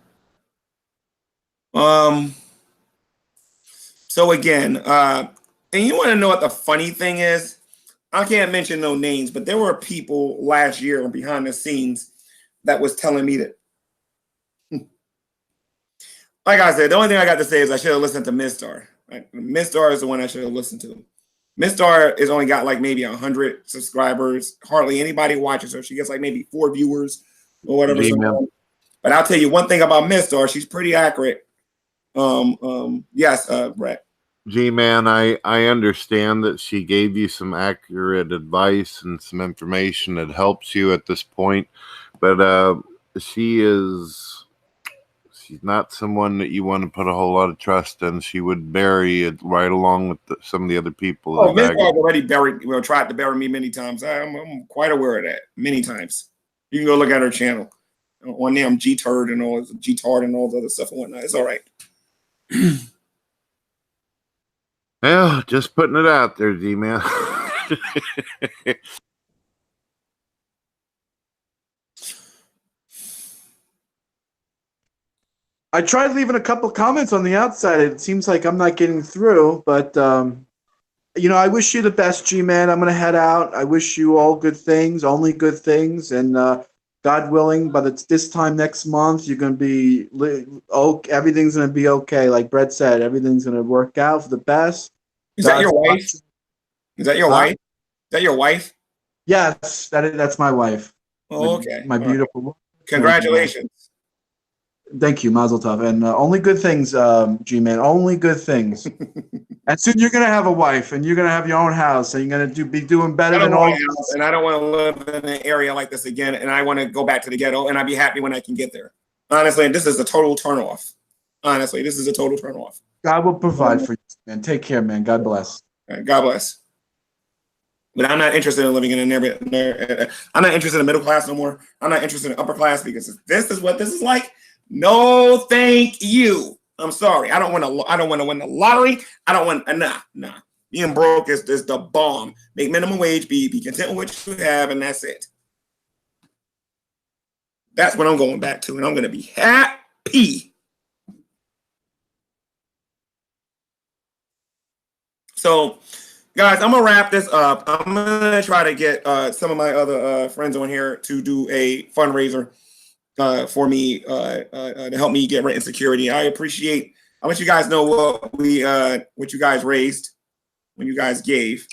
So again, and you want to know what the funny thing is? I can't mention no names, but there were people last year behind the scenes that was telling me that, like I said, the only thing I got to say is I should have listened to Mistar. Right? Mistar is the one I should have listened to. Mistar has only got like maybe 100 subscribers. Hardly anybody watches her. She gets like maybe 4 viewers or whatever. But I'll tell you one thing about Mistar, she's pretty accurate. Yes, Brett. G-Man, I understand that she gave you some accurate advice and some information that helps you at this point, but she's not someone that you want to put a whole lot of trust in. She would bury it right along with some of the other people. Oh, Miss Barb already tried to bury me many times. I'm quite aware of that many times. You can go look at her channel. On there, I'm G-Turd and all G-Tard and all the other stuff and whatnot. It's all right. Yeah, just putting it out there, G-Man. I tried leaving a couple comments on the outside. It seems like I'm not getting through, but you know, I wish you the best, G-Man. I'm gonna head out. I wish you all good things, only good things, and God willing, by this time next month, you're gonna be everything's gonna be okay. Like Brett said, everything's gonna work out for the best. Is that your wife? Is that your wife? Is that your wife? Yes, that's my wife. Oh, okay. My beautiful wife. Congratulations. Thank you, Mazel Tov. And only good things, G-Man. Only good things. And soon you're gonna have a wife, and you're gonna have your own house, and you're gonna be doing better than all. And I don't want to live in an area like this again. And I want to go back to the ghetto, and I'd be happy when I can get there. Honestly, this is a total turnoff. Honestly, this is a total turnoff. God will provide for you, man. Take care, man. God bless. All right, God bless. But I'm not interested in living in an area. I'm not interested in middle class no more. I'm not interested in upper class, because if this is what this is like, no, thank you. I'm sorry. I don't want to win the lottery. I don't want nah. Being broke is the bomb. Make minimum wage. Be content with what you have, and that's it. That's what I'm going back to, and I'm going to be happy. So, guys, I'm gonna wrap this up. I'm gonna try to get some of my other friends on here to do a fundraiser for me to help me get rent and security. I appreciate. I'll let you guys know what you guys raised when you guys gave.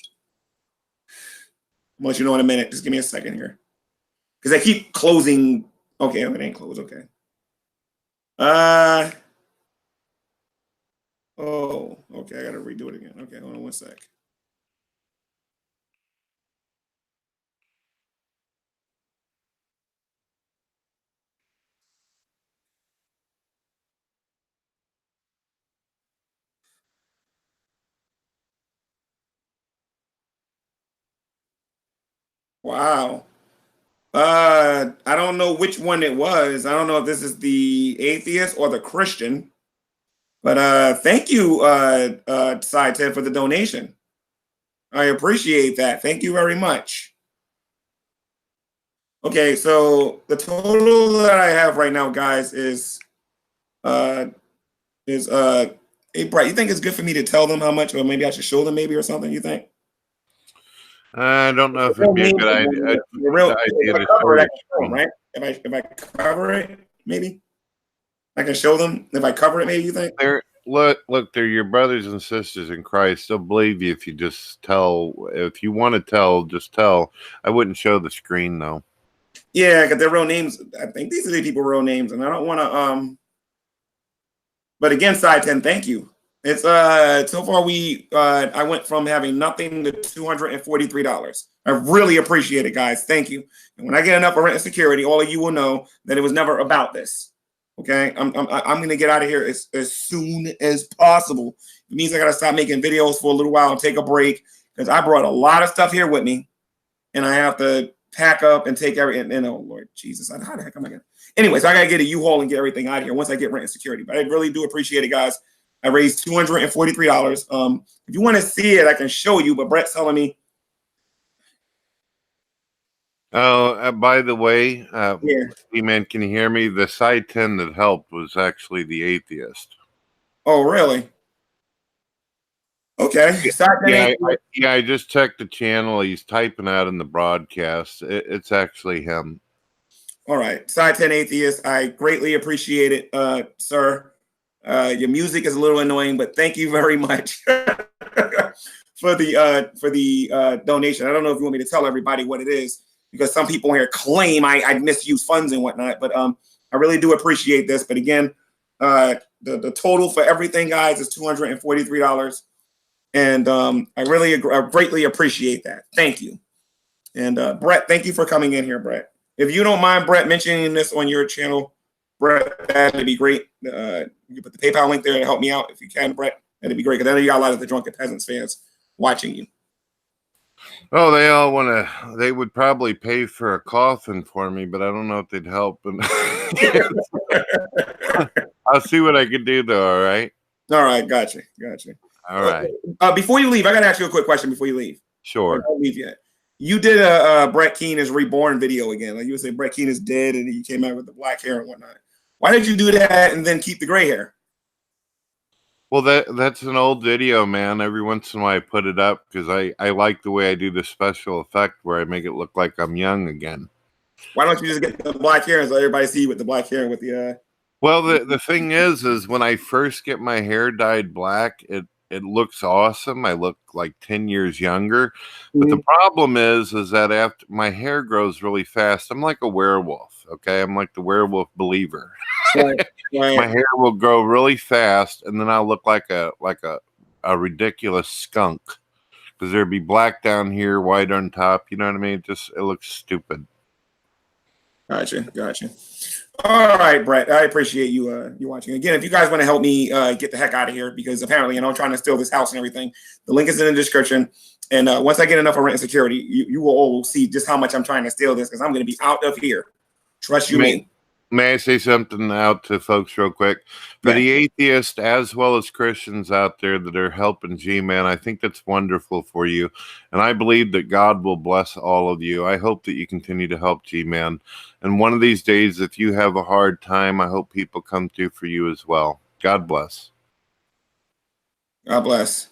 I'll let you know in a minute. Just give me a second here, because I keep closing. Okay, it ain't closed. Okay. Oh, okay. I gotta redo it again. Okay, hold on one sec. Wow. I don't know which one it was. I don't know if this is the atheist or the Christian, but thank you, Side 10, for the donation. I appreciate that. Thank you very much. Okay, so the total that I have right now, guys, is hey Brett, you think it's good for me to tell them how much, or maybe I should show them maybe or something, you think? I don't know if it'd be a good idea. If I cover it, I can show them, right? If I cover it, maybe I can show them. If I cover it, maybe you think? Look, they're your brothers and sisters in Christ. They'll believe you if you just tell. If you want to tell, just tell. I wouldn't show the screen though. Yeah, because their real names. I think these are the people's real names, and I don't want to. But again, Side 10, thank you. It's so far I went from having nothing to $243. I really appreciate it, guys. Thank you. And when I get enough for rent and security, all of you will know that it was never about this. Okay, I'm gonna get out of here as soon as possible. It means I gotta stop making videos for a little while and take a break because I brought a lot of stuff here with me, and I have to pack up and take everything. And oh Lord Jesus, how the heck am I gonna? Anyway, so I gotta get a U-Haul and get everything out of here once I get rent and security. But I really do appreciate it, guys. I raised $243. If you want to see it, I can show you. But Brett's telling me. Oh, by the way, Yeah. man, can you hear me? The Side 10 that helped was actually the atheist. Oh, really? Okay. I just checked the channel. He's typing out in the broadcast. It's actually him. All right. Side 10 atheist. I greatly appreciate it, sir. Your music is a little annoying, but thank you very much for the donation. I don't know if you want me to tell everybody what it is, because some people here claim I misuse funds and whatnot, but I really do appreciate this. But again, the total for everything, guys, is $243, and I greatly appreciate that. Thank you. And Brett, thank you for coming in here, Brett. If you don't mind, Brett, mentioning this on your channel, Brett, that'd be great. You can put the PayPal link there to help me out if you can, Brett. That'd be great, because I know you got a lot of the Drunken Peasants fans watching you. Oh, they all want to. They would probably pay for a coffin for me, but I don't know if they'd help. I'll see what I can do, though. All right. All right, gotcha. All right. Before you leave, I got to ask you a quick question before you leave. Sure. Don't leave yet. You did a Brett Keane is reborn video again. Like you would say, Brett Keane is dead, and he came out with the black hair and whatnot. Why did you do that and then keep the gray hair? Well, that's an old video, man. Every once in a while I put it up because I like the way I do the special effect where I make it look like I'm young again. Why don't you just get the black hair and so everybody see you with the black hair and with the Well, the thing is when I first get my hair dyed black, it looks awesome. I look like 10 years younger. But the problem is that after my hair grows really fast, I'm like a werewolf. Okay. I'm like the werewolf believer. Right. My hair will grow really fast, and then I'll look like a ridiculous skunk because there'd be black down here, white on top. You know what I mean? It looks stupid. Gotcha. All right, Brett. I appreciate you watching. Again, if you guys want to help me get the heck out of here, because apparently, I'm trying to steal this house and everything, the link is in the description. And once I get enough of rent and security, you will all see just how much I'm trying to steal this, because I'm going to be out of here. Trust you me. May I say something out to folks real quick? For the atheists as well as Christians out there that are helping G-Man, I think that's wonderful for you. And I believe that God will bless all of you. I hope that you continue to help G-Man. And one of these days, if you have a hard time, I hope people come through for you as well. God bless. God bless.